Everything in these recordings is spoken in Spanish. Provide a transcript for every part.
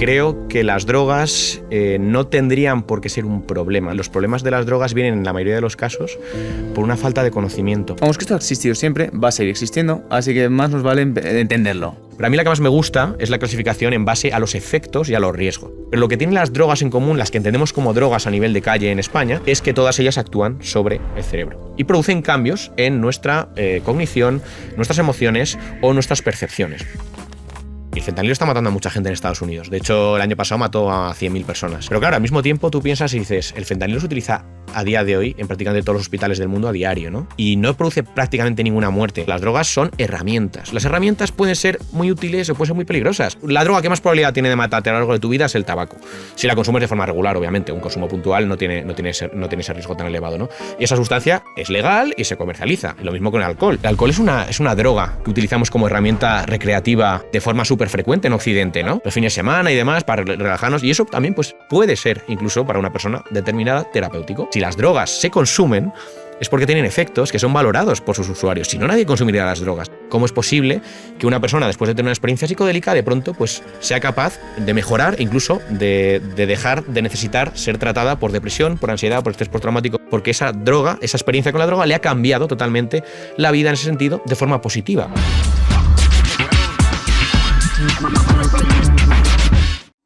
Creo que las drogas no tendrían por qué ser un problema. Los problemas de las drogas vienen en la mayoría de los casos por una falta de conocimiento. Vamos, que esto ha existido siempre, va a seguir existiendo, así que más nos vale entenderlo. Pero a mí la que más me gusta es la clasificación en base a los efectos y a los riesgos. Pero lo que tienen las drogas en común, las que entendemos como drogas a nivel de calle en España, es que todas ellas actúan sobre el cerebro y producen cambios en nuestra cognición, nuestras emociones o nuestras percepciones. Y el fentanilo está matando a mucha gente en Estados Unidos. De hecho, el año pasado mató a 100.000 personas. Pero claro, al mismo tiempo tú piensas y dices, el fentanilo se utiliza a día de hoy en prácticamente todos los hospitales del mundo a diario, ¿no? Y no produce prácticamente ninguna muerte. Las drogas son herramientas. Las herramientas pueden ser muy útiles o pueden ser muy peligrosas. La droga que más probabilidad tiene de matarte a lo largo de tu vida es el tabaco. Si la consumes de forma regular, obviamente. Un consumo puntual no tiene ese riesgo tan elevado, ¿no? Y esa sustancia es legal y se comercializa. Lo mismo con el alcohol. El alcohol es una droga que utilizamos como herramienta recreativa de forma súper frecuente en Occidente, ¿no? Los fines de semana y demás para relajarnos. Y eso también pues, puede ser, incluso para una persona determinada, terapéutico. Si las drogas se consumen, es porque tienen efectos que son valorados por sus usuarios. Si no, nadie consumiría las drogas. ¿Cómo es posible que una persona, después de tener una experiencia psicodélica, de pronto pues, sea capaz de mejorar, incluso de dejar de necesitar ser tratada por depresión, por ansiedad, por estrés postraumático? Porque esa droga, esa experiencia con la droga, le ha cambiado totalmente la vida en ese sentido de forma positiva.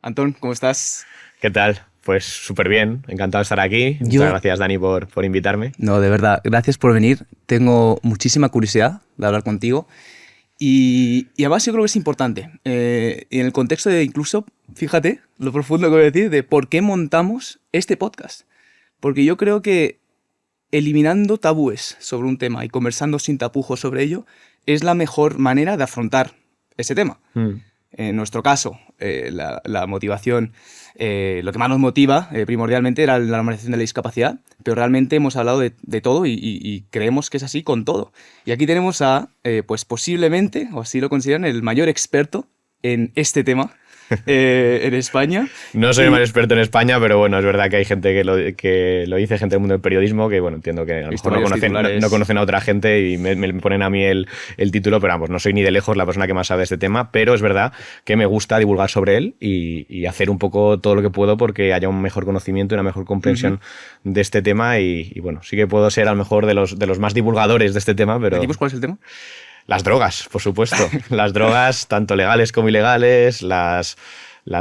Antón, ¿cómo estás? ¿Qué tal? Pues súper bien, encantado de estar aquí. Muchas gracias, Dani, por invitarme. No, de verdad, gracias por venir. Tengo muchísima curiosidad de hablar contigo y además yo creo que es importante. Y en el contexto de incluso, fíjate, lo profundo que voy a decir, de por qué montamos este podcast. Porque yo creo que eliminando tabúes sobre un tema y conversando sin tapujos sobre ello es la mejor manera de afrontar ese tema. En nuestro caso, la motivación, lo que más nos motiva primordialmente era la normalización de la discapacidad, pero realmente hemos hablado de todo y creemos que es así con todo. Y aquí tenemos a, pues posiblemente, o así lo consideran, el mayor experto en este tema en España. No soy el más experto en España, pero bueno, es verdad que hay gente que lo dice, gente del mundo del periodismo, que bueno, entiendo que a lo mejor no conocen a otra gente y me ponen a mí el título, pero vamos, no soy ni de lejos la persona que más sabe de este tema, pero es verdad que me gusta divulgar sobre él y hacer un poco todo lo que puedo porque haya un mejor conocimiento y una mejor comprensión de este tema y bueno, sí que puedo ser a lo mejor de los más divulgadores de este tema, pero... ¿Y pues cuál es el tema? Las drogas, por supuesto. Las drogas, tanto legales como ilegales, las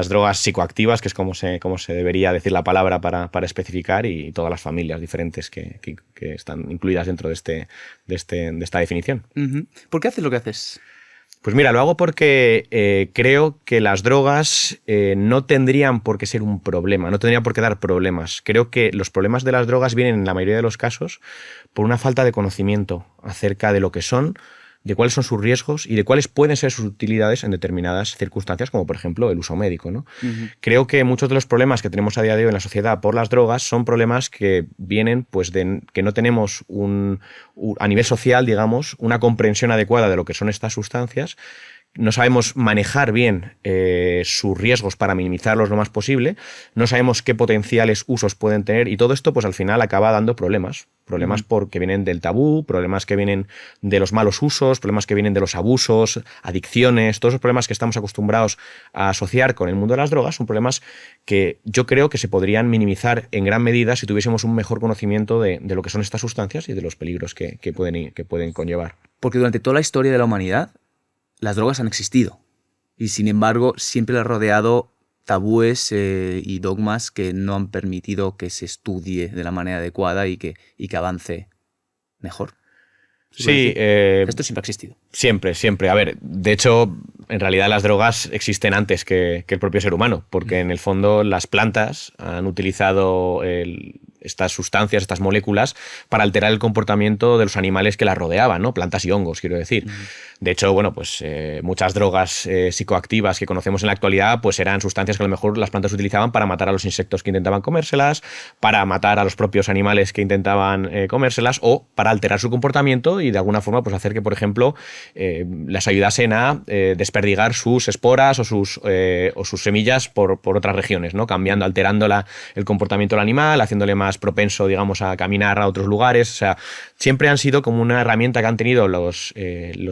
drogas psicoactivas, que es como se debería decir la palabra para especificar, y todas las familias diferentes que están incluidas dentro de esta definición. ¿Por qué haces lo que haces? Pues mira, lo hago porque creo que las drogas no tendrían por qué ser un problema, no tendrían por qué dar problemas. Creo que los problemas de las drogas vienen en la mayoría de los casos por una falta de conocimiento acerca de lo que son, de cuáles son sus riesgos y de cuáles pueden ser sus utilidades en determinadas circunstancias, como por ejemplo el uso médico, ¿no? Creo que muchos de los problemas que tenemos a día de hoy en la sociedad por las drogas son problemas que vienen pues, de que no tenemos a nivel social, digamos, una comprensión adecuada de lo que son estas sustancias. No sabemos manejar bien sus riesgos para minimizarlos lo más posible, no sabemos qué potenciales usos pueden tener y todo esto pues al final acaba dando problemas porque vienen del tabú, problemas que vienen de los malos usos, problemas que vienen de los abusos, adicciones, todos los problemas que estamos acostumbrados a asociar con el mundo de las drogas son problemas que yo creo que se podrían minimizar en gran medida si tuviésemos un mejor conocimiento de lo que son estas sustancias y de los peligros que pueden conllevar. Porque durante toda la historia de la humanidad las drogas han existido y sin embargo siempre las ha rodeado tabúes y dogmas que no han permitido que se estudie de la manera adecuada y que avance mejor. Sí, esto siempre ha existido. Siempre. A ver, de hecho, en realidad las drogas existen antes que el propio ser humano, porque en el fondo las plantas han utilizado estas sustancias, estas moléculas, para alterar el comportamiento de los animales que las rodeaban, ¿no? Plantas y hongos, quiero decir. De hecho, bueno, pues muchas drogas psicoactivas que conocemos en la actualidad pues eran sustancias que a lo mejor las plantas utilizaban para matar a los insectos que intentaban comérselas, para matar a los propios animales que intentaban comérselas o para alterar su comportamiento y de alguna forma pues hacer que, por ejemplo, las ayudasen a desperdigar sus esporas o sus semillas por otras regiones, ¿no? Cambiando, alterando el comportamiento del animal, haciéndole más propenso, digamos, a caminar a otros lugares. O sea, siempre han sido como una herramienta que han tenido los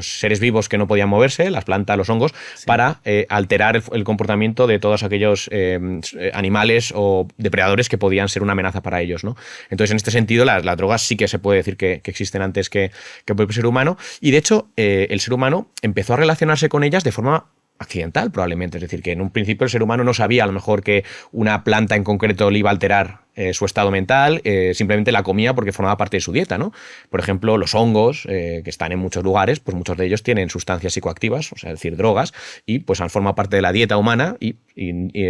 seres vivos que no podían moverse, las plantas, los hongos, para alterar el comportamiento de todos aquellos animales o depredadores que podían ser una amenaza para ellos, ¿no? Entonces, en este sentido, las drogas sí que se puede decir que existen antes que el propio ser humano, y de hecho, el ser humano empezó a relacionarse con ellas de forma accidental, probablemente. Es decir, que en un principio el ser humano no sabía a lo mejor que una planta en concreto le iba a alterar su estado mental, simplemente la comía porque formaba parte de su dieta, ¿no? Por ejemplo, los hongos, que están en muchos lugares, pues muchos de ellos tienen sustancias psicoactivas, o sea, es decir, drogas, y pues han formado parte de la dieta humana y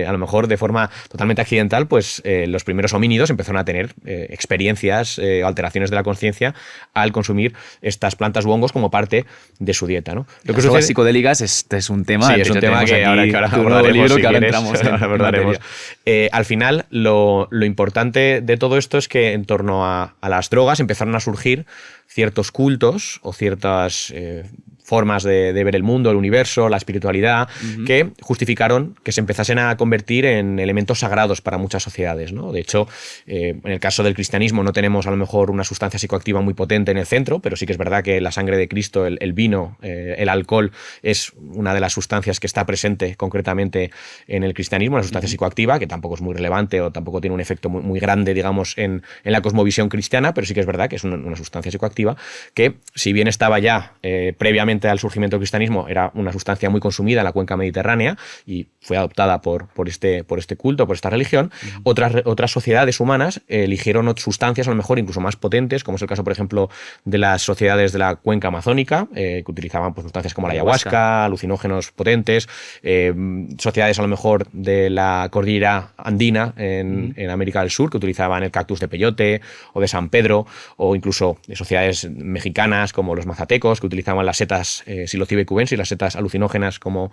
a lo mejor de forma totalmente accidental, pues los primeros homínidos empezaron a tener experiencias o alteraciones de la conciencia al consumir estas plantas u hongos como parte de su dieta, ¿no? Lo que las drogas psicodélicas, este es un tema. Sí, es un tema que ahora abordaremos, si quieres, abordaremos. Al final, lo importante de todo esto es que en torno a las drogas empezaron a surgir ciertos cultos o ciertas formas de ver el mundo, el universo, la espiritualidad, que justificaron que se empezasen a convertir en elementos sagrados para muchas sociedades, ¿no? De hecho, en el caso del cristianismo no tenemos a lo mejor una sustancia psicoactiva muy potente en el centro, pero sí que es verdad que la sangre de Cristo, el vino, el alcohol, es una de las sustancias que está presente concretamente en el cristianismo, una sustancia psicoactiva que tampoco es muy relevante o tampoco tiene un efecto muy grande, digamos, en la cosmovisión cristiana, pero sí que es verdad que es una sustancia psicoactiva que, si bien estaba ya previamente al surgimiento del cristianismo, era una sustancia muy consumida en la cuenca mediterránea y fue adoptada por este culto, por esta religión. Otras sociedades humanas eligieron sustancias a lo mejor incluso más potentes, como es el caso, por ejemplo, de las sociedades de la cuenca amazónica, que utilizaban pues, sustancias como la ayahuasca, alucinógenos potentes, sociedades a lo mejor de la cordillera andina en América del Sur, que utilizaban el cactus de peyote o de San Pedro, o incluso sociedades mexicanas como los mazatecos, que utilizaban las setas psilocibe cubensis, las setas alucinógenas como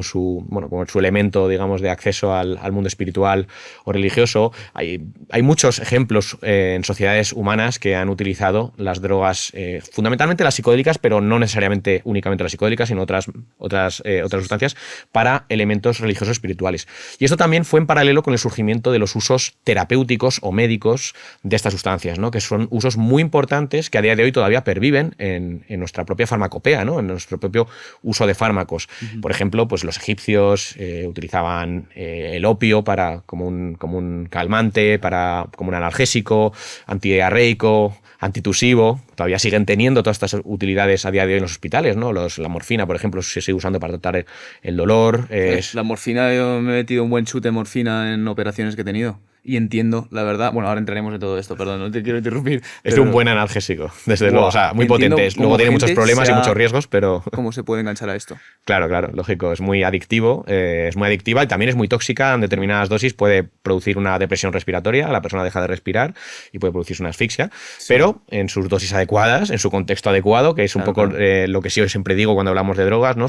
su elemento, digamos, de acceso al mundo espiritual o religioso. Hay muchos ejemplos en sociedades humanas que han utilizado las drogas, fundamentalmente las psicodélicas, pero no necesariamente únicamente las psicodélicas, sino otras sustancias para elementos religiosos espirituales. Y esto también fue en paralelo con el surgimiento de los usos terapéuticos o médicos de estas sustancias, ¿no? Que son usos muy importantes que a día de hoy todavía perviven en nuestra propia farmacopea, ¿no? En nuestro propio uso de fármacos. Por ejemplo, pues los egipcios utilizaban el opio como un calmante, como un analgésico, antidiarreico, antitusivo. Todavía siguen teniendo todas estas utilidades a día de hoy en los hospitales, ¿no? La morfina, por ejemplo, se sigue usando para tratar el dolor. La morfina, yo me he metido un buen chute de morfina en operaciones que he tenido. Y entiendo, la verdad. Bueno, ahora entraremos en todo esto, perdón, no te quiero interrumpir. Es un buen analgésico, desde luego. O sea, muy potente. Luego tiene muchos problemas y muchos riesgos, pero. ¿Cómo se puede enganchar a esto? Claro, lógico. Es muy adictivo, es muy adictiva y también es muy tóxica. En determinadas dosis puede producir una depresión respiratoria, la persona deja de respirar y puede producirse una asfixia. Sí. Pero en sus dosis adecuadas, en su contexto adecuado, que es un poco lo que sí yo siempre digo cuando hablamos de drogas, ¿no?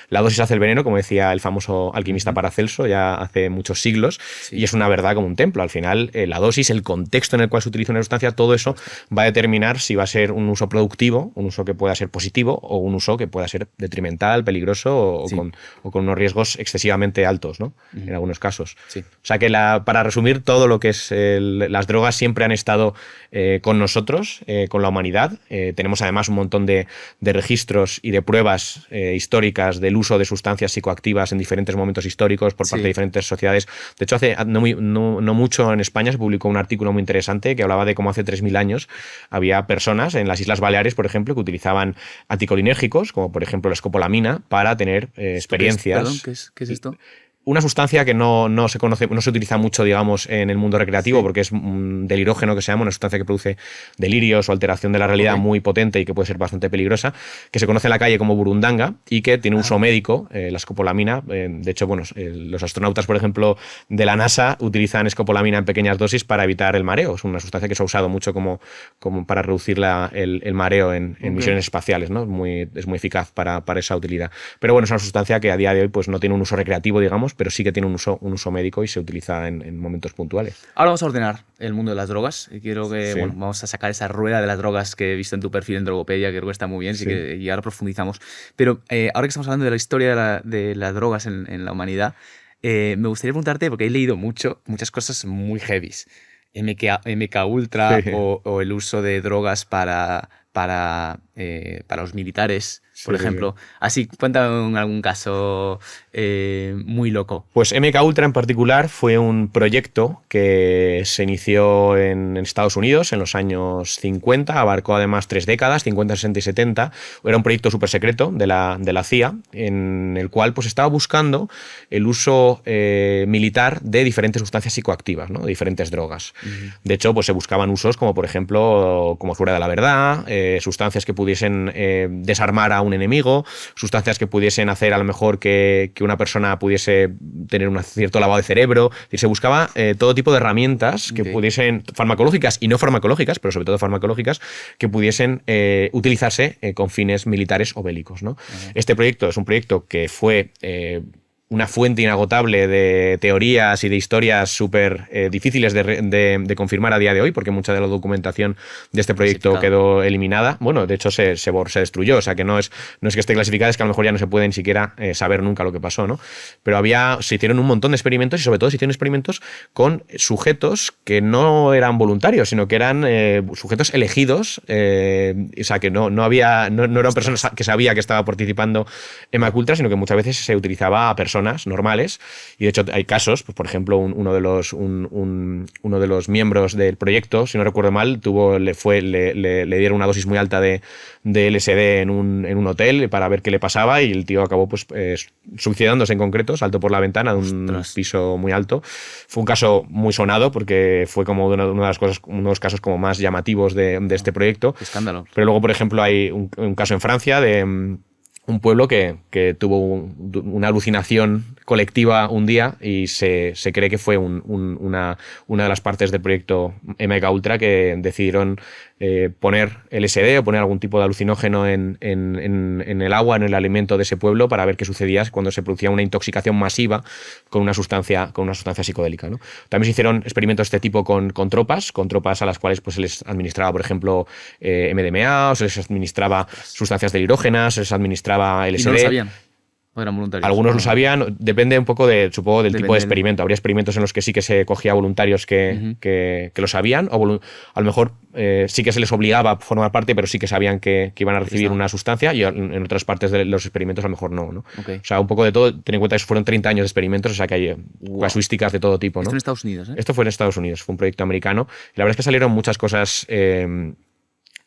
La dosis hace el veneno, como decía el famoso alquimista Paracelso ya hace muchos siglos, y es una verdad como un templo. Al final, la dosis, el contexto en el cual se utiliza una sustancia, todo eso va a determinar si va a ser un uso productivo, un uso que pueda ser positivo o un uso que pueda ser detrimental, peligroso o con unos riesgos excesivamente altos, ¿no? En algunos casos. Sí. O sea que para resumir, todo lo que es las drogas siempre han estado con nosotros, con la humanidad. Tenemos además un montón de registros y de pruebas históricas del uso de sustancias psicoactivas en diferentes momentos históricos por parte de diferentes sociedades. De hecho, hace no mucho en España se publicó un artículo muy interesante que hablaba de cómo hace 3000 años había personas en las Islas Baleares, por ejemplo, que utilizaban anticolinérgicos, como por ejemplo la escopolamina, para tener experiencias. Perdón, ¿qué es esto? Una sustancia que no se conoce, no se utiliza mucho, digamos, en el mundo recreativo, porque es un delirógeno que se llama, una sustancia que produce delirios o alteración de la realidad muy potente y que puede ser bastante peligrosa, que se conoce en la calle como burundanga y que tiene uso médico, la escopolamina. De hecho, bueno, los astronautas, por ejemplo, de la NASA utilizan escopolamina en pequeñas dosis para evitar el mareo. Es una sustancia que se ha usado mucho como para reducir el mareo en misiones espaciales, ¿no? Es muy eficaz para esa utilidad. Pero bueno, es una sustancia que a día de hoy pues, no tiene un uso recreativo, digamos, pero sí que tiene un uso médico y se utiliza en momentos puntuales. Ahora vamos a ordenar el mundo de las drogas y quiero que vamos a sacar esa rueda de las drogas que he visto en tu perfil en Drogopedia, que creo que está muy bien, y ahora profundizamos. Pero ahora que estamos hablando de la historia de las drogas en la humanidad, me gustaría preguntarte, porque he leído muchas cosas muy heavies. MK Ultra o el uso de drogas para los militares por sí, ejemplo. Así, cuéntame algún caso muy loco. Pues MK Ultra en particular fue un proyecto que se inició en Estados Unidos en los años 50, abarcó además 3 décadas, 50, 60 y 70. Era un proyecto súper secreto de la CIA, en el cual pues estaba buscando el uso militar de diferentes sustancias psicoactivas, ¿no? De diferentes drogas. De hecho, pues se buscaban usos como, por ejemplo, como fuera de la verdad, sustancias que pudiesen desarmar a un enemigo, sustancias que pudiesen hacer a lo mejor que una persona pudiese tener un cierto lavado de cerebro. Es decir, se buscaba todo tipo de herramientas que pudiesen, farmacológicas y no farmacológicas, pero sobre todo farmacológicas, que pudiesen utilizarse con fines militares o bélicos, ¿no? Este proyecto es un proyecto que fue una fuente inagotable de teorías y de historias súper difíciles de confirmar a día de hoy, porque mucha de la documentación de este proyecto quedó eliminada. Bueno, de hecho se destruyó, o sea que no es que esté clasificada, es que a lo mejor ya no se puede ni siquiera saber nunca lo que pasó, ¿no? Pero se hicieron un montón de experimentos y sobre todo se hicieron experimentos con sujetos que no eran voluntarios, sino que eran sujetos elegidos, o sea que no eran personas que sabía que estaba participando en MK Ultra, sino que muchas veces se utilizaba a personas normales, y de hecho hay casos, pues por ejemplo uno de los miembros del proyecto, si no recuerdo mal, le dieron una dosis muy alta de LSD en un hotel para ver qué le pasaba, y el tío acabó pues suicidándose en concreto, saltó por la ventana de un piso muy alto. Fue un caso muy sonado porque fue como una de las cosas, uno de los casos como más llamativos de este proyecto. Qué escándalo. Pero luego, por ejemplo, hay un caso en Francia de un pueblo que tuvo una alucinación colectiva un día, y se cree que fue una de las partes del proyecto MK Ultra que decidieron poner LSD o poner algún tipo de alucinógeno en el agua, en el alimento de ese pueblo, para ver qué sucedía cuando se producía una intoxicación masiva con una sustancia psicodélica, ¿no? También se hicieron experimentos de este tipo con tropas a las cuales pues se les administraba, por ejemplo, MDMA, o se les administraba sustancias delirógenas, se les administraba LSD. ¿Y no lo sabían? ¿O eran voluntarios? Algunos lo sabían, depende un poco supongo, del tipo de experimento. Habría experimentos en los que sí que se cogía a voluntarios que lo sabían, o a lo mejor sí que se les obligaba a formar parte, pero sí que sabían que iban a recibir una sustancia, y en otras partes de los experimentos a lo mejor no. Okay. O sea, un poco de todo. Ten en cuenta que fueron 30 años de experimentos, o sea que hay casuísticas de todo tipo, ¿no? Esto en Estados Unidos, ¿eh? Esto fue en Estados Unidos, fue un proyecto americano, y la verdad es que salieron muchas cosas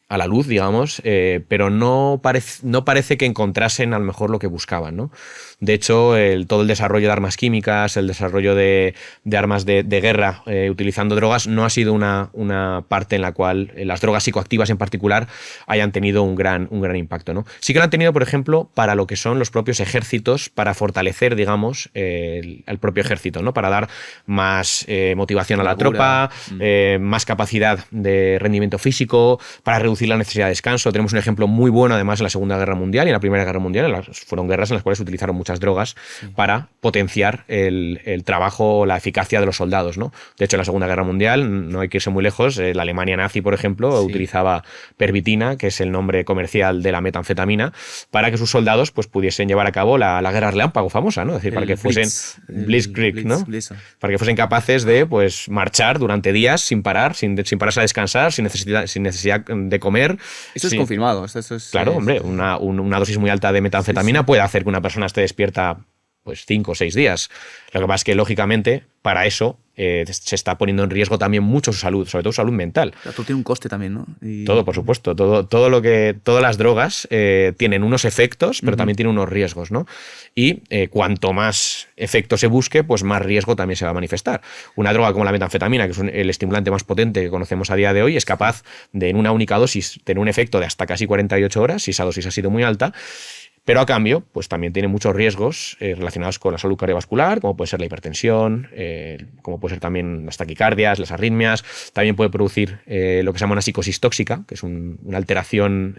a la luz, digamos, pero no parece que encontrasen a lo mejor lo que buscaban, ¿no? De hecho, todo el desarrollo de armas químicas, el desarrollo de armas de guerra utilizando drogas, no ha sido una parte en la cual las drogas psicoactivas en particular hayan tenido un gran impacto, ¿no? Sí que lo han tenido, por ejemplo, para lo que son los propios ejércitos, para fortalecer, digamos, el propio ejército, ¿no? Para dar más motivación a la tropa, más capacidad de rendimiento físico, para reducir la necesidad de descanso. Tenemos un ejemplo muy bueno, además, en la Segunda Guerra Mundial y en la Primera Guerra Mundial. Fueron guerras en las cuales se utilizaron muchas drogas para potenciar el trabajo, la eficacia de los soldados, ¿no? De hecho, en la Segunda Guerra Mundial, no hay que irse muy lejos, la Alemania nazi, por ejemplo, utilizaba pervitina, que es el nombre comercial de la metanfetamina, para que sus soldados pues, pudiesen llevar a cabo la guerra relámpago famosa, ¿no? Es decir, para que fuesen Blitzkrieg, ¿no? Para que fuesen capaces de pues, marchar durante días sin parar, sin pararse a descansar, sin necesidad de comer. Eso es confirmado. Claro, hombre, una dosis muy alta de metanfetamina puede hacer que una persona esté despierta pues 5 o 6 días. Lo que pasa es que, lógicamente, para eso se está poniendo en riesgo también mucho su salud, sobre todo su salud mental. Todo tiene un coste también, ¿no? Todo, por supuesto. Todas las drogas tienen unos efectos, pero también tienen unos riesgos, ¿no? Y cuanto más efecto se busque, pues más riesgo también se va a manifestar. Una droga como la metanfetamina, que es el estimulante más potente que conocemos a día de hoy, es capaz de, en una única dosis, tener un efecto de hasta casi 48 horas, si esa dosis ha sido muy alta. Pero a cambio, pues también tiene muchos riesgos relacionados con la salud cardiovascular, como puede ser la hipertensión, como puede ser también las taquicardias, las arritmias. También puede producir lo que se llama una psicosis tóxica, que es una alteración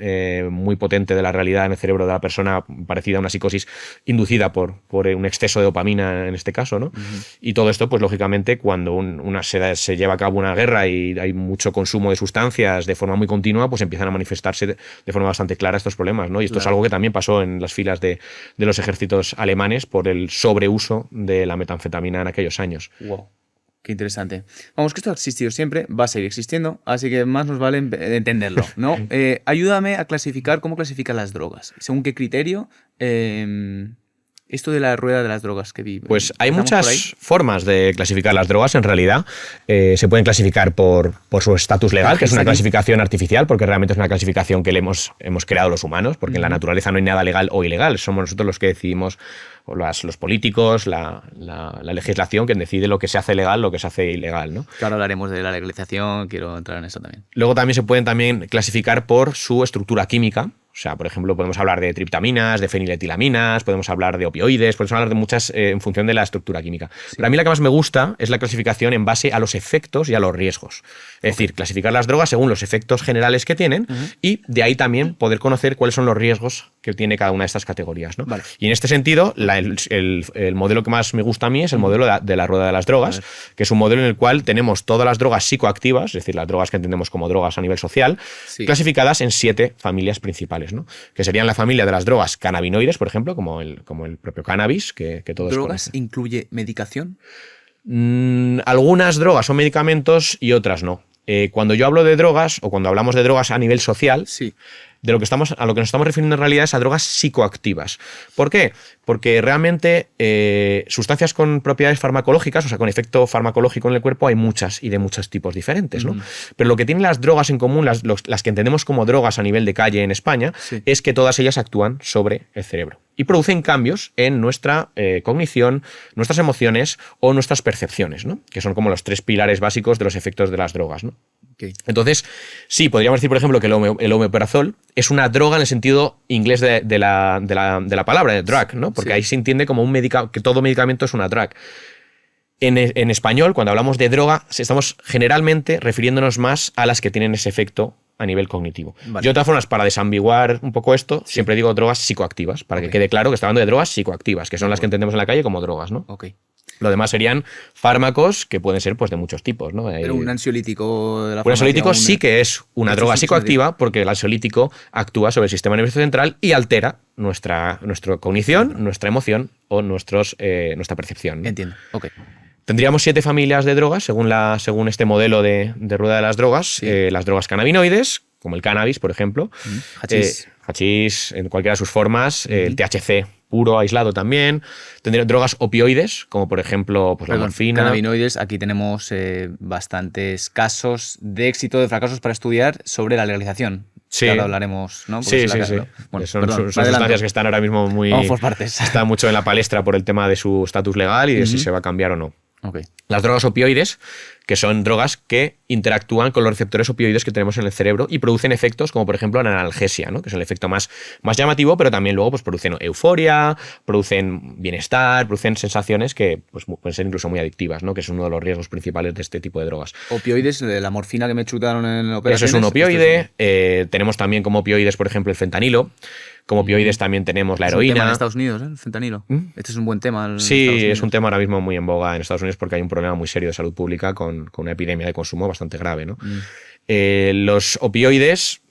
muy potente de la realidad en el cerebro de la persona, parecida a una psicosis inducida por un exceso de dopamina en este caso, ¿no? Y todo esto, pues lógicamente, cuando se lleva a cabo una guerra y hay mucho consumo de sustancias de forma muy continua, pues empiezan a manifestarse de forma bastante clara estos problemas, ¿no? Y esto es algo que también pasó en las filas de los ejércitos alemanes por el sobreuso de la metanfetamina en aquellos años. Wow. Qué interesante. Vamos, que esto ha existido siempre, va a seguir existiendo, así que más nos vale entenderlo, ¿no? Ayúdame a clasificar cómo clasifican las drogas. ¿Según qué criterio? Esto de la rueda de las drogas que vi. Pues hay muchas formas de clasificar las drogas, en realidad. Se pueden clasificar por su estatus legal, que es una clasificación artificial, porque realmente es una clasificación que hemos creado los humanos, porque en la naturaleza no hay nada legal o ilegal. Somos nosotros los que decidimos, o los políticos, la legislación, quien decide lo que se hace legal, lo que se hace ilegal, ¿no? Claro, hablaremos de la legalización, quiero entrar en eso también. Luego también se pueden clasificar por su estructura química. O sea, por ejemplo, podemos hablar de triptaminas, de feniletilaminas, podemos hablar de opioides, podemos hablar de muchas en función de la estructura química. Sí. Pero a mí la que más me gusta es la clasificación en base a los efectos y a los riesgos. Es decir, clasificar las drogas según los efectos generales que tienen y de ahí también poder conocer cuáles son los riesgos que tiene cada una de estas categorías, ¿no? Vale. Y en este sentido, el modelo que más me gusta a mí es el modelo de la rueda de las drogas, que es un modelo en el cual tenemos todas las drogas psicoactivas, es decir, las drogas que entendemos como drogas a nivel social, clasificadas en 7 familias principales, ¿no? Que serían la familia de las drogas cannabinoides, por ejemplo, como el propio cannabis, que todos ¿Drogas conocen. incluye medicación? Algunas drogas son medicamentos y otras no. Cuando yo hablo de drogas, o cuando hablamos de drogas a nivel social, a lo que nos estamos refiriendo en realidad es a drogas psicoactivas. ¿Por qué? Porque realmente sustancias con propiedades farmacológicas, o sea, con efecto farmacológico en el cuerpo, hay muchas y de muchos tipos diferentes, ¿no? Pero lo que tienen las drogas en común, las que entendemos como drogas a nivel de calle en España, es que todas ellas actúan sobre el cerebro y producen cambios en nuestra cognición, nuestras emociones o nuestras percepciones, ¿no? Que son como los 3 pilares básicos de los efectos de las drogas, ¿no? Entonces, sí, podríamos decir, por ejemplo, que el omeprazol es una droga en el sentido inglés de la palabra, de drug, ¿no? Porque ahí se entiende como que todo medicamento es una drug. En español, cuando hablamos de droga, estamos generalmente refiriéndonos más a las que tienen ese efecto a nivel cognitivo. Vale. Yo, de todas formas, para desambiguar un poco esto, siempre digo drogas psicoactivas, para que quede claro que está hablando de drogas psicoactivas, que son las que entendemos en la calle como drogas, ¿no? Lo demás serían fármacos que pueden ser pues, de muchos tipos, ¿no? Pero un ansiolítico de la Un ansiolítico sí que es una droga psicoactiva, porque el ansiolítico actúa sobre el sistema nervioso central y altera nuestra cognición, nuestra emoción o nuestra percepción, ¿no? Entiendo. Tendríamos 7 familias de drogas, según este modelo de rueda de las drogas. Las drogas cannabinoides, como el cannabis, por ejemplo. Hachís, en cualquiera de sus formas. El THC puro, aislado también. Tendría drogas opioides, como por ejemplo pues, la morfina. Cannabinoides, aquí tenemos bastantes casos de éxito, de fracasos para estudiar sobre la legalización. Sí. Ahora hablaremos, ¿no? Bueno, son sustancias que están ahora mismo Vamos por partes. Están mucho en la palestra por el tema de su estatus legal y de si se va a cambiar o no. Las drogas opioides, que son drogas que interactúan con los receptores opioides que tenemos en el cerebro y producen efectos como por ejemplo la analgesia, ¿no? Que es el efecto más llamativo, pero también luego pues, producen euforia, producen bienestar, producen sensaciones que pues, pueden ser incluso muy adictivas, ¿no? Que es uno de los riesgos principales de este tipo de drogas. Opioides, la morfina que me chutaron en operaciones. Eso es un opioide. Tenemos también como opioides, por ejemplo, el fentanilo. Como opioides también tenemos la heroína. Es un tema en Estados Unidos, el fentanilo. Este es un buen tema. Sí, es un tema ahora mismo muy en boga en Estados Unidos porque hay un problema muy serio de salud pública con una epidemia de consumo bastante grave, ¿no? Los opioides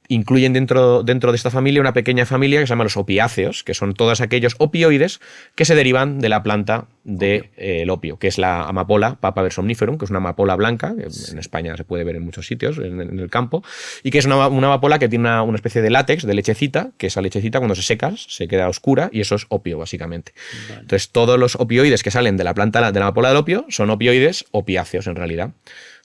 incluyen dentro de esta familia una pequeña familia que se llama los opiáceos, que son todos aquellos opioides que se derivan de la planta del opio, que es la amapola Papaver somniferum, que es una amapola blanca, que en España se puede ver en muchos sitios en el campo, y que es una amapola que tiene una especie de látex, de lechecita, que esa lechecita cuando se seca se queda oscura y eso es opio, básicamente. Vale. Entonces todos los opioides que salen de la planta de la amapola del opio son opioides opiáceos en realidad.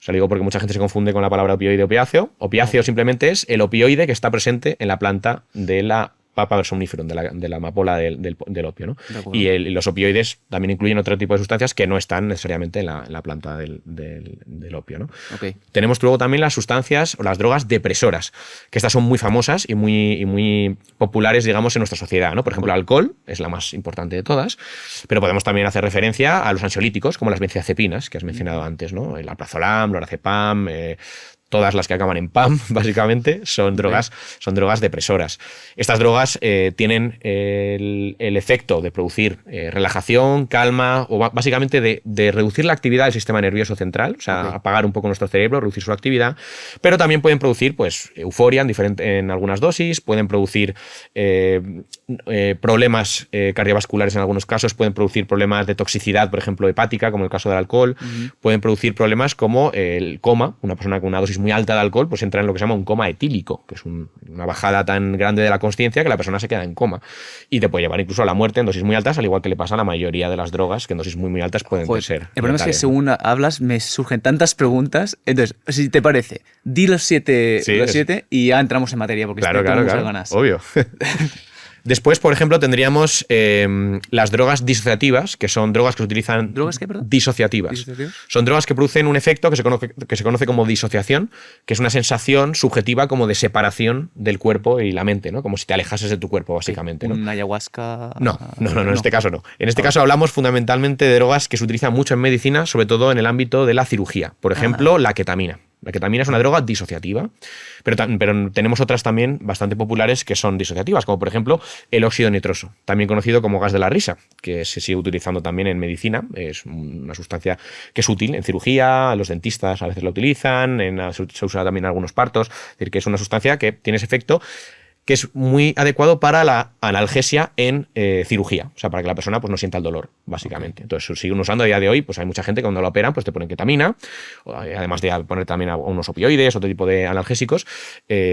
O sea, lo digo porque mucha gente se confunde con la palabra opioide opiáceo. Opiáceo simplemente es el opioide que está presente en la planta de la Papaver somniferum, de la amapola del opio, ¿no? Y los opioides también incluyen otro tipo de sustancias que no están necesariamente en la planta del opio, ¿no? Tenemos luego también las sustancias o las drogas depresoras, que estas son muy famosas y muy populares, digamos, en nuestra sociedad, ¿no? Por ejemplo, el alcohol es la más importante de todas, pero podemos también hacer referencia a los ansiolíticos, como las benzodiazepinas, que has mencionado antes, ¿no? El alprazolam, lorazepam, todas las que acaban en PAM, básicamente, son drogas depresoras. Estas drogas tienen el efecto de producir relajación, calma, o básicamente de reducir la actividad del sistema nervioso central, o sea, apagar un poco nuestro cerebro, reducir su actividad, pero también pueden producir pues, euforia en algunas dosis, pueden producir problemas cardiovasculares en algunos casos, pueden producir problemas de toxicidad, por ejemplo, hepática, como el caso del alcohol, pueden producir problemas como el coma. Una persona con una dosis muy alta de alcohol pues entra en lo que se llama un coma etílico, que es una bajada tan grande de la consciencia que la persona se queda en coma y te puede llevar incluso a la muerte en dosis muy altas, al igual que le pasa a la mayoría de las drogas, que en dosis muy altas pueden ser. El problema es que según hablas me surgen tantas preguntas. Entonces, si te parece, di los siete y ya entramos en materia, porque claro, tengo muchas ganas. Obvio. Después, por ejemplo, tendríamos las drogas disociativas, que son drogas que se utilizan... ¿Drogas qué, perdón? Disociativas. Son drogas que producen un efecto que se conoce como disociación, que es una sensación subjetiva como de separación del cuerpo y la mente, ¿no? Como si te alejases de tu cuerpo, básicamente. ¿no? ¿Un ayahuasca? No, en este caso no. En este caso hablamos fundamentalmente de drogas que se utilizan mucho en medicina, sobre todo en el ámbito de la cirugía. Por ejemplo, la ketamina. La ketamina es una droga disociativa, pero tenemos otras también bastante populares que son disociativas, como por ejemplo el óxido nitroso, también conocido como gas de la risa, que se sigue utilizando también en medicina. Es una sustancia que es útil en cirugía, los dentistas a veces la utilizan, se usa también en algunos partos, es decir, que es una sustancia que tiene ese efecto que es muy adecuado para la analgesia en cirugía, o sea, para que la persona pues, no sienta el dolor, básicamente. Entonces, se siguen usando a día de hoy, pues hay mucha gente que cuando la operan, pues te ponen ketamina, además de poner también unos opioides, otro tipo de analgésicos,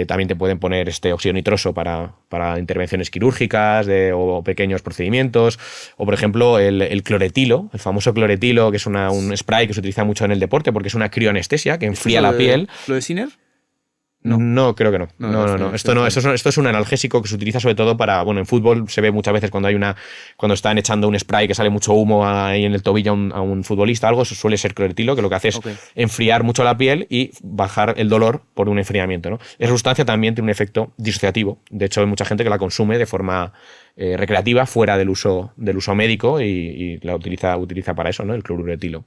también te pueden poner este óxido nitroso para intervenciones quirúrgicas o pequeños procedimientos, o por ejemplo el cloretilo, el famoso cloretilo, que es un spray que se utiliza mucho en el deporte porque es una crioanestesia que enfría la piel. ¿Lo de Sinner? No, creo que no. No. Esto es un analgésico que se utiliza sobre todo para, bueno, en fútbol se ve muchas veces cuando están echando un spray que sale mucho humo ahí en el tobillo a un futbolista, algo, eso suele ser cloretilo, que lo que hace es enfriar mucho la piel y bajar el dolor por un enfriamiento, ¿no? Esa sustancia también tiene un efecto disociativo. De hecho, hay mucha gente que la consume de forma recreativa, fuera del uso médico y la utiliza para eso, ¿no? El cloruretilo.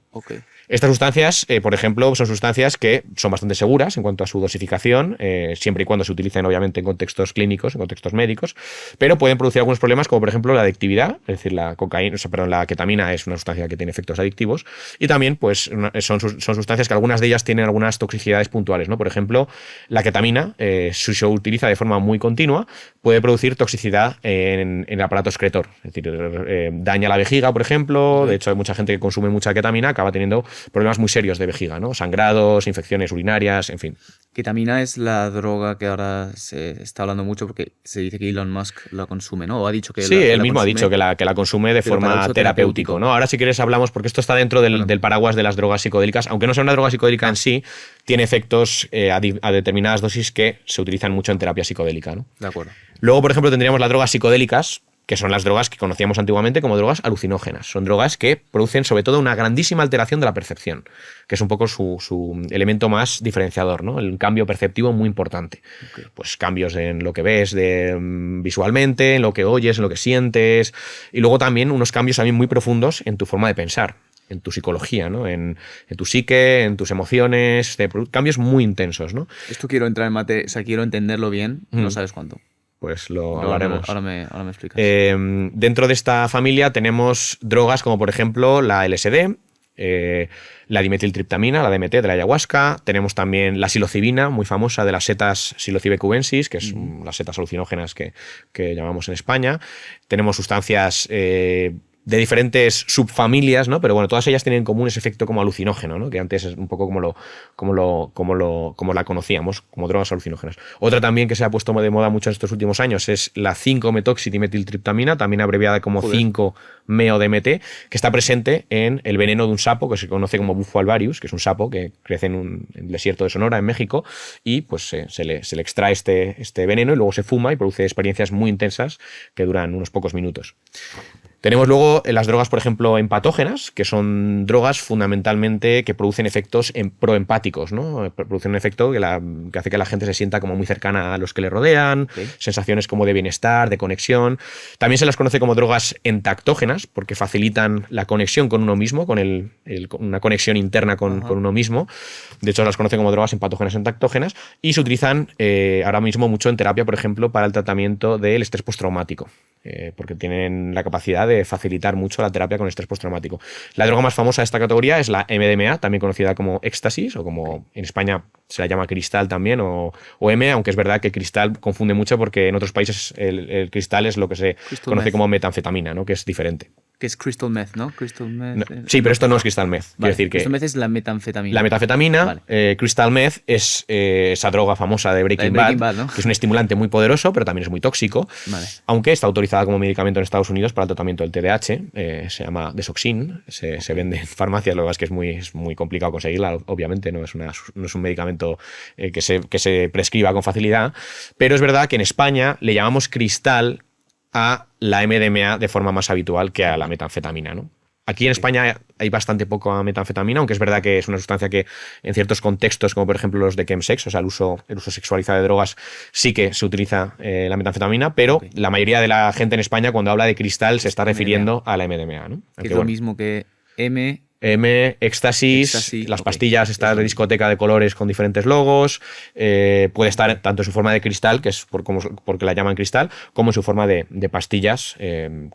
Estas sustancias, por ejemplo, son sustancias que son bastante seguras en cuanto a su dosificación, siempre y cuando se utilicen obviamente en contextos clínicos, en contextos médicos, pero pueden producir algunos problemas como por ejemplo la adictividad, es decir, la ketamina es una sustancia que tiene efectos adictivos y también pues son sustancias que algunas de ellas tienen algunas toxicidades puntuales, ¿no? Por ejemplo, la ketamina, si se utiliza de forma muy continua, puede producir toxicidad en el aparato excretor, es decir, daña la vejiga, por ejemplo. De hecho, hay mucha gente que consume mucha ketamina, acaba teniendo problemas muy serios de vejiga, ¿no? Sangrados, infecciones urinarias, en fin. Ketamina es la droga que ahora se está hablando mucho porque se dice que Elon Musk la consume, ¿no? O ha dicho que sí, él mismo ha dicho que la consume de forma terapéutico, ¿no? Ahora, si quieres, hablamos, porque esto está dentro del paraguas de las drogas psicodélicas. Aunque no sea una droga psicodélica en sí, tiene efectos a determinadas dosis que se utilizan mucho en terapia psicodélica, ¿no? De acuerdo. Luego, por ejemplo, tendríamos las drogas psicodélicas, que son las drogas que conocíamos antiguamente como drogas alucinógenas. Son drogas que producen sobre todo una grandísima alteración de la percepción, que es un poco su elemento más diferenciador, ¿no? El cambio perceptivo muy importante. Pues cambios en lo que ves visualmente, en lo que oyes, en lo que sientes, y luego también unos cambios también muy profundos en tu forma de pensar, en tu psicología, ¿no? En tu psique, en tus emociones, cambios muy intensos, ¿no? Esto quiero entrar en materia, o sea, quiero entenderlo bien, no sabes cuánto. Pues lo hablaremos. Ahora me explicas. Dentro de esta familia tenemos drogas como por ejemplo la LSD, la dimetiltriptamina, la DMT de la ayahuasca. Tenemos también la psilocibina, muy famosa, de las setas Psilocybe cubensis, que es las setas alucinógenas que llamamos en España. Tenemos sustancias de diferentes subfamilias, ¿no? Pero bueno, todas ellas tienen en común ese efecto como alucinógeno, ¿no? Que antes es un poco como la conocíamos, como drogas alucinógenas. Otra también que se ha puesto de moda mucho en estos últimos años es la 5-metoxidimetiltriptamina, también abreviada como 5-MeO-DMT, que está presente en el veneno de un sapo que se conoce como Bufo alvarius, que es un sapo que crece en el desierto de Sonora, en México, y pues se le extrae este veneno y luego se fuma y produce experiencias muy intensas que duran unos pocos minutos. Tenemos luego las drogas, por ejemplo, empatógenas, que son drogas fundamentalmente que producen efectos proempáticos, ¿no? Producen un efecto que hace que la gente se sienta como muy cercana a los que le rodean, sensaciones como de bienestar, de conexión. También se las conoce como drogas entactógenas, porque facilitan la conexión con uno mismo, con una conexión interna con uno mismo. De hecho, las conocen como drogas empatógenas entactógenas y se utilizan ahora mismo mucho en terapia, por ejemplo, para el tratamiento del estrés postraumático. Porque tienen la capacidad de facilitar mucho la terapia con estrés postraumático. La droga más famosa de esta categoría es la MDMA, también conocida como éxtasis, o como en España se la llama cristal también, o M, aunque es verdad que cristal confunde mucho porque en otros países el cristal es lo que se conoce como metanfetamina, ¿no? Que es diferente. Que es crystal meth, ¿no? Crystal meth. No, sí, pero esto no es crystal meth. Vale, Quiero decir que crystal meth es la metanfetamina. La metanfetamina, vale. Crystal meth es esa droga famosa de Breaking Bad, ¿no? Que es un estimulante muy poderoso, pero también es muy tóxico. Vale. Aunque está autorizada como medicamento en Estados Unidos para el tratamiento del TDAH. Se llama Desoxyn. Se vende en farmacias, lo que pasa es que es muy complicado conseguirla, obviamente. No es un medicamento que se prescriba con facilidad. Pero es verdad que en España le llamamos cristal a la MDMA de forma más habitual que a la metanfetamina, ¿no? Aquí en España hay bastante poco metanfetamina, aunque es verdad que es una sustancia que en ciertos contextos, como por ejemplo los de chemsex, o sea, el uso sexualizado de drogas, sí que se utiliza la metanfetamina, pero la mayoría de la gente en España cuando habla de cristal se está refiriendo a la MDMA, ¿no? Que es lo mismo que éxtasis, las pastillas, esta de discoteca de colores con diferentes logos, puede estar tanto en su forma de cristal, que es porque la llaman cristal, como en su forma de pastillas,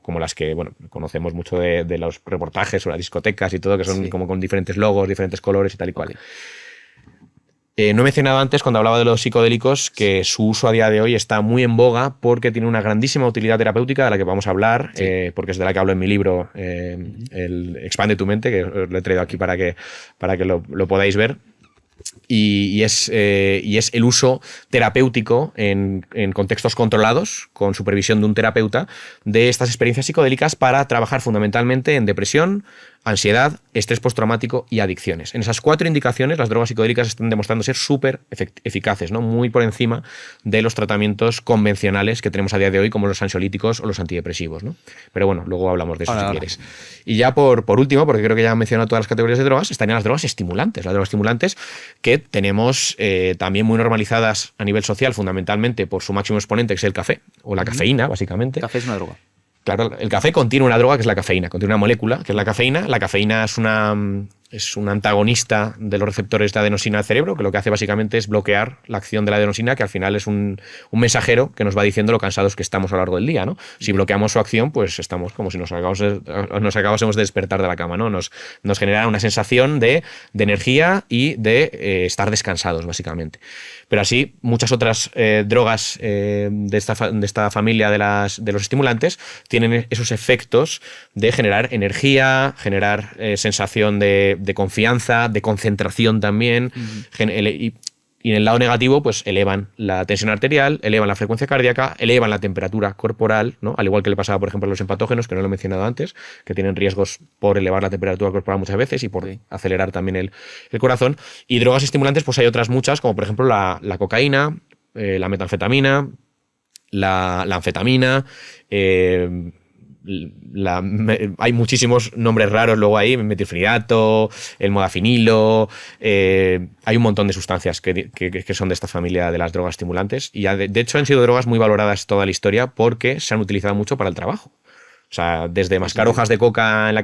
como las que conocemos mucho de los reportajes o las discotecas y todo, que son como con diferentes logos, diferentes colores y tal y cual. No he mencionado antes, cuando hablaba de los psicodélicos, que su uso a día de hoy está muy en boga porque tiene una grandísima utilidad terapéutica de la que vamos a hablar, porque es de la que hablo en mi libro, el Expande tu mente, que os lo he traído aquí para que lo podáis ver. Y es el uso terapéutico en contextos controlados, con supervisión de un terapeuta, de estas experiencias psicodélicas para trabajar fundamentalmente en depresión, ansiedad, estrés postraumático y adicciones. En esas 4 indicaciones, las drogas psicodélicas están demostrando ser súper eficaces, ¿no? Muy por encima de los tratamientos convencionales que tenemos a día de hoy, como los ansiolíticos o los antidepresivos, ¿no? Pero bueno, luego hablamos de eso si quieres. Y ya por último, porque creo que ya he mencionado todas las categorías de drogas, estarían las drogas estimulantes. Las drogas estimulantes que tenemos también muy normalizadas a nivel social, fundamentalmente por su máximo exponente, que es el café, o la cafeína, básicamente. El café es una droga. Claro, el café contiene una droga que es la cafeína, contiene una molécula que es la cafeína. La cafeína es un antagonista de los receptores de adenosina del cerebro, que lo que hace básicamente es bloquear la acción de la adenosina, que al final es un mensajero que nos va diciendo lo cansados que estamos a lo largo del día, ¿no? Si bloqueamos su acción, pues estamos como si nos acabásemos de despertar de la cama, ¿no? Nos genera una sensación de energía y de estar descansados, básicamente. Pero así, muchas otras drogas de esta familia de los estimulantes tienen esos efectos de generar energía, generar sensación de confianza, de concentración también. Y en el lado negativo, pues elevan la tensión arterial, elevan la frecuencia cardíaca, elevan la temperatura corporal, ¿no? Al igual que le pasaba, por ejemplo, a los empatógenos, que no lo he mencionado antes, que tienen riesgos por elevar la temperatura corporal muchas veces y por acelerar también el corazón. Y drogas estimulantes, pues hay otras muchas, como por ejemplo la cocaína, la metanfetamina, la anfetamina, hay muchísimos nombres raros luego ahí, metilfenidato, el modafinilo, hay un montón de sustancias que son de esta familia de las drogas estimulantes y ya de hecho han sido drogas muy valoradas toda la historia porque se han utilizado mucho para el trabajo. O sea, desde mascar hojas de coca en la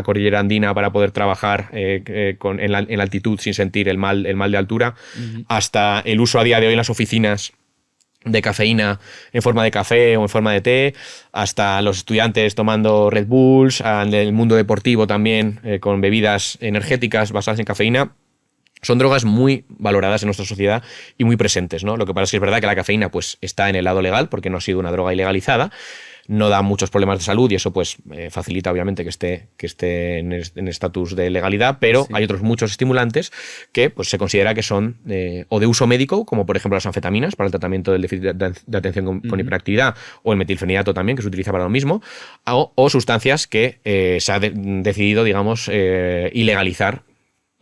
cordillera andina para poder trabajar en la altitud sin sentir el mal de altura, hasta el uso a día de hoy en las oficinas de cafeína en forma de café o en forma de té, hasta los estudiantes tomando Red Bulls, en el mundo deportivo también con bebidas energéticas basadas en cafeína. Son drogas muy valoradas en nuestra sociedad y muy presentes, ¿no? Lo que pasa es que es verdad que la cafeína pues, está en el lado legal porque no ha sido una droga ilegalizada, no da muchos problemas de salud y eso pues facilita obviamente que esté en estatus de legalidad, pero hay otros muchos estimulantes que pues, se considera que son o de uso médico, como por ejemplo las anfetaminas para el tratamiento del déficit de atención con hiperactividad, o el metilfenidato también, que se utiliza para lo mismo, o sustancias que se ha decidido, digamos, ilegalizar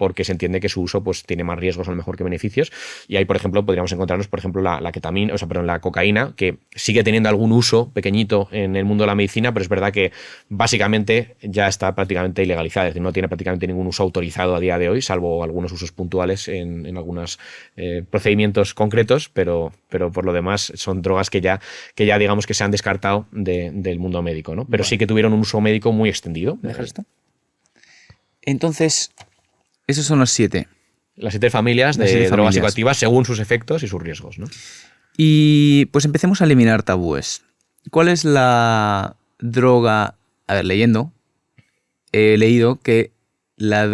porque se entiende que su uso pues, tiene más riesgos a lo mejor que beneficios. Y ahí, por ejemplo, podríamos encontrarnos, por ejemplo, la ketamina, la cocaína, que sigue teniendo algún uso pequeñito en el mundo de la medicina, pero es verdad que básicamente ya está prácticamente ilegalizada, es decir, no tiene prácticamente ningún uso autorizado a día de hoy, salvo algunos usos puntuales en algunos procedimientos concretos, pero por lo demás son drogas que ya digamos que se han descartado del mundo médico, ¿no? Pero sí que tuvieron un uso médico muy extendido. ¿Me dejas esto? Entonces, esos son los 7. Las 7 familias de drogas psicoactivas según sus efectos y sus riesgos, ¿no? Y pues empecemos a eliminar tabúes. ¿Cuál es la droga? A ver, he leído que las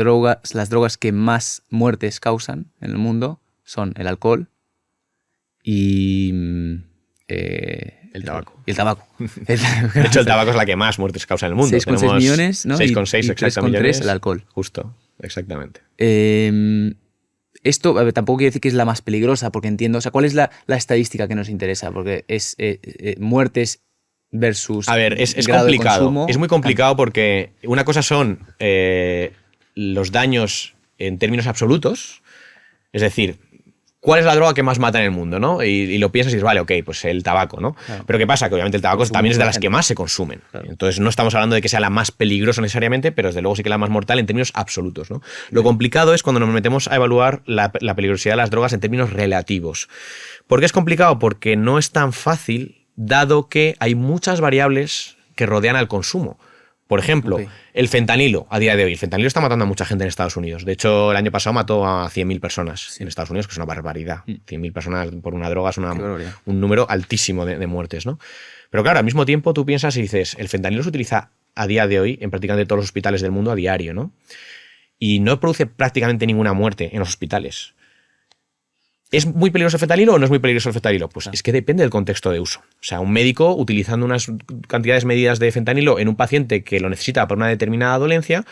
drogas que más muertes causan en el mundo son el alcohol y el tabaco. Y el tabaco. De hecho, el tabaco es la que más muertes causa en el mundo. 6,6 millones, ¿no? 6,6 exactamente millones. el alcohol. Justo, exactamente. Esto, a ver, tampoco quiere decir que es la más peligrosa, porque entiendo, o sea, ¿cuál es la estadística que nos interesa? Porque es muertes versus a ver, es grado complicado. De consumo. Es muy complicado porque una cosa son los daños en términos absolutos, es decir, ¿cuál es la droga que más mata en el mundo, ¿no? Y lo piensas y dices, vale, ok, pues el tabaco, ¿no? Claro. Pero ¿qué pasa? Que obviamente el tabaco también es de las que más se consumen. Claro. Entonces no estamos hablando de que sea la más peligrosa necesariamente, pero desde luego sí que la más mortal en términos absolutos, ¿no? Lo complicado es cuando nos metemos a evaluar la peligrosidad de las drogas en términos relativos. ¿Por qué es complicado? Porque no es tan fácil, dado que hay muchas variables que rodean al consumo. Por ejemplo, el fentanilo a día de hoy. El fentanilo está matando a mucha gente en Estados Unidos. De hecho, el año pasado mató a 100.000 personas en Estados Unidos, que es una barbaridad. 100.000 personas por una droga es un número altísimo de muertes, ¿no? Pero claro, al mismo tiempo tú piensas y dices, el fentanilo se utiliza a día de hoy en prácticamente todos los hospitales del mundo a diario, ¿no? Y no produce prácticamente ninguna muerte en los hospitales. ¿Es muy peligroso el fentanilo o no es muy peligroso el fentanilo? Pues es que depende del contexto de uso. O sea, un médico utilizando unas cantidades medidas de fentanilo en un paciente que lo necesita para una determinada dolencia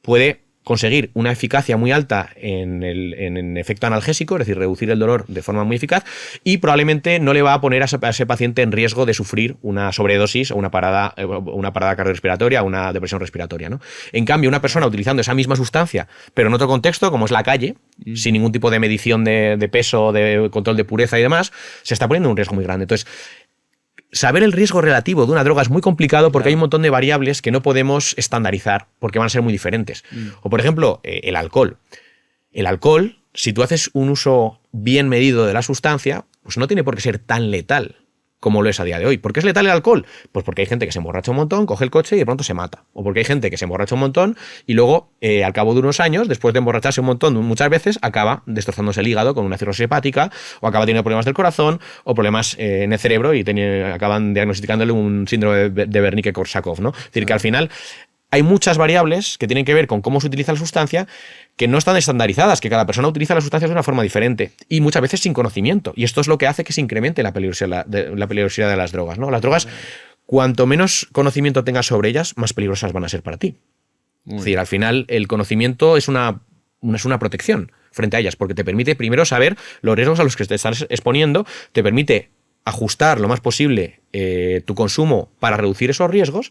puede conseguir una eficacia muy alta en efecto analgésico, es decir, reducir el dolor de forma muy eficaz, y probablemente no le va a poner a ese paciente en riesgo de sufrir una sobredosis o una parada cardiorrespiratoria o una depresión respiratoria, ¿no? En cambio, una persona utilizando esa misma sustancia, pero en otro contexto, como es la calle, sin ningún tipo de medición de peso, de control de pureza y demás, se está poniendo en un riesgo muy grande. Entonces, saber el riesgo relativo de una droga es muy complicado porque hay un montón de variables que no podemos estandarizar porque van a ser muy diferentes. O, por ejemplo, el alcohol. El alcohol, si tú haces un uso bien medido de la sustancia, pues no tiene por qué ser tan letal como lo es a día de hoy. ¿Por qué es letal el alcohol? Pues porque hay gente que se emborracha un montón, coge el coche y de pronto se mata. O porque hay gente que se emborracha un montón y luego, al cabo de unos años, después de emborracharse un montón muchas veces, acaba destrozándose el hígado con una cirrosis hepática, o acaba teniendo problemas del corazón, o problemas en el cerebro y acaban diagnosticándole un síndrome de Wernicke-Korsakoff, ¿no? Es decir, que al final hay muchas variables que tienen que ver con cómo se utiliza la sustancia que no están estandarizadas, que cada persona utiliza las sustancias de una forma diferente y muchas veces sin conocimiento. Y esto es lo que hace que se incremente la peligrosidad de las drogas, ¿no? Las drogas, cuanto menos conocimiento tengas sobre ellas, más peligrosas van a ser para ti. Es decir, al final el conocimiento es una protección frente a ellas, porque te permite primero saber los riesgos a los que te estás exponiendo, te permite ajustar lo más posible tu consumo para reducir esos riesgos,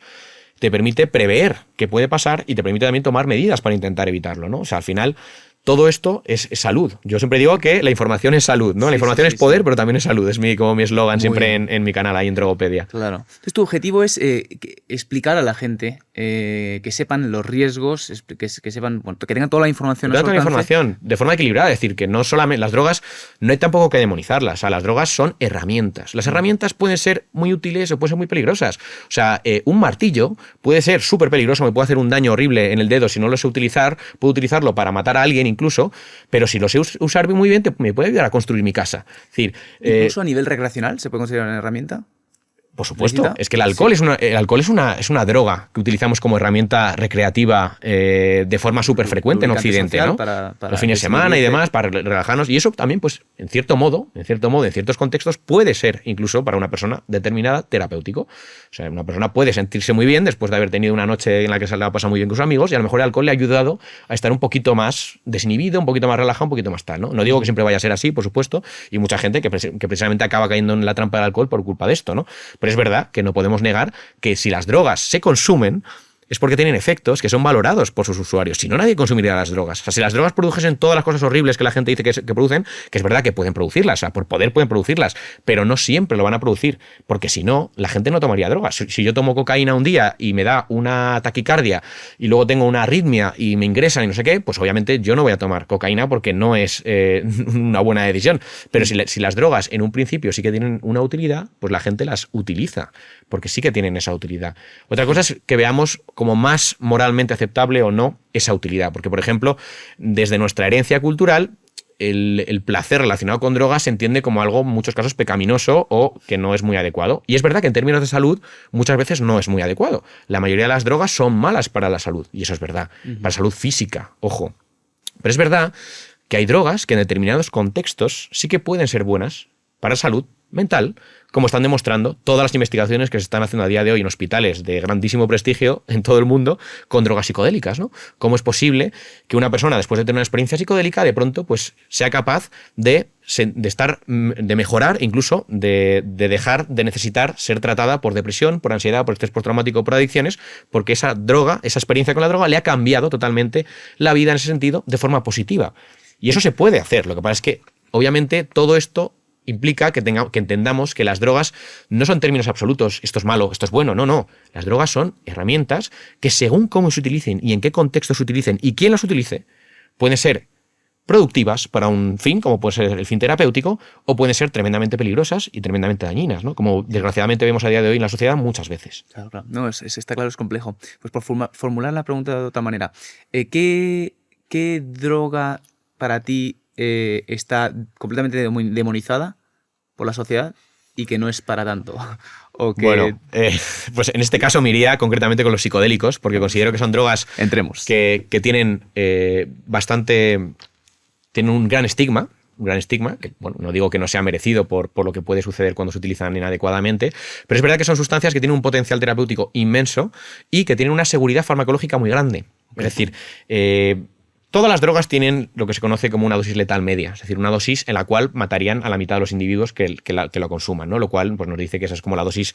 te permite prever qué puede pasar y te permite también tomar medidas para intentar evitarlo, ¿no? O sea, al final, todo esto es salud. Yo siempre digo que la información es salud, ¿no? La información es poder, pero también es salud. Es como mi eslogan siempre en mi canal, ahí en Drogopedia. Claro. Entonces, tu objetivo es explicar a la gente que sepan los riesgos, que sepan, bueno, que tengan toda la información a su alcance. Toda la información de forma equilibrada. Es decir, que no solamente las drogas, no hay tampoco que demonizarlas. O sea, las drogas son herramientas. Las herramientas pueden ser muy útiles o pueden ser muy peligrosas. O sea, un martillo puede ser súper peligroso, me puede hacer un daño horrible en el dedo si no lo sé utilizar. Puedo utilizarlo para matar a alguien incluso, pero si lo sé usar muy bien, me puede ayudar a construir mi casa. Es decir, incluso a nivel recreacional, ¿se puede considerar una herramienta? Por supuesto, es que el alcohol es una droga que utilizamos como herramienta recreativa de forma súper frecuente en Occidente, ¿no? Para los fines de semana y demás, para relajarnos. Y eso también, pues, en cierto modo, en ciertos contextos, puede ser incluso para una persona determinada terapéutico. O sea, una persona puede sentirse muy bien después de haber tenido una noche en la que se la ha pasado muy bien con sus amigos y a lo mejor el alcohol le ha ayudado a estar un poquito más desinhibido, un poquito más relajado, un poquito más tal, ¿no? No digo que siempre vaya a ser así, por supuesto, y mucha gente que precisamente acaba cayendo en la trampa del alcohol por culpa de esto, ¿no? Pero es verdad que no podemos negar que si las drogas se consumen, es porque tienen efectos que son valorados por sus usuarios. Si no, nadie consumiría las drogas. O sea, si las drogas produjesen todas las cosas horribles que la gente dice que producen, que es verdad que pueden producirlas, o sea, por poder pueden producirlas, pero no siempre lo van a producir, porque si no, la gente no tomaría drogas. Si yo tomo cocaína un día y me da una taquicardia y luego tengo una arritmia y me ingresan y no sé qué, pues obviamente yo no voy a tomar cocaína porque no es una buena decisión. Pero si las drogas en un principio sí que tienen una utilidad, pues la gente las utiliza, porque sí que tienen esa utilidad. Otra cosa es que veamos como más moralmente aceptable o no esa utilidad, porque por ejemplo, desde nuestra herencia cultural, el placer relacionado con drogas se entiende como algo en muchos casos pecaminoso o que no es muy adecuado. Y es verdad que en términos de salud muchas veces no es muy adecuado. La mayoría de las drogas son malas para la salud, y eso es verdad, para la salud física, ojo. Pero es verdad que hay drogas que en determinados contextos sí que pueden ser buenas para la salud mental, como están demostrando todas las investigaciones que se están haciendo a día de hoy en hospitales de grandísimo prestigio en todo el mundo con drogas psicodélicas, ¿no? ¿Cómo es posible que una persona, después de tener una experiencia psicodélica, de pronto pues, sea capaz de mejorar, incluso de dejar de necesitar ser tratada por depresión, por ansiedad, por estrés postraumático, por adicciones, porque esa droga, esa experiencia con la droga le ha cambiado totalmente la vida en ese sentido de forma positiva? Y eso se puede hacer. Lo que pasa es que, obviamente, todo esto implica que entendamos que las drogas no son términos absolutos, esto es malo, esto es bueno, no. Las drogas son herramientas que según cómo se utilicen y en qué contexto se utilicen y quién las utilice, pueden ser productivas para un fin, como puede ser el fin terapéutico, o pueden ser tremendamente peligrosas y tremendamente dañinas, ¿no? Como desgraciadamente vemos a día de hoy en la sociedad muchas veces. Claro. No, está claro, es complejo. Pues por formular la pregunta de otra manera, ¿qué droga para ti está completamente demonizada por la sociedad y que no es para tanto? ¿O que... Bueno, pues en este caso me iría concretamente con los psicodélicos, porque considero que son drogas que tienen tienen un gran estigma, que, bueno, no digo que no sea merecido por lo que puede suceder cuando se utilizan inadecuadamente, pero es verdad que son sustancias que tienen un potencial terapéutico inmenso y que tienen una seguridad farmacológica muy grande. Es decir, todas las drogas tienen lo que se conoce como una dosis letal media, es decir, una dosis en la cual matarían a la mitad de los individuos que lo consuman, ¿no? Lo cual pues, nos dice que esa es como la dosis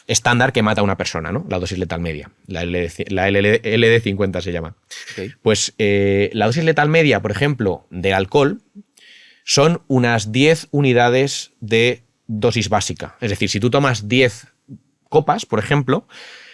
estándar que mata a una persona, ¿no? La dosis letal media, la LD50 se llama. Okay. Pues la dosis letal media, por ejemplo, del alcohol, son unas 10 unidades de dosis básica. Es decir, si tú tomas 10 copas, por ejemplo,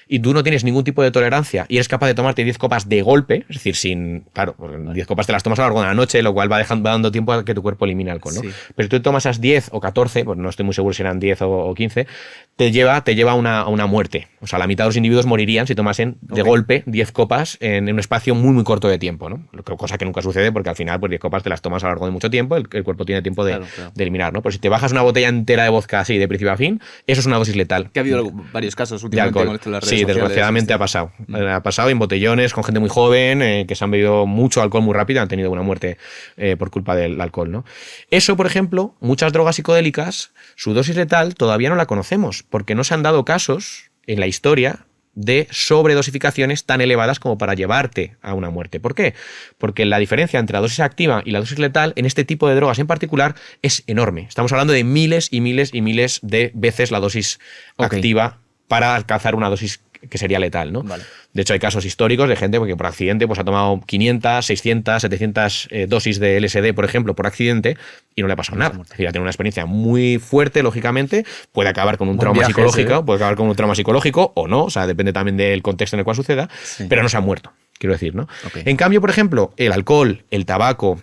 y tú no tienes ningún tipo de tolerancia y eres capaz de tomarte 10 copas de golpe, es decir, claro, 10 copas te las tomas a lo largo de la noche, lo cual va dando tiempo a que tu cuerpo elimine alcohol, ¿no? Sí. Pero si tú tomas esas 10 o 14, pues no estoy muy seguro si eran 10 o 15, te lleva a una muerte. O sea, la mitad de los individuos morirían si tomasen de golpe 10 copas en un espacio muy, muy corto de tiempo, ¿no? Cosa que nunca sucede porque al final, pues 10 copas te las tomas a lo largo de mucho tiempo, el cuerpo tiene tiempo de eliminar, ¿no? Pero si te bajas una botella entera de vodka así, de principio a fin, eso es una dosis letal. Que ha habido varios casos últimamente con esto de las redes sociales. Sí, desgraciadamente ha pasado. Ha pasado en botellones con gente muy joven que se han bebido mucho alcohol muy rápido y han tenido una muerte por culpa del alcohol, ¿no? Eso, por ejemplo, muchas drogas psicodélicas, su dosis letal todavía no la conocemos porque no se han dado casos en la historia de sobredosificaciones tan elevadas como para llevarte a una muerte. ¿Por qué? Porque la diferencia entre la dosis activa y la dosis letal en este tipo de drogas en particular es enorme. Estamos hablando de miles y miles y miles de veces la dosis activa para alcanzar una dosis que sería letal, ¿no? Vale. De hecho, hay casos históricos de gente que por accidente pues, ha tomado 500, 600, 700 dosis de LSD, por ejemplo, por accidente, y no le ha pasado nada. Es decir, ha tenido una experiencia muy fuerte, lógicamente, puede acabar con un trauma psicológico, puede acabar con un trauma psicológico o no, o sea, depende también del contexto en el cual suceda, pero no se ha muerto, quiero decir, ¿no? Okay. En cambio, por ejemplo, el alcohol, el tabaco,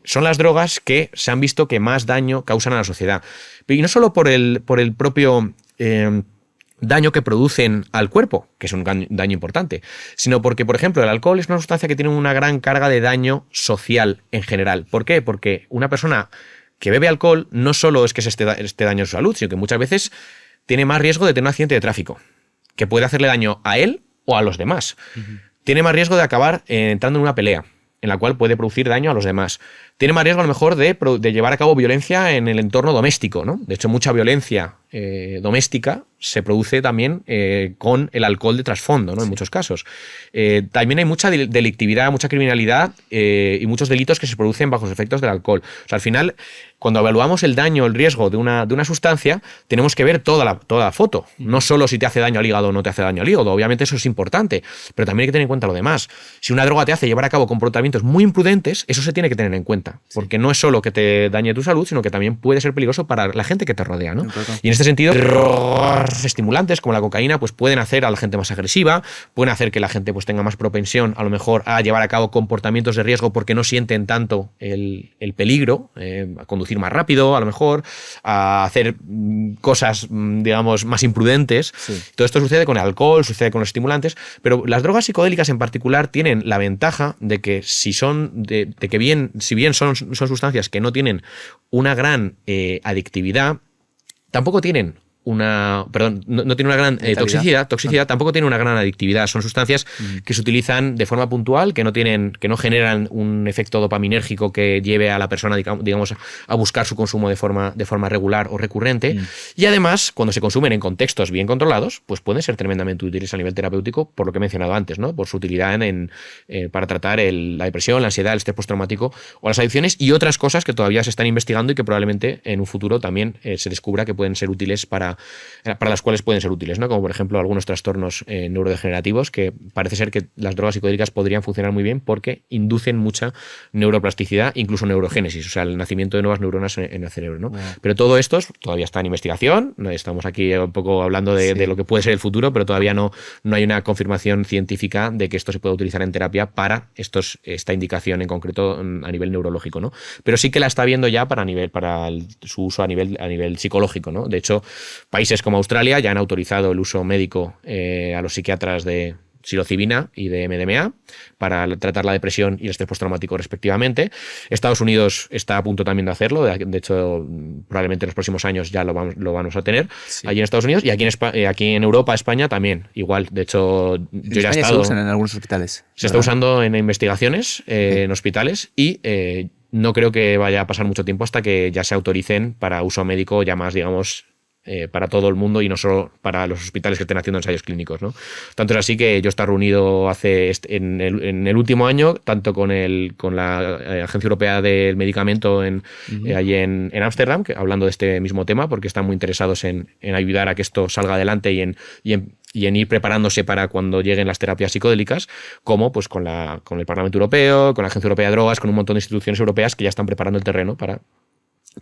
son las drogas que se han visto que más daño causan a la sociedad. Y no solo por el propio daño que producen al cuerpo, que es un daño importante, sino porque, por ejemplo, el alcohol es una sustancia que tiene una gran carga de daño social en general. ¿Por qué? Porque una persona que bebe alcohol no solo es que se esté daño a su salud, sino que muchas veces tiene más riesgo de tener un accidente de tráfico, que puede hacerle daño a él o a los demás. Tiene más riesgo de acabar entrando en una pelea, en la cual puede producir daño a los demás. Tiene más riesgo, a lo mejor, de llevar a cabo violencia en el entorno doméstico, ¿no? De hecho, mucha violencia doméstica se produce también con el alcohol de trasfondo, ¿no? En muchos casos. También hay mucha delictividad, mucha criminalidad y muchos delitos que se producen bajo los efectos del alcohol. O sea, al final, cuando evaluamos el daño, el riesgo de una sustancia, tenemos que ver toda la foto. No solo si te hace daño al hígado o no te hace daño al hígado. Obviamente eso es importante, pero también hay que tener en cuenta lo demás. Si una droga te hace llevar a cabo comportamientos muy imprudentes, eso se tiene que tener en cuenta. Porque no es solo que te dañe tu salud, sino que también puede ser peligroso para la gente que te rodea, ¿no? Y en este sentido, estimulantes como la cocaína pues pueden hacer a la gente más agresiva, pueden hacer que la gente pues tenga más propensión a lo mejor a llevar a cabo comportamientos de riesgo porque no sienten tanto el peligro, a conducir más rápido a lo mejor, a hacer cosas digamos más imprudentes. Todo esto sucede con el alcohol, sucede con los estimulantes, pero las drogas psicodélicas en particular tienen la ventaja de que si bien son sustancias que no tienen una gran adictividad, tampoco tienen no tiene una gran toxicidad, tampoco tiene una gran adictividad. Son sustancias que se utilizan de forma puntual, que no generan un efecto dopaminérgico que lleve a la persona, digamos, a buscar su consumo de forma regular o recurrente. Y además, cuando se consumen en contextos bien controlados, pues pueden ser tremendamente útiles a nivel terapéutico, por lo que he mencionado antes, ¿no? Por su utilidad para tratar la depresión, la ansiedad, el estrés postraumático o las adicciones y otras cosas que todavía se están investigando y que probablemente en un futuro también se descubra que pueden ser útiles para las cuales pueden ser útiles, ¿no? Como por ejemplo algunos trastornos neurodegenerativos, que parece ser que las drogas psicodélicas podrían funcionar muy bien porque inducen mucha neuroplasticidad, incluso neurogénesis, o sea, el nacimiento de nuevas neuronas en el cerebro, ¿no? Pero todo esto todavía está en investigación. Estamos aquí un poco hablando de lo que puede ser el futuro, pero todavía no hay una confirmación científica de que esto se pueda utilizar en terapia para esta indicación en concreto a nivel neurológico, ¿no? Pero sí que la está viendo ya para su uso a nivel psicológico, ¿no? De hecho, países como Australia ya han autorizado el uso médico a los psiquiatras de psilocibina y de MDMA para tratar la depresión y el estrés postraumático respectivamente. Estados Unidos está a punto también de hacerlo, de hecho probablemente en los próximos años ya lo vamos a tener allí en Estados Unidos, y aquí en Europa, España también igual. De hecho yo ya he estado, se usan en algunos hospitales. Se está usando en investigaciones en hospitales y no creo que vaya a pasar mucho tiempo hasta que ya se autoricen para uso médico ya más, digamos, para todo el mundo y no solo para los hospitales que estén haciendo ensayos clínicos, ¿no? Tanto es así que yo he estado reunido en el último año tanto con la Agencia Europea del Medicamento allí en Ámsterdam, hablando de este mismo tema, porque están muy interesados en ayudar a que esto salga adelante y en ir preparándose para cuando lleguen las terapias psicodélicas, como pues con el Parlamento Europeo, con la Agencia Europea de Drogas, con un montón de instituciones europeas que ya están preparando el terreno para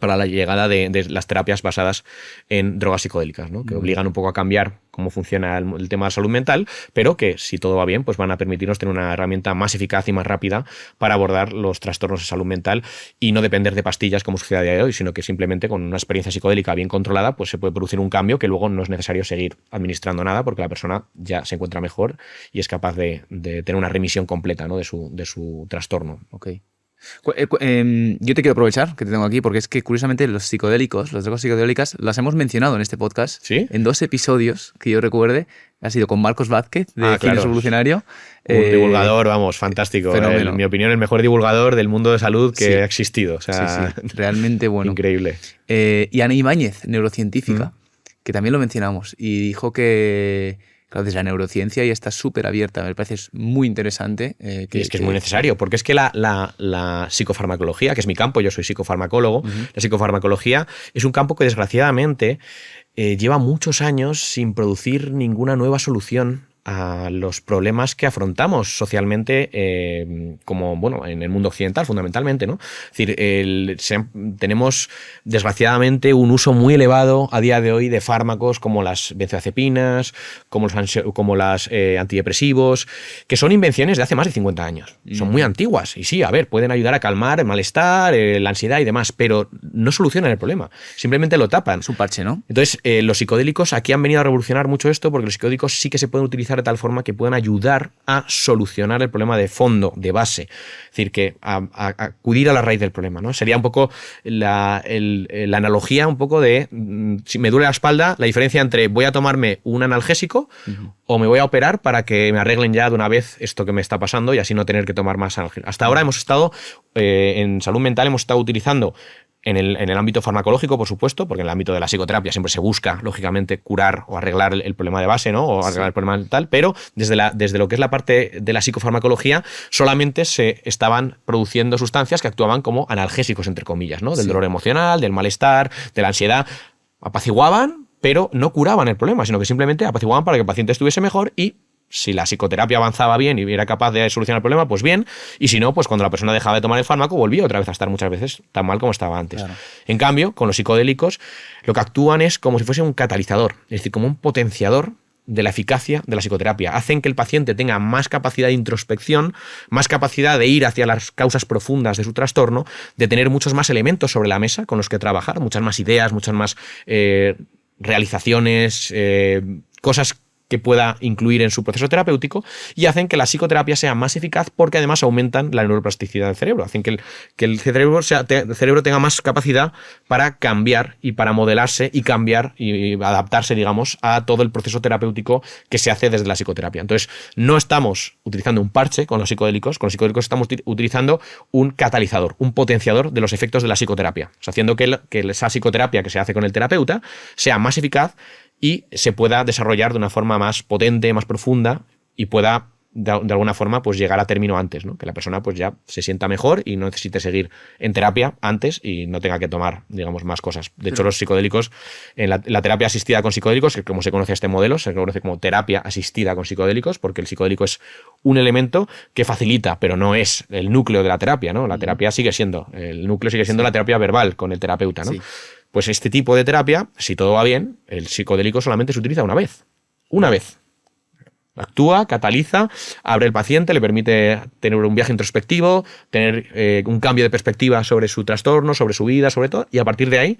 la llegada de las terapias basadas en drogas psicodélicas, ¿no? Que obligan un poco a cambiar cómo funciona el tema de la salud mental, pero que si todo va bien, pues van a permitirnos tener una herramienta más eficaz y más rápida para abordar los trastornos de salud mental y no depender de pastillas como sucede a día de hoy, sino que simplemente con una experiencia psicodélica bien controlada, pues se puede producir un cambio que luego no es necesario seguir administrando nada porque la persona ya se encuentra mejor y es capaz de tener una remisión completa, ¿no? de su trastorno. Okay. Yo te quiero aprovechar que te tengo aquí porque es que curiosamente las drogas psicodélicas las hemos mencionado en este podcast. ¿Sí? En 2 episodios que yo recuerde. Ha sido con Marcos Vázquez de Cine Revolucionario. Un divulgador, vamos, fantástico. En mi opinión, el mejor divulgador del mundo de salud que ha existido. O sea, sí. Realmente bueno. Increíble. Y Ana Ibáñez, neurocientífica, que también lo mencionamos y dijo que claro, desde la neurociencia ya está súper abierta. Me parece muy interesante. Y es que es muy necesario, porque es que la psicofarmacología, que es mi campo, yo soy psicofarmacólogo, la psicofarmacología es un campo que desgraciadamente lleva muchos años sin producir ninguna nueva solución a los problemas que afrontamos socialmente, como bueno, en el mundo occidental fundamentalmente, ¿no? Es decir, tenemos desgraciadamente un uso muy elevado a día de hoy de fármacos como las benzodiazepinas, como los antidepresivos, que son invenciones de hace más de 50 años. Son muy antiguas y sí, a ver, pueden ayudar a calmar el malestar, la ansiedad y demás, pero no solucionan el problema, simplemente lo tapan. Es un parche, ¿no? Entonces, los psicodélicos aquí han venido a revolucionar mucho esto porque los psicodélicos sí que se pueden utilizar de tal forma que puedan ayudar a solucionar el problema de fondo, de base. Es decir, que a acudir a la raíz del problema, ¿no? Sería un poco la analogía un poco de si me duele la espalda, la diferencia entre voy a tomarme un analgésico o me voy a operar para que me arreglen ya de una vez esto que me está pasando y así no tener que tomar más analgésicos. Hasta ahora hemos estado, en salud mental, hemos estado utilizando en el ámbito farmacológico, por supuesto, porque en el ámbito de la psicoterapia siempre se busca, lógicamente, curar o arreglar el problema de base, ¿no? O arreglar el problema mental, pero desde lo que es la parte de la psicofarmacología, solamente se estaban produciendo sustancias que actuaban como analgésicos, entre comillas, ¿no? Del dolor emocional, del malestar, de la ansiedad. Apaciguaban, pero no curaban el problema, sino que simplemente apaciguaban para que el paciente estuviese mejor y si la psicoterapia avanzaba bien y era capaz de solucionar el problema, pues bien. Y si no, pues cuando la persona dejaba de tomar el fármaco, volvía otra vez a estar muchas veces tan mal como estaba antes. Claro. En cambio, con los psicodélicos, lo que actúan es como si fuese un catalizador, es decir, como un potenciador de la eficacia de la psicoterapia. Hacen que el paciente tenga más capacidad de introspección, más capacidad de ir hacia las causas profundas de su trastorno, de tener muchos más elementos sobre la mesa con los que trabajar, muchas más ideas, muchas más realizaciones, cosas que pueda incluir en su proceso terapéutico, y hacen que la psicoterapia sea más eficaz porque además aumentan la neuroplasticidad del cerebro, hacen que el cerebro tenga más capacidad para cambiar y para modelarse y cambiar y adaptarse, digamos, a todo el proceso terapéutico que se hace desde la psicoterapia. Entonces, no estamos utilizando un parche con los psicodélicos estamos utilizando un catalizador, un potenciador de los efectos de la psicoterapia, o sea, haciendo que esa psicoterapia que se hace con el terapeuta sea más eficaz y se pueda desarrollar de una forma más potente, más profunda y pueda de alguna forma pues llegar a término antes, ¿no? Que la persona pues ya se sienta mejor y no necesite seguir en terapia antes y no tenga que tomar, digamos, más cosas. De hecho, los psicodélicos, en la terapia asistida con psicodélicos, que como se conoce este modelo, se conoce como terapia asistida con psicodélicos, porque el psicodélico es un elemento que facilita, pero no es el núcleo de la terapia, ¿no? La terapia sigue siendo, el núcleo sigue siendo la terapia verbal con el terapeuta, ¿no? Sí. Pues este tipo de terapia, si todo va bien, el psicodélico solamente se utiliza una vez. Una vez. Actúa, cataliza, abre el paciente, le permite tener un viaje introspectivo, tener un cambio de perspectiva sobre su trastorno, sobre su vida, sobre todo, y a partir de ahí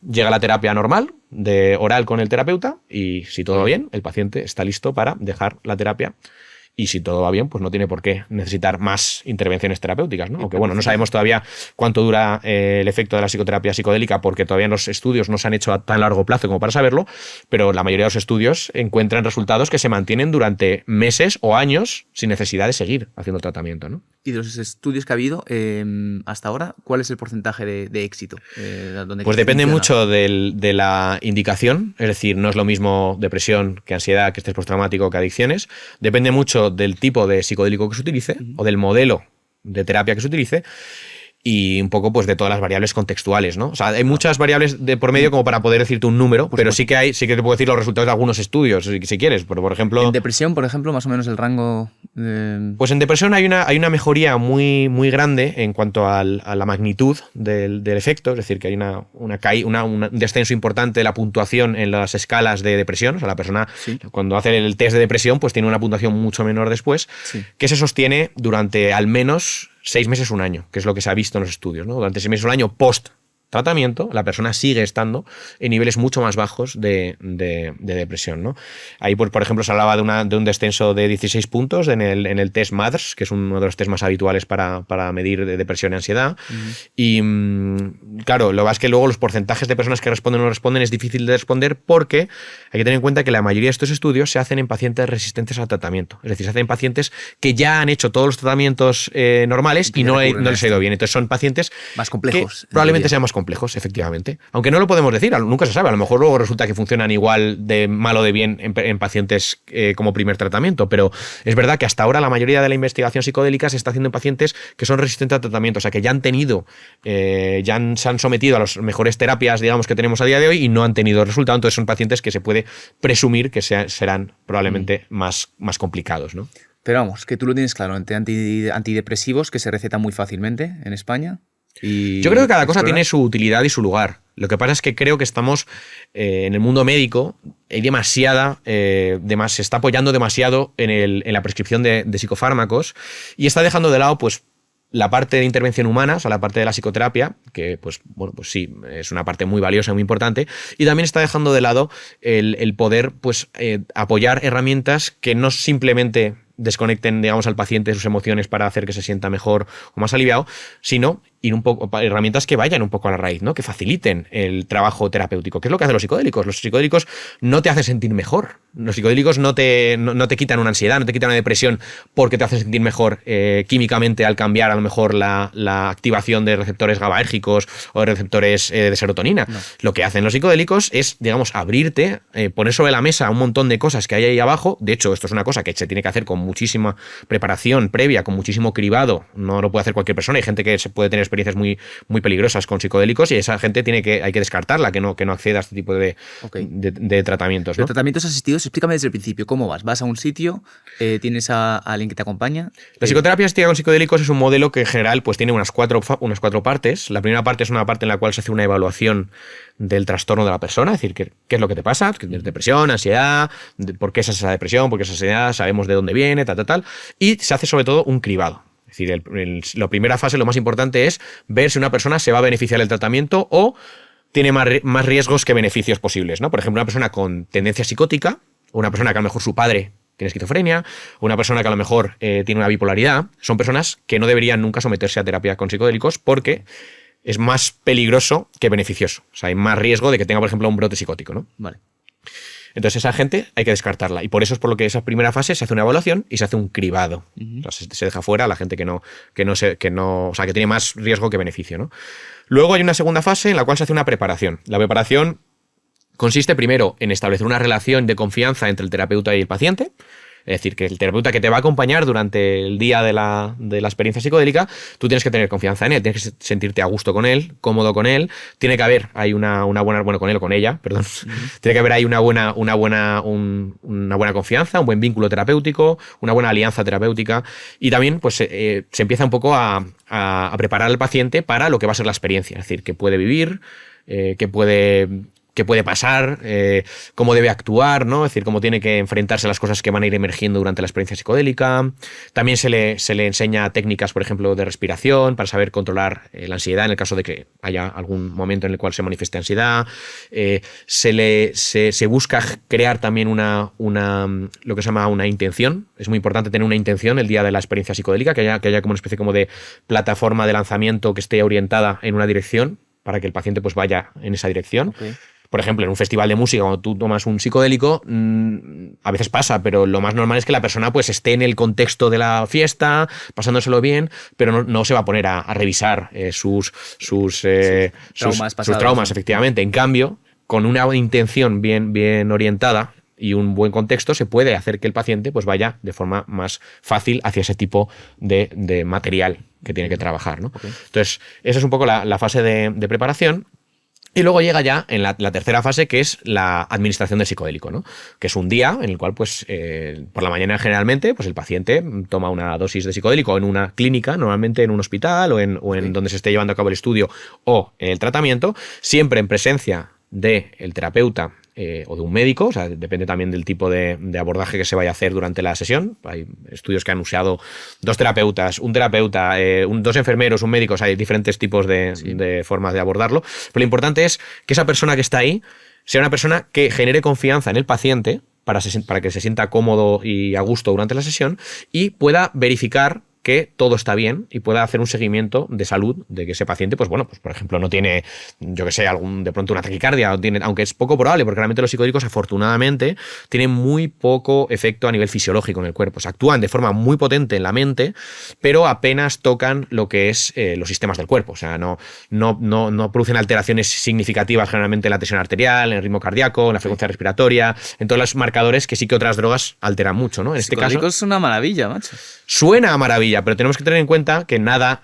llega la terapia normal, de oral con el terapeuta, y si todo va bien, el paciente está listo para dejar la terapia. Y si todo va bien, pues no tiene por qué necesitar más intervenciones terapéuticas, ¿no? Aunque bueno, no sabemos todavía cuánto dura el efecto de la psicoterapia psicodélica porque todavía los estudios no se han hecho a tan largo plazo como para saberlo, pero la mayoría de los estudios encuentran resultados que se mantienen durante meses o años sin necesidad de seguir haciendo tratamiento, ¿no? Y de los estudios que ha habido hasta ahora, ¿cuál es el porcentaje de éxito? Pues depende mucho de la indicación, es decir, no es lo mismo depresión que ansiedad, que estrés postraumático, que adicciones. Depende mucho del tipo de psicodélico que se utilice o del modelo de terapia que se utilice y un poco pues de todas las variables contextuales, ¿no? O sea, hay muchas variables de por medio como para poder decirte un número, pero sí que te puedo decir los resultados de algunos estudios, si quieres. Por ejemplo, en depresión, por ejemplo, más o menos el rango. Pues en depresión hay una mejoría muy, muy grande en cuanto a la magnitud del efecto, es decir, que hay un descenso importante de la puntuación en las escalas de depresión. O sea, la persona cuando hace el test de depresión, pues tiene una puntuación mucho menor después, que se sostiene durante al menos 6 meses, un año, que es lo que se ha visto en los estudios, ¿no? Durante 6 meses, un año post-tratamiento, la persona sigue estando en niveles mucho más bajos de depresión, ¿no? Ahí, por ejemplo, se hablaba de un descenso de 16 puntos en el test MADRS, que es uno de los test más habituales para medir de depresión y ansiedad. Y claro, lo que pasa es que luego los porcentajes de personas que responden o no responden es difícil de responder porque hay que tener en cuenta que la mayoría de estos estudios se hacen en pacientes resistentes al tratamiento. Es decir, se hacen en pacientes que ya han hecho todos los tratamientos normales y no les ha ido bien. Entonces son pacientes más complejos. Que probablemente sean más complejos, efectivamente. Aunque no lo podemos decir, nunca se sabe. A lo mejor luego resulta que funcionan igual de mal o de bien en pacientes como primer tratamiento. Pero es verdad que hasta ahora la mayoría de la investigación psicodélica se está haciendo en pacientes que son resistentes al tratamiento. O sea, que ya han tenido, se han sometido a las mejores terapias, digamos, que tenemos a día de hoy y no han tenido resultado. Entonces son pacientes que se puede presumir que serán probablemente más complicados, ¿no? Pero vamos, que tú lo tienes claro, entre antidepresivos que se recetan muy fácilmente en España. Yo creo que cada cosa tiene su utilidad y su lugar. Lo que pasa es que creo que estamos en el mundo médico, hay se está apoyando demasiado en la prescripción de psicofármacos y está dejando de lado pues la parte de intervención humana, o sea, la parte de la psicoterapia, que pues sí, es una parte muy valiosa y muy importante, y también está dejando de lado el poder pues apoyar herramientas que no simplemente desconecten, digamos, al paciente de sus emociones para hacer que se sienta mejor o más aliviado, sino ir un poco herramientas que vayan un poco a la raíz, ¿no? Que faciliten el trabajo terapéutico, que es lo que hacen los psicodélicos. Los psicodélicos no te hacen sentir mejor, Los psicodélicos no te quitan una ansiedad, no te quitan una depresión porque te hacen sentir mejor químicamente al cambiar a lo mejor la activación de receptores GABAérgicos o de receptores de serotonina. No. Lo que hacen los psicodélicos es, digamos, abrirte, poner sobre la mesa un montón de cosas que hay ahí abajo. De hecho, esto es una cosa que se tiene que hacer con muchísima preparación previa, con muchísimo cribado. No lo puede hacer cualquier persona. Hay gente que se puede tener experiencias muy, muy peligrosas con psicodélicos y esa gente hay que descartarla, que no acceda a este tipo de tratamientos, ¿no? De tratamientos asistidos, explícame desde el principio, ¿cómo vas? ¿Vas a un sitio? ¿Tienes a alguien que te acompaña? La psicoterapia asistida con psicodélicos es un modelo que en general pues, tiene unas cuatro partes. La primera parte es una parte en la cual se hace una evaluación del trastorno de la persona, es decir, qué es lo que te pasa, depresión, ansiedad, por qué es esa depresión, por qué es esa ansiedad, sabemos de dónde viene, tal. Y se hace sobre todo un cribado. Es decir, la primera fase, lo más importante es ver si una persona se va a beneficiar del tratamiento o tiene más riesgos que beneficios posibles, ¿no? Por ejemplo, una persona con tendencia psicótica, o una persona que a lo mejor su padre tiene esquizofrenia, o una persona que a lo mejor tiene una bipolaridad, son personas que no deberían nunca someterse a terapia con psicodélicos porque es más peligroso que beneficioso. O sea, hay más riesgo de que tenga, por ejemplo, un brote psicótico, ¿no? Vale. Entonces esa gente hay que descartarla. Y por eso es por lo que esa primera fase se hace una evaluación y se hace un cribado. O sea, se deja fuera a la gente que tiene más riesgo que beneficio, ¿no? Luego hay una segunda fase en la cual se hace una preparación. La preparación consiste primero en establecer una relación de confianza entre el terapeuta y el paciente. Es decir, que el terapeuta que te va a acompañar durante el día de la experiencia psicodélica, tú tienes que tener confianza en él, tienes que sentirte a gusto con él, cómodo con él, tiene que haber ahí una buena, bueno, con él o con ella, perdón, tiene que haber ahí una buena confianza, un buen vínculo terapéutico, una buena alianza terapéutica y también pues se empieza un poco a preparar al paciente para lo que va a ser la experiencia, es decir, qué puede vivir, qué puede pasar, cómo debe actuar, ¿no? Es decir, cómo tiene que enfrentarse a las cosas que van a ir emergiendo durante la experiencia psicodélica. También se le enseña técnicas, por ejemplo, de respiración para saber controlar la ansiedad en el caso de que haya algún momento en el cual se manifieste ansiedad. Se busca crear también lo que se llama una intención. Es muy importante tener una intención el día de la experiencia psicodélica, que haya como una especie como de plataforma de lanzamiento que esté orientada en una dirección para que el paciente pues vaya en esa dirección. Okay. Por ejemplo, en un festival de música, cuando tú tomas un psicodélico, a veces pasa, pero lo más normal es que la persona pues esté en el contexto de la fiesta, pasándoselo bien, pero no se va a poner a revisar sus traumas, efectivamente. En cambio, con una intención bien orientada y un buen contexto, se puede hacer que el paciente pues vaya de forma más fácil hacia ese tipo de material que tiene que trabajar, ¿no? Okay. Entonces, esa es un poco la fase de preparación. Y luego llega ya en la tercera fase, que es la administración del psicodélico, ¿no? Que es un día en el cual, pues, por la mañana generalmente, pues el paciente toma una dosis de psicodélico en una clínica, normalmente en un hospital o en donde se esté llevando a cabo el estudio o el tratamiento, siempre en presencia del terapeuta o de un médico, o sea, depende también del tipo de abordaje que se vaya a hacer durante la sesión. Hay estudios que han usado 2 terapeutas, un terapeuta, 2 enfermeros, un médico, o sea, hay diferentes tipos de formas de abordarlo. Pero lo importante es que esa persona que está ahí sea una persona que genere confianza en el paciente para que se sienta cómodo y a gusto durante la sesión y pueda verificar que todo está bien y pueda hacer un seguimiento de salud de que ese paciente, pues bueno, pues por ejemplo no tiene, yo que sé, de pronto una taquicardia, aunque es poco probable, porque realmente los psicodélicos afortunadamente tienen muy poco efecto a nivel fisiológico en el cuerpo. O sea, actúan de forma muy potente en la mente, pero apenas tocan lo que es los sistemas del cuerpo. O sea, no producen alteraciones significativas generalmente en la tensión arterial, en el ritmo cardíaco, en la frecuencia respiratoria, en todos los marcadores que sí que otras drogas alteran mucho, ¿no? En este caso es una maravilla, macho. Suena a maravilla, pero tenemos que tener en cuenta que nada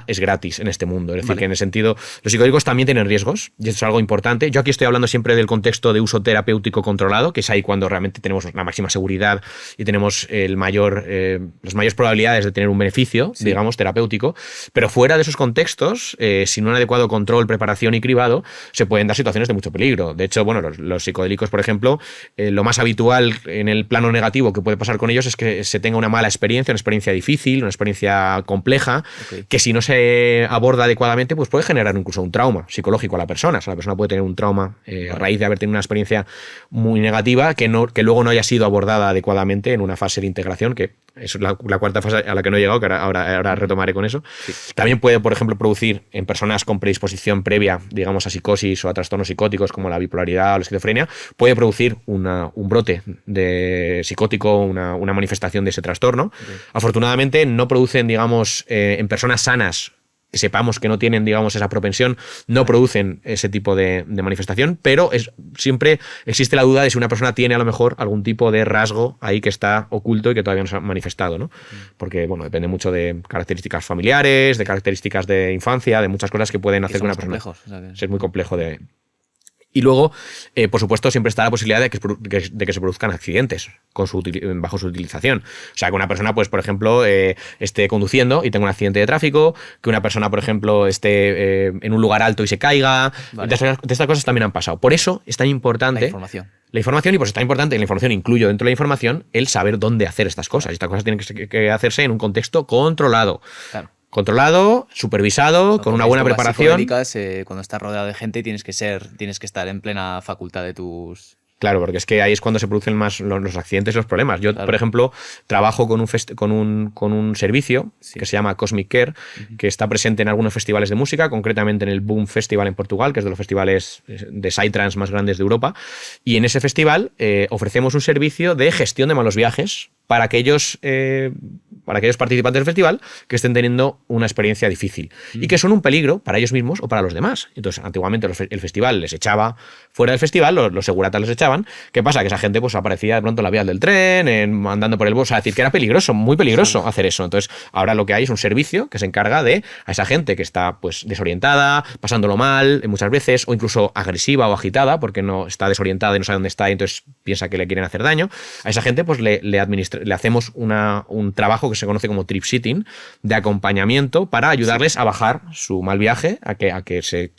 es gratis en este mundo. Es decir, que en el sentido, los psicodélicos también tienen riesgos, y eso es algo importante. Yo aquí estoy hablando siempre del contexto de uso terapéutico controlado, que es ahí cuando realmente tenemos la máxima seguridad y tenemos las mayores probabilidades de tener un beneficio, digamos, terapéutico. Pero fuera de esos contextos, sin un adecuado control, preparación y cribado, se pueden dar situaciones de mucho peligro. De hecho, bueno, los psicodélicos, por ejemplo, lo más habitual en el plano negativo que puede pasar con ellos es que se tenga una mala experiencia, una experiencia difícil, una experiencia compleja, que si no se aborda adecuadamente, pues puede generar incluso un trauma psicológico a la persona. O sea, la persona puede tener un trauma a raíz de haber tenido una experiencia muy negativa que luego no haya sido abordada adecuadamente en una fase de integración que es la cuarta fase a la que no he llegado, que ahora retomaré con eso. Sí. También puede, por ejemplo, producir en personas con predisposición previa, digamos, a psicosis o a trastornos psicóticos como la bipolaridad o la esquizofrenia, puede producir un brote de psicótico, una manifestación de ese trastorno. Okay. Afortunadamente no producen, digamos, en personas sanas, que sepamos que no tienen, digamos, esa propensión, no producen ese tipo de manifestación, pero siempre existe la duda de si una persona tiene a lo mejor algún tipo de rasgo ahí que está oculto y que todavía no se ha manifestado, ¿no? Porque, bueno, depende mucho de características familiares, de características de infancia, de muchas cosas que pueden hacer que una persona... Complejos, o sea que... Es muy complejo de... Y luego, por supuesto, siempre está la posibilidad de que se produzcan accidentes bajo su utilización. O sea, que una persona, pues, por ejemplo, esté conduciendo y tenga un accidente de tráfico, que una persona, por ejemplo, esté en un lugar alto y se caiga. Vale. De estas cosas también han pasado. Por eso es tan importante... La información, y pues está importante, en la información incluyo dentro de la información el saber dónde hacer estas cosas. Y estas cosas tienen que hacerse en un contexto controlado. Claro. Controlado, supervisado, con una buena preparación. Cuando estás rodeado de gente tienes que estar en plena facultad de tus... Claro, porque es que ahí es cuando se producen más los accidentes y los problemas. Yo, por ejemplo, trabajo con un servicio que se llama Cosmic Care, que está presente en algunos festivales de música, concretamente en el Boom Festival en Portugal, que es de los festivales de psytrance más grandes de Europa. Y en ese festival ofrecemos un servicio de gestión de malos viajes para aquellos participantes del festival que estén teniendo una experiencia difícil y que son un peligro para ellos mismos o para los demás. Entonces, antiguamente el festival les echaba fuera del festival, los seguratas los echaban. ¿Qué pasa? Que esa gente pues aparecía de pronto en la vía del tren, andando por el bus, a decir que era peligroso, muy peligroso hacer eso. Entonces, ahora lo que hay es un servicio que se encarga de a esa gente que está pues desorientada, pasándolo mal muchas veces, o incluso agresiva o agitada, porque no está desorientada y no sabe dónde está y entonces piensa que le quieren hacer daño. A esa gente pues le hacemos un trabajo que se conoce como trip sitting, de acompañamiento para ayudarles a bajar su mal viaje, a que se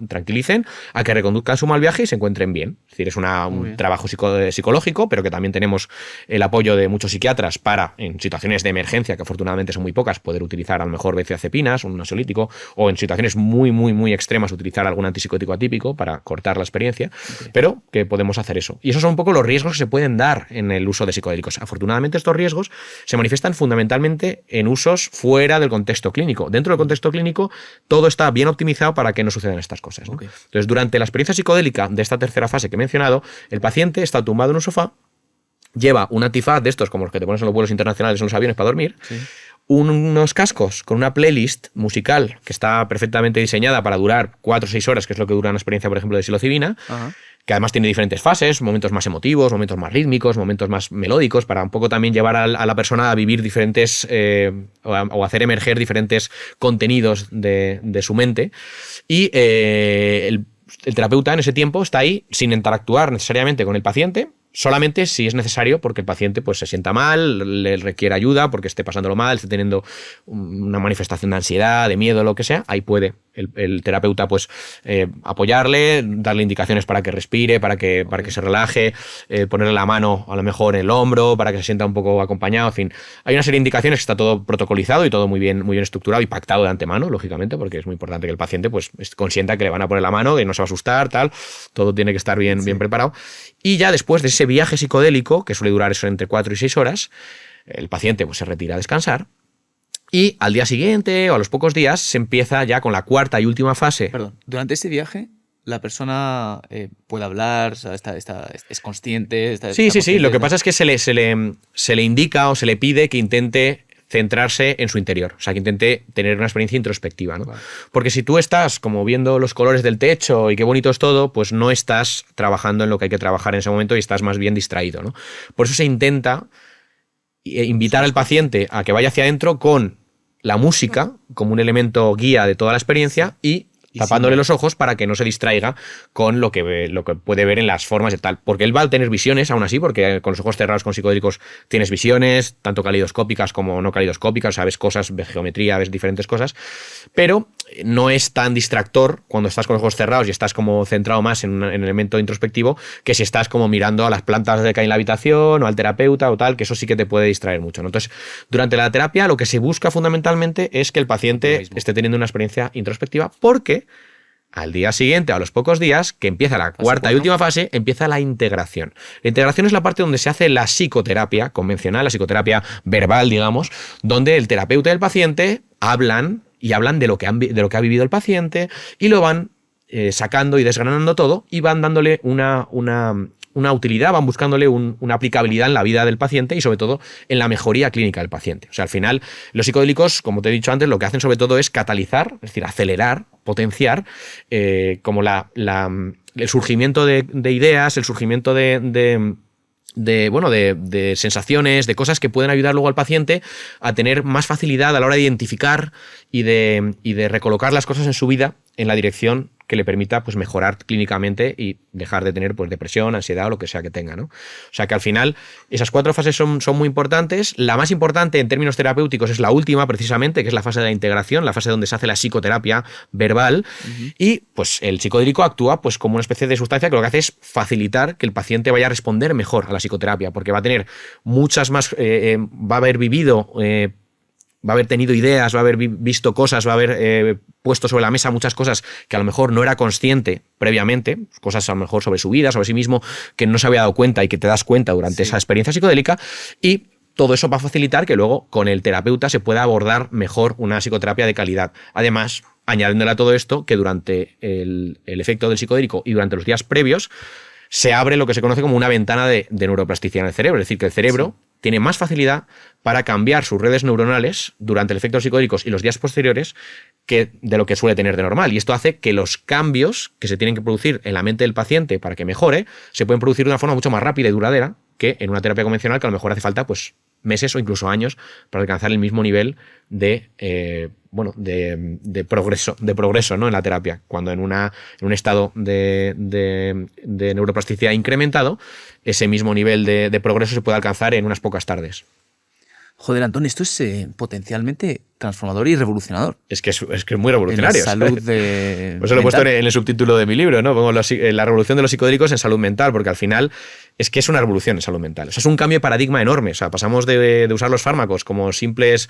tranquilicen, a que reconduzcan su mal viaje y se encuentren bien. Es decir, es un trabajo psicológico, pero que también tenemos el apoyo de muchos psiquiatras para, en situaciones de emergencia, que afortunadamente son muy pocas, poder utilizar a lo mejor benzodiazepinas, un ansiolítico, o en situaciones muy, muy, muy extremas utilizar algún antipsicótico atípico para cortar la experiencia, pero que podemos hacer eso. Y esos son un poco los riesgos que se pueden dar en el uso de psicodélicos. Afortunadamente, estos riesgos se manifiestan fundamentalmente en usos fuera del contexto clínico. Dentro del contexto clínico, todo está bien optimizado para que no sucedan estas cosas, ¿no? Okay. Entonces, durante la experiencia psicodélica de esta tercera fase que he mencionado, el paciente está tumbado en un sofá, lleva un antifaz de estos, como los que te pones en los vuelos internacionales en los aviones para dormir, unos cascos con una playlist musical que está perfectamente diseñada para durar 4 o 6 horas, que es lo que dura una experiencia, por ejemplo, de psilocibina, que además tiene diferentes fases, momentos más emotivos, momentos más rítmicos, momentos más melódicos, para un poco también llevar a la persona a vivir diferentes o hacer emerger diferentes contenidos de su mente. Y el terapeuta en ese tiempo está ahí sin interactuar necesariamente con el paciente, solamente si es necesario porque el paciente pues, se sienta mal, le requiere ayuda porque esté pasándolo mal, esté teniendo una manifestación de ansiedad, de miedo, lo que sea. Ahí puede el terapeuta pues, apoyarle, darle indicaciones para que respire, para que se relaje, ponerle la mano a lo mejor en el hombro para que se sienta un poco acompañado. En fin, hay una serie de indicaciones que está todo protocolizado y todo muy bien estructurado y pactado de antemano, lógicamente, porque es muy importante que el paciente pues, consienta que le van a poner la mano, que no se va a asustar, tal. Todo tiene que estar bien preparado. Y ya después de ese viaje psicodélico, que suele durar eso entre 4 y 6 horas, el paciente pues, se retira a descansar y al día siguiente o a los pocos días se empieza ya con la cuarta y última fase. Perdón, durante este viaje la persona puede hablar, o sea, es consciente. Sí. Lo que pasa es que se le indica o se le pide que intente centrarse en su interior, o sea, que intente tener una experiencia introspectiva, ¿no? Vale. Porque si tú estás como viendo los colores del techo y qué bonito es todo, pues no estás trabajando en lo que hay que trabajar en ese momento y estás más bien distraído, ¿no? Por eso se intenta invitar al paciente a que vaya hacia adentro con la música como un elemento guía de toda la experiencia y tapándole los ojos para que no se distraiga con lo que puede ver en las formas y tal. Porque él va a tener visiones, aún así, porque con los ojos cerrados con psicodélicos tienes visiones, tanto calidoscópicas como no calidoscópicas, o sea, ves cosas, ves geometría, ves diferentes cosas, pero no es tan distractor cuando estás con los ojos cerrados y estás como centrado más en el elemento introspectivo que si estás como mirando a las plantas que hay en la habitación o al terapeuta o tal, que eso sí que te puede distraer mucho, ¿no? Entonces, durante la terapia lo que se busca fundamentalmente es que el paciente esté teniendo una experiencia introspectiva porque al día siguiente, a los pocos días, que empieza la cuarta y última fase, empieza la integración. La integración es la parte donde se hace la psicoterapia convencional, la psicoterapia verbal, digamos, donde el terapeuta y el paciente hablan de lo que ha vivido el paciente y lo van sacando y desgranando todo y van dándole una utilidad, van buscándole una aplicabilidad en la vida del paciente y sobre todo en la mejoría clínica del paciente. O sea, al final, los psicodélicos, como te he dicho antes, lo que hacen sobre todo es catalizar, es decir, acelerar, potenciar, como el surgimiento de ideas, el surgimiento de sensaciones, de cosas que pueden ayudar luego al paciente a tener más facilidad a la hora de identificar y de recolocar las cosas en su vida en la dirección que le permita pues, mejorar clínicamente y dejar de tener pues, depresión, ansiedad o lo que sea que tenga, ¿no? O sea que al final esas 4 fases son muy importantes. La más importante en términos terapéuticos es la última, precisamente, que es la fase de la integración, la fase donde se hace la psicoterapia verbal. Y pues el psicodélico actúa pues, como una especie de sustancia que lo que hace es facilitar que el paciente vaya a responder mejor a la psicoterapia, porque va a tener muchas más, va a haber vivido... va a haber tenido ideas, va a haber visto cosas, va a haber puesto sobre la mesa muchas cosas que a lo mejor no era consciente previamente, cosas a lo mejor sobre su vida, sobre sí mismo, que no se había dado cuenta y que te das cuenta durante esa experiencia psicodélica, y todo eso va a facilitar que luego con el terapeuta se pueda abordar mejor una psicoterapia de calidad. Además, añadiéndole a todo esto que durante el efecto del psicodélico y durante los días previos se abre lo que se conoce como una ventana de neuroplasticidad en el cerebro, es decir, que el cerebro tiene más facilidad para cambiar sus redes neuronales durante el efecto de los psicodélicos y los días posteriores que de lo que suele tener de normal. Y esto hace que los cambios que se tienen que producir en la mente del paciente para que mejore se pueden producir de una forma mucho más rápida y duradera que en una terapia convencional, que a lo mejor hace falta pues, meses o incluso años para alcanzar el mismo nivel de progreso, ¿no? En la terapia. Cuando en un estado de neuroplasticidad incrementado, ese mismo nivel de progreso se puede alcanzar en unas pocas tardes. Joder, Antón, esto es potencialmente transformador y revolucionador. Es que es muy revolucionario. En la salud de... Pues eso lo he puesto en el subtítulo de mi libro, ¿no? Pongo la revolución de los psicodélicos en salud mental, porque al final es que es una revolución en salud mental. O sea, es un cambio de paradigma enorme. O sea, pasamos de usar los fármacos como simples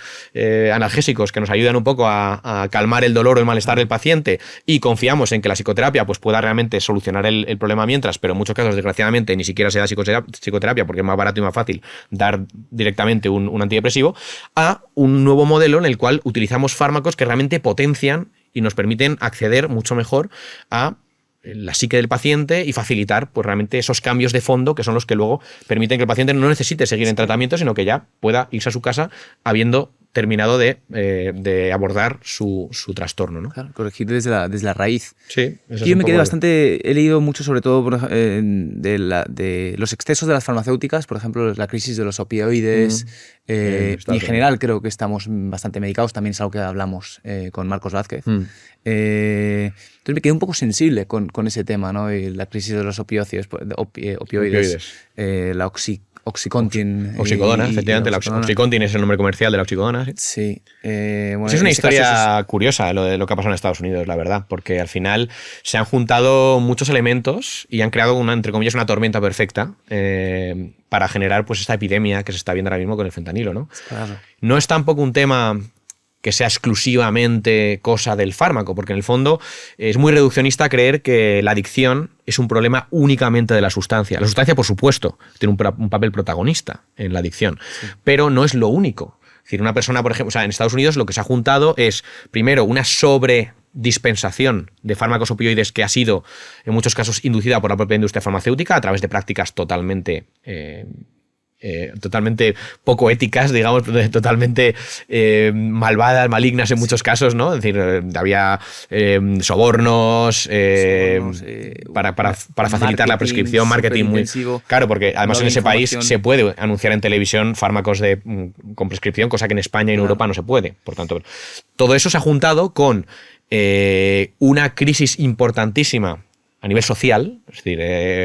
analgésicos que nos ayudan un poco a calmar el dolor o el malestar del paciente y confiamos en que la psicoterapia pues, pueda realmente solucionar el problema mientras, pero en muchos casos, desgraciadamente, ni siquiera se da psicoterapia porque es más barato y más fácil dar directamente un antidepresivo, a un nuevo modelo en el cual utilizamos fármacos que realmente potencian y nos permiten acceder mucho mejor a la psique del paciente y facilitar pues, realmente esos cambios de fondo que son los que luego permiten que el paciente no necesite seguir en tratamiento, sino que ya pueda irse a su casa habiendo terminado de abordar su trastorno, ¿no? Claro, corregir desde la raíz. Sí, eso yo me quedé bastante... He leído mucho sobre todo de los excesos de las farmacéuticas, por ejemplo, la crisis de los opioides, y en general creo que estamos bastante medicados, también es algo que hablamos con Marcos Vázquez. Entonces me quedé un poco sensible con ese tema, ¿no? Y la crisis de los opioides, la Oxycontin. Oxicodona, efectivamente. La Oxycontin es el nombre comercial de la oxicodona. Sí. Bueno, es una historia curiosa lo que ha pasado en Estados Unidos, la verdad, porque al final se han juntado muchos elementos y han creado, entre comillas, una tormenta perfecta para generar pues, esta epidemia que se está viendo ahora mismo con el fentanilo, ¿no? Claro. No es tampoco un tema que sea exclusivamente cosa del fármaco, porque en el fondo es muy reduccionista creer que la adicción es un problema únicamente de la sustancia. La sustancia, por supuesto, tiene un papel protagonista en la adicción, pero no es lo único. Es decir, una persona, por ejemplo, en Estados Unidos lo que se ha juntado es, primero, una sobredispensación de fármacos opioides que ha sido, en muchos casos, inducida por la propia industria farmacéutica a través de prácticas totalmente poco éticas, digamos, totalmente malvadas, malignas en muchos casos, ¿no? Es decir, había sobornos para facilitar la prescripción, marketing muy... Claro, porque además en ese país se puede anunciar en televisión fármacos con prescripción, cosa que en España y en Europa no se puede. Por tanto, todo eso se ha juntado con una crisis importantísima a nivel social, es decir,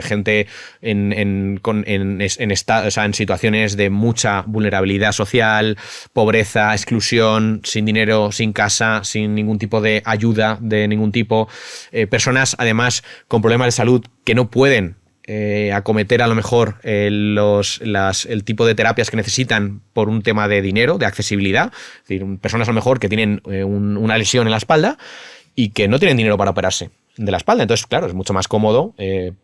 gente en situaciones de mucha vulnerabilidad social, pobreza, exclusión, sin dinero, sin casa, sin ningún tipo de ayuda de ningún tipo, personas además con problemas de salud que no pueden acometer a lo mejor el tipo de terapias que necesitan por un tema de dinero, de accesibilidad, es decir, personas a lo mejor que tienen una lesión en la espalda y que no tienen dinero para operarse. de la espalda. Entonces, claro, es mucho más cómodo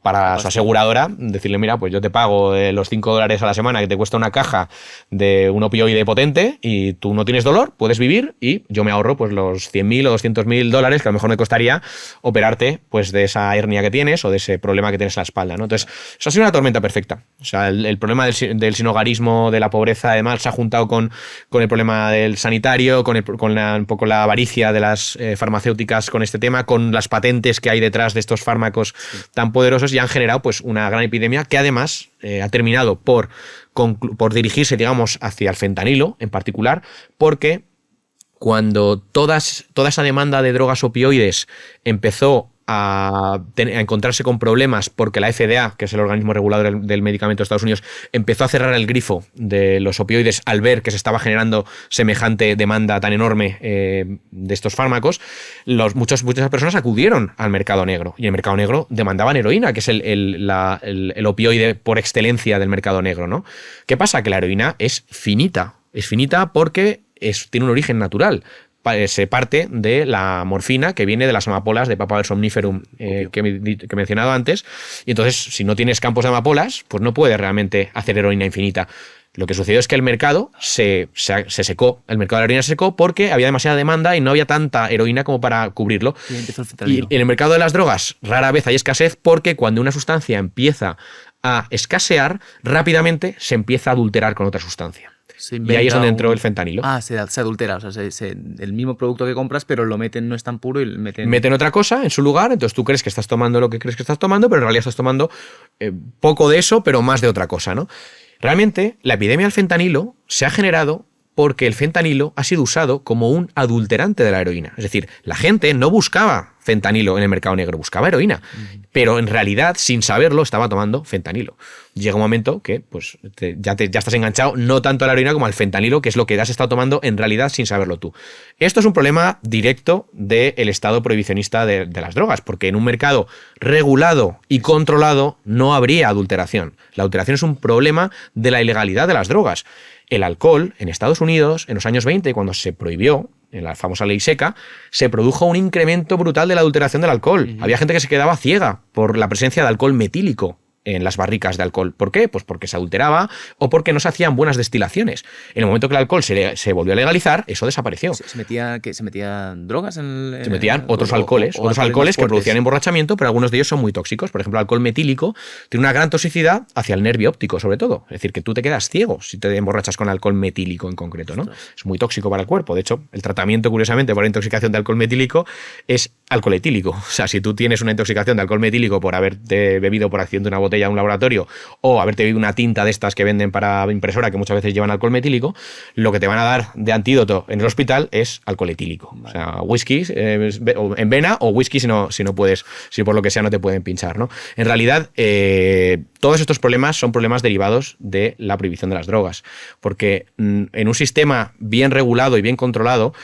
para su aseguradora decirle, mira, pues yo te pago los $5 a la semana que te cuesta una caja de un opioide potente y tú no tienes dolor, puedes vivir y yo me ahorro pues los $100.000 o $200.000 que a lo mejor me costaría operarte pues de esa hernia que tienes o de ese problema que tienes en la espalda, ¿no? Entonces, eso ha sido una tormenta perfecta. O sea, el problema del sinogarismo, de la pobreza, además se ha juntado con el problema del sanitario, con un poco la avaricia de las farmacéuticas con este tema, con las patentes que hay detrás de estos fármacos tan poderosos y han generado pues una gran epidemia que además ha terminado por dirigirse, digamos, hacia el fentanilo en particular, porque cuando toda esa demanda de drogas opioides empezó a encontrarse con problemas porque la FDA, que es el organismo regulador del medicamento de Estados Unidos, empezó a cerrar el grifo de los opioides al ver que se estaba generando semejante demanda tan enorme de estos fármacos, muchas personas acudieron al mercado negro y el mercado negro demandaban heroína, que es el opioide por excelencia del mercado negro, ¿no? ¿Qué pasa? Que la heroína es finita porque tiene un origen natural. Se parte de la morfina que viene de las amapolas de Papaver somniferum que he mencionado antes, y entonces si no tienes campos de amapolas pues no puedes realmente hacer heroína infinita. Lo que sucedió es que el mercado se secó, el mercado de la heroína se secó porque había demasiada demanda y no había tanta heroína como para cubrirlo. Y en el mercado de las drogas rara vez hay escasez porque cuando una sustancia empieza a escasear, rápidamente se empieza a adulterar con otra sustancia. Y ahí es donde entró el fentanilo. Se adultera, o sea, el mismo producto que compras, pero lo meten, no es tan puro y meten otra cosa en su lugar, entonces tú crees que estás tomando lo que crees que estás tomando, pero en realidad estás tomando poco de eso, pero más de otra cosa, ¿no? Realmente, la epidemia del fentanilo se ha generado porque el fentanilo ha sido usado como un adulterante de la heroína. Es decir, la gente no buscaba fentanilo en el mercado negro, buscaba heroína, pero en realidad, sin saberlo, estaba tomando fentanilo. Llega un momento que pues, ya estás enganchado no tanto a la heroína como al fentanilo, que es lo que has estado tomando en realidad sin saberlo tú. Esto es un problema directo del estado prohibicionista de las drogas, porque en un mercado regulado y controlado no habría adulteración. La adulteración es un problema de la ilegalidad de las drogas. El alcohol, en Estados Unidos, en los años 20, cuando se prohibió, en la famosa ley seca, se produjo un incremento brutal de la adulteración del alcohol. Había gente que se quedaba ciega por la presencia de alcohol metílico en las barricas de alcohol. ¿Por qué? Pues porque se adulteraba o porque no se hacían buenas destilaciones. En el momento que el alcohol se volvió a legalizar, eso desapareció. ¿Se metían drogas? Se metían otros alcoholes que producían emborrachamiento, pero algunos de ellos son muy tóxicos. Por ejemplo, el alcohol metílico tiene una gran toxicidad hacia el nervio óptico, sobre todo. Es decir, que tú te quedas ciego si te emborrachas con alcohol metílico en concreto, ¿no? Es muy tóxico para el cuerpo. De hecho, el tratamiento, curiosamente, por intoxicación de alcohol metílico es alcohol etílico. O sea, si tú tienes una intoxicación de alcohol metílico por haberte bebido por accidente una botella a un laboratorio o haberte bebido una tinta de estas que venden para impresora que muchas veces llevan alcohol metílico, lo que te van a dar de antídoto en el hospital es alcohol etílico. Vale. O sea, whisky en vena o whisky si no puedes, si por lo que sea no te pueden pinchar, ¿no? En realidad, todos estos problemas son problemas derivados de la prohibición de las drogas, porque en un sistema bien regulado y bien controlado,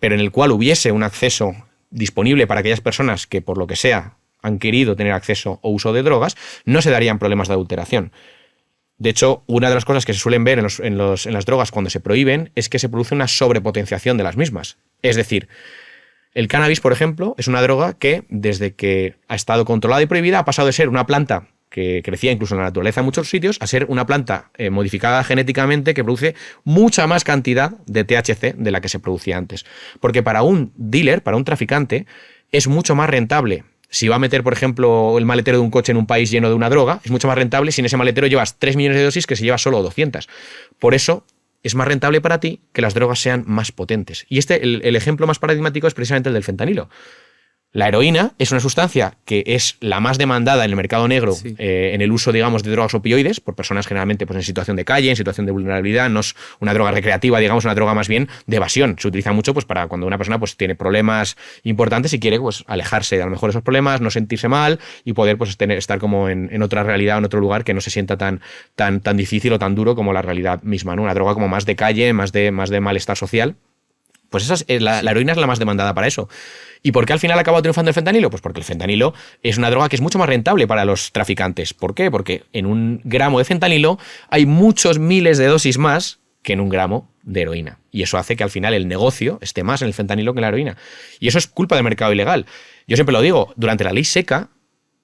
pero en el cual hubiese un acceso disponible para aquellas personas que por lo que sea han querido tener acceso o uso de drogas, no se darían problemas de adulteración. De hecho, una de las cosas que se suelen ver en las drogas cuando se prohíben es que se produce una sobrepotenciación de las mismas. Es decir, el cannabis, por ejemplo, es una droga que desde que ha estado controlada y prohibida ha pasado de ser una planta que crecía incluso en la naturaleza en muchos sitios, a ser una planta modificada genéticamente que produce mucha más cantidad de THC de la que se producía antes. Porque para un dealer, para un traficante, es mucho más rentable. Si va a meter, por ejemplo, el maletero de un coche en un país lleno de una droga, es mucho más rentable si en ese maletero llevas 3 millones de dosis que si llevas solo 200. Por eso es más rentable para ti que las drogas sean más potentes. Y el ejemplo más paradigmático es precisamente el del fentanilo. La heroína es una sustancia que es la más demandada en el mercado negro, sí, en el uso, digamos, de drogas opioides por personas generalmente pues, en situación de calle, en situación de vulnerabilidad. No es una droga recreativa, digamos, una droga más bien de evasión. Se utiliza mucho pues, para cuando una persona pues, tiene problemas importantes y quiere pues, alejarse de a lo mejor esos problemas, no sentirse mal y poder pues, estar como en otra realidad, en otro lugar que no se sienta tan difícil o tan duro como la realidad misma, ¿no? Una droga como más de calle, más de malestar social. Pues la heroína es la más demandada para eso. ¿Y por qué al final acaba triunfando el fentanilo? Pues porque el fentanilo es una droga que es mucho más rentable para los traficantes. ¿Por qué? Porque en 1 gramo de fentanilo hay muchos miles de dosis más que en 1 gramo de heroína. Y eso hace que al final el negocio esté más en el fentanilo que en la heroína. Y eso es culpa del mercado ilegal. Yo siempre lo digo, durante la ley seca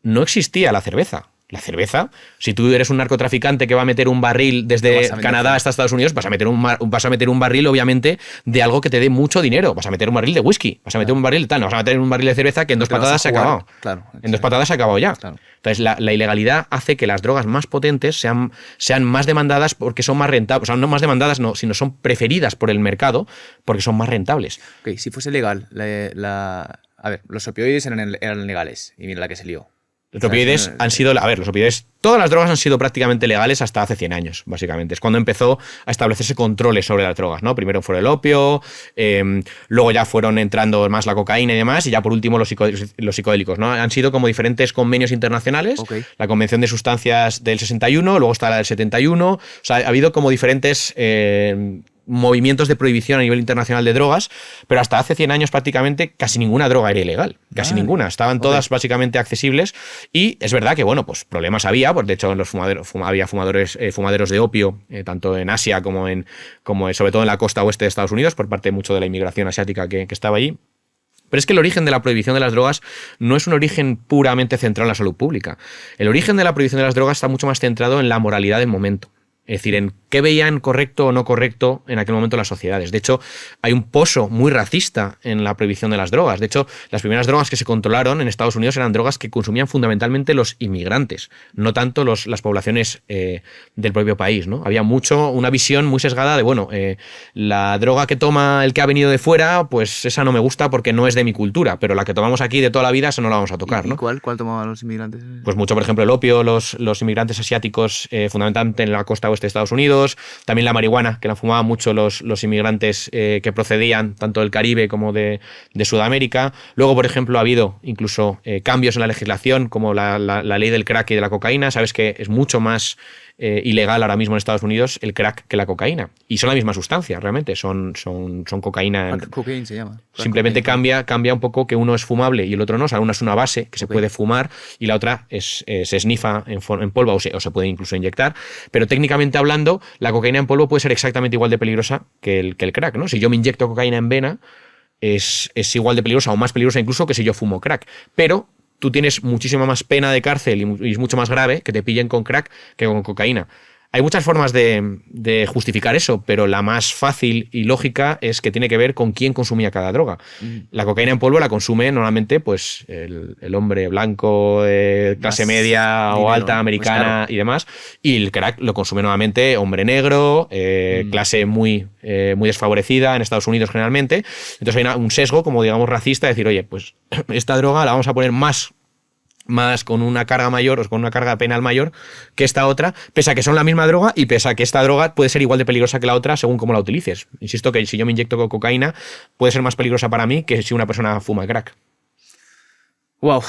no existía la cerveza. La cerveza, si tú eres un narcotraficante que va a meter un barril desde Canadá hasta Estados Unidos, vas a meter un barril, obviamente, de algo que te dé mucho dinero. Vas a meter un barril de whisky, vas a meter un barril de tal, no vas a meter un barril de cerveza que en 2 patadas se ha acabado. Claro, en 2 patadas se ha acabado ya. Claro. Entonces, la ilegalidad hace que las drogas más potentes sean más demandadas porque son más rentables. O sea, no más demandadas, no, sino son preferidas por el mercado porque son más rentables. Ok, si fuese legal, a ver, los opioides eran legales y mira la que se lió. Los opioides han sido, los opioides, todas las drogas han sido prácticamente legales hasta hace 100 años, básicamente. Es cuando empezó a establecerse controles sobre las drogas, ¿no? Primero fue el opio, luego ya fueron entrando más la cocaína y demás, y ya por último los psicodélicos, ¿no? Han sido como diferentes convenios internacionales, la Convención de Sustancias del 61, luego está la del 71, o sea, ha habido como diferentes movimientos de prohibición a nivel internacional de drogas, pero hasta hace 100 años prácticamente casi ninguna droga era ilegal, casi ninguna, estaban todas básicamente accesibles y es verdad que, bueno, pues problemas había, pues de hecho en los había fumaderos de opio, tanto en Asia como sobre todo en la costa oeste de Estados Unidos, por parte mucho de la inmigración asiática que estaba allí. Pero es que el origen de la prohibición de las drogas no es un origen puramente centrado en la salud pública. El origen de la prohibición de las drogas está mucho más centrado en la moralidad del momento. Es decir, en qué veían correcto o no correcto en aquel momento las sociedades. De hecho, hay un pozo muy racista en la prohibición de las drogas. De hecho, las primeras drogas que se controlaron en Estados Unidos eran drogas que consumían fundamentalmente los inmigrantes, no tanto las poblaciones del propio país, ¿no? Había una visión muy sesgada de, bueno, la droga que toma el que ha venido de fuera, pues esa no me gusta porque no es de mi cultura, pero la que tomamos aquí de toda la vida, esa no la vamos a tocar, ¿no? ¿Y cuál tomaban los inmigrantes? Pues mucho, por ejemplo, el opio, los inmigrantes asiáticos, fundamentalmente en la costa oeste de Estados Unidos, también la marihuana, que la fumaban mucho los inmigrantes que procedían tanto del Caribe como de Sudamérica. Luego, por ejemplo, ha habido incluso cambios en la legislación, como la ley del crack y de la cocaína. Sabes que es mucho más ilegal ahora mismo en Estados Unidos el crack que la cocaína. Y son la misma sustancia, realmente. Son cocaína. Cocaína se llama. Simplemente cambia un poco que uno es fumable y el otro no. O sea, una es una base que se puede fumar y la otra se sniffa en polvo o se puede incluso inyectar. Pero técnicamente hablando, la cocaína en polvo puede ser exactamente igual de peligrosa que el crack, ¿no? Si yo me inyecto cocaína en vena, es igual de peligrosa o más peligrosa incluso que si yo fumo crack. Pero tú tienes muchísima más pena de cárcel y es mucho más grave que te pillen con crack que con cocaína. Hay muchas formas de justificar eso, pero la más fácil y lógica es que tiene que ver con quién consumía cada droga. La cocaína en polvo la consume normalmente pues, el hombre blanco, clase media o alta, americana y demás, y el crack lo consume normalmente hombre negro, clase muy desfavorecida en Estados Unidos generalmente. Entonces hay un sesgo, como digamos racista, de decir, oye, pues esta droga la vamos a poner más con una carga mayor o con una carga penal mayor que esta otra, pese a que son la misma droga y pese a que esta droga puede ser igual de peligrosa que la otra según cómo la utilices. Insisto que si yo me inyecto con cocaína puede ser más peligrosa para mí que si una persona fuma crack. Wow.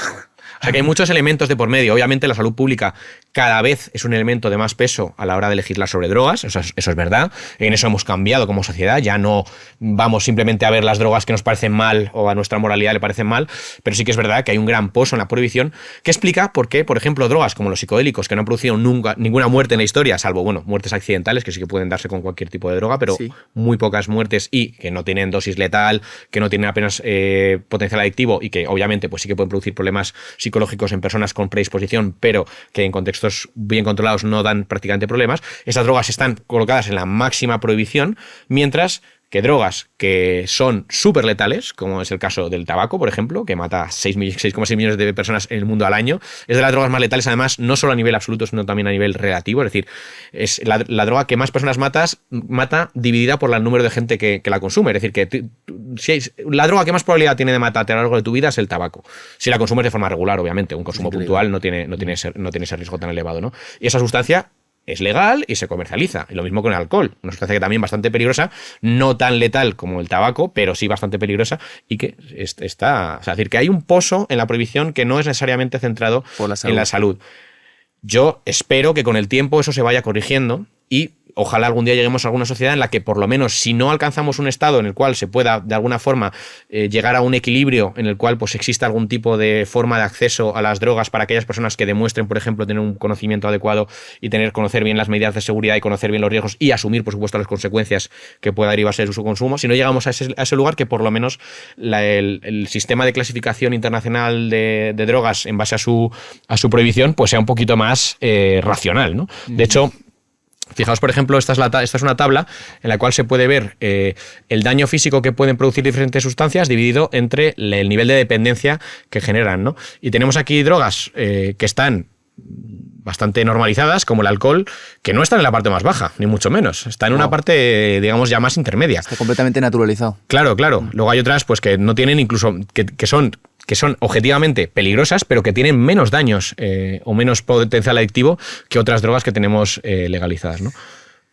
O sea que hay muchos elementos de por medio. Obviamente la salud pública cada vez es un elemento de más peso a la hora de legislar sobre drogas, eso es verdad. En eso hemos cambiado como sociedad, ya no vamos simplemente a ver las drogas que nos parecen mal o a nuestra moralidad le parecen mal, pero sí que es verdad que hay un gran pozo en la prohibición que explica por qué, por ejemplo, drogas como los psicodélicos, que no han producido nunca ninguna muerte en la historia, salvo, bueno, muertes accidentales, que sí que pueden darse con cualquier tipo de droga, pero muy pocas muertes y que no tienen dosis letal, que no tienen apenas potencial adictivo y que obviamente pues sí que pueden producir problemas psicológicos en personas con predisposición, pero que en contextos bien controlados no dan prácticamente problemas. Esas drogas están colocadas en la máxima prohibición, mientras que drogas que son súper letales, como es el caso del tabaco, por ejemplo, que mata 6,6 millones de personas en el mundo al año, es de las drogas más letales, además, no solo a nivel absoluto, sino también a nivel relativo. Es decir, es la droga que más personas mata dividida por el número de gente que la consume. Es decir, que la droga que más probabilidad tiene de matarte a lo largo de tu vida es el tabaco. Si la consumes de forma regular, obviamente. Un consumo puntual no tiene ese riesgo tan elevado, ¿no? Y esa sustancia es legal y se comercializa. Y lo mismo con el alcohol, una sustancia que también bastante peligrosa, no tan letal como el tabaco, pero sí bastante peligrosa y que está... O sea, es decir, que hay un pozo en la prohibición que no es necesariamente centrado en la salud. Yo espero que con el tiempo eso se vaya corrigiendo y ojalá algún día lleguemos a alguna sociedad en la que por lo menos si no alcanzamos un estado en el cual se pueda de alguna forma llegar a un equilibrio en el cual pues exista algún tipo de forma de acceso a las drogas para aquellas personas que demuestren, por ejemplo, tener un conocimiento adecuado y conocer bien las medidas de seguridad y conocer bien los riesgos y asumir, por supuesto, las consecuencias que pueda derivarse de su consumo. Si no llegamos a ese lugar, que por lo menos el sistema de clasificación internacional de drogas en base a su prohibición pues sea un poquito más racional, ¿no? De hecho, fijaos, por ejemplo, esta es una tabla en la cual se puede ver el daño físico que pueden producir diferentes sustancias dividido entre el nivel de dependencia que generan, ¿no? Y tenemos aquí drogas que están bastante normalizadas, como el alcohol, que no están en la parte más baja, ni mucho menos. Está en una parte, digamos, ya más intermedia. Está completamente naturalizado. Claro. Luego hay otras pues que no tienen incluso, que son objetivamente peligrosas, pero que tienen menos daños o menos potencial adictivo que otras drogas que tenemos legalizadas, ¿no?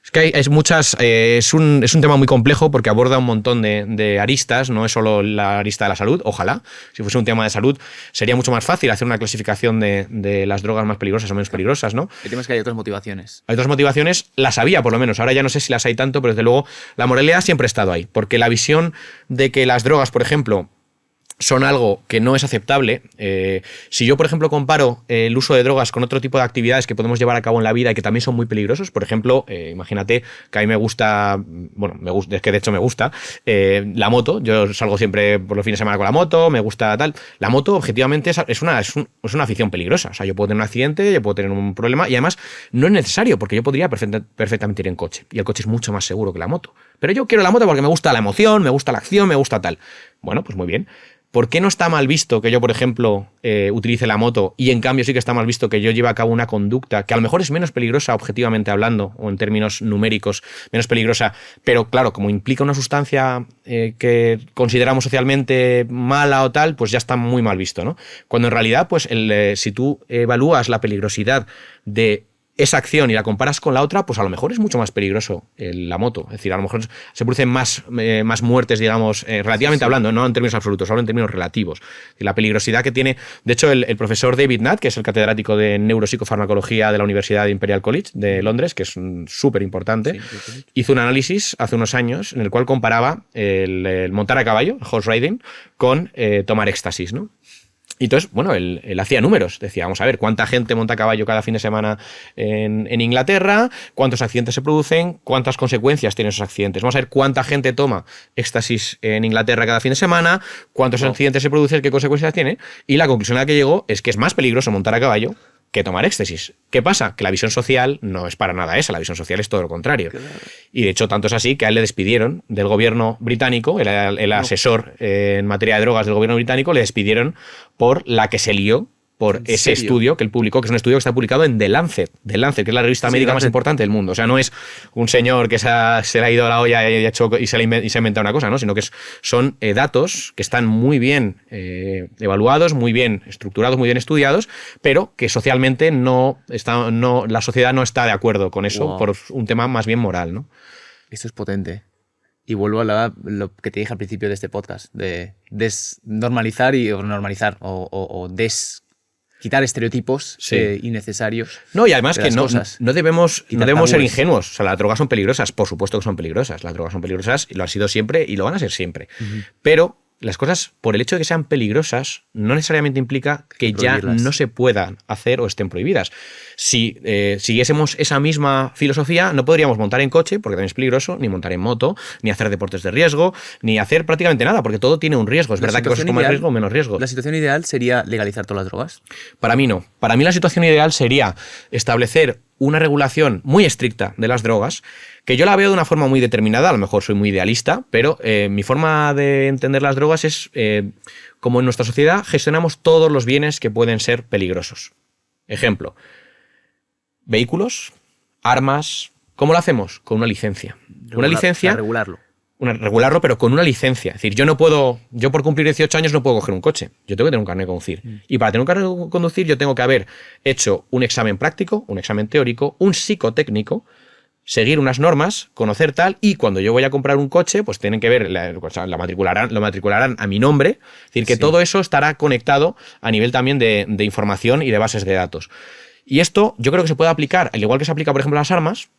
Es que hay muchas. Es un tema muy complejo porque aborda un montón de aristas, no es solo la arista de la salud. Ojalá, si fuese un tema de salud, sería mucho más fácil hacer una clasificación de las drogas más peligrosas o menos peligrosas, ¿no? El tema es que hay otras motivaciones. Hay otras motivaciones, las había por lo menos. Ahora ya no sé si las hay tanto, pero desde luego la moralidad siempre ha estado ahí. Porque la visión de que las drogas, por ejemplo, son algo que no es aceptable. Si yo, por ejemplo, comparo el uso de drogas con otro tipo de actividades que podemos llevar a cabo en la vida y que también son muy peligrosos, por ejemplo, imagínate que a mí me gusta, es que de hecho me gusta, la moto. Yo salgo siempre por los fines de semana con la moto, me gusta tal. La moto, objetivamente, es una afición peligrosa. O sea, yo puedo tener un accidente, yo puedo tener un problema y además no es necesario porque yo podría perfectamente ir en coche y el coche es mucho más seguro que la moto. Pero yo quiero la moto porque me gusta la emoción, me gusta la acción, me gusta tal. Bueno, pues muy bien. ¿Por qué no está mal visto que yo, por ejemplo, utilice la moto y en cambio sí que está mal visto que yo lleve a cabo una conducta que a lo mejor es menos peligrosa objetivamente hablando o en términos numéricos menos peligrosa, pero claro, como implica una sustancia que consideramos socialmente mala o tal, pues ya está muy mal visto, ¿no? Cuando en realidad, pues si tú evalúas la peligrosidad de esa acción y la comparas con la otra, pues a lo mejor es mucho más peligroso la moto. Es decir, a lo mejor se producen más muertes, digamos, relativamente hablando, no en términos absolutos, hablo en términos relativos. Y la peligrosidad que tiene. De hecho, el profesor David Nutt, que es el catedrático de neuropsicofarmacología de la Universidad de Imperial College de Londres, que es súper importante, hizo un análisis hace unos años en el cual comparaba el montar a caballo, el horse riding, con tomar éxtasis, ¿no? Y entonces, bueno, él hacía números. Decía, vamos a ver, ¿cuánta gente monta a caballo cada fin de semana en Inglaterra? ¿Cuántos accidentes se producen? ¿Cuántas consecuencias tienen esos accidentes? Vamos a ver cuánta gente toma éxtasis en Inglaterra cada fin de semana, cuántos accidentes se producen, qué consecuencias tiene. Y la conclusión a la que llegó es que es más peligroso montar a caballo que tomar éxtasis. ¿Qué pasa? Que la visión social no es para nada esa, la visión social es todo lo contrario. Claro. Y de hecho, tanto es así que a él le despidieron del gobierno británico, el asesor en materia de drogas del gobierno británico, le despidieron por la que se lió por ese estudio que él publicó, que es un estudio que está publicado en The Lancet, que es la revista médica más importante del mundo. O sea, no es un señor que se le ha ido a la olla y se ha inventado una cosa, ¿no? Sino que son datos que están muy bien evaluados, muy bien estructurados, muy bien estudiados, pero que socialmente la sociedad no está de acuerdo con eso por un tema más bien moral, ¿no? Esto es potente. Y vuelvo a lo que te dije al principio de este podcast, de desnormalizar o quitar estereotipos innecesarios. No, y además que no debemos ser ingenuos. O sea, las drogas son peligrosas. Por supuesto que son peligrosas. Las drogas son peligrosas y lo han sido siempre y lo van a ser siempre. Pero las cosas, por el hecho de que sean peligrosas, no necesariamente implica que ya no se puedan hacer o estén prohibidas. Si siguiésemos esa misma filosofía, no podríamos montar en coche, porque también es peligroso, ni montar en moto, ni hacer deportes de riesgo, ni hacer prácticamente nada, porque todo tiene un riesgo. Es verdad que cosas con más riesgo o menos riesgo. ¿La situación ideal sería legalizar todas las drogas? Para mí no. Para mí la situación ideal sería establecer una regulación muy estricta de las drogas, que yo la veo de una forma muy determinada, a lo mejor soy muy idealista, pero mi forma de entender las drogas es como en nuestra sociedad gestionamos todos los bienes que pueden ser peligrosos. Ejemplo, vehículos, armas. ¿Cómo lo hacemos? Con una licencia. Una licencia. Regularlo. Regularlo, pero con una licencia. Es decir, yo por cumplir 18 años no puedo coger un coche. Yo tengo que tener un carnet de conducir. Y para tener un carnet de conducir yo tengo que haber hecho un examen práctico, un examen teórico, un psicotécnico, seguir unas normas, conocer tal, y cuando yo voy a comprar un coche, pues tienen que ver, lo matricularán a mi nombre. Es decir, que todo eso estará conectado a nivel también de información y de bases de datos. Y esto yo creo que se puede aplicar, al igual que se aplica, por ejemplo, a las armas,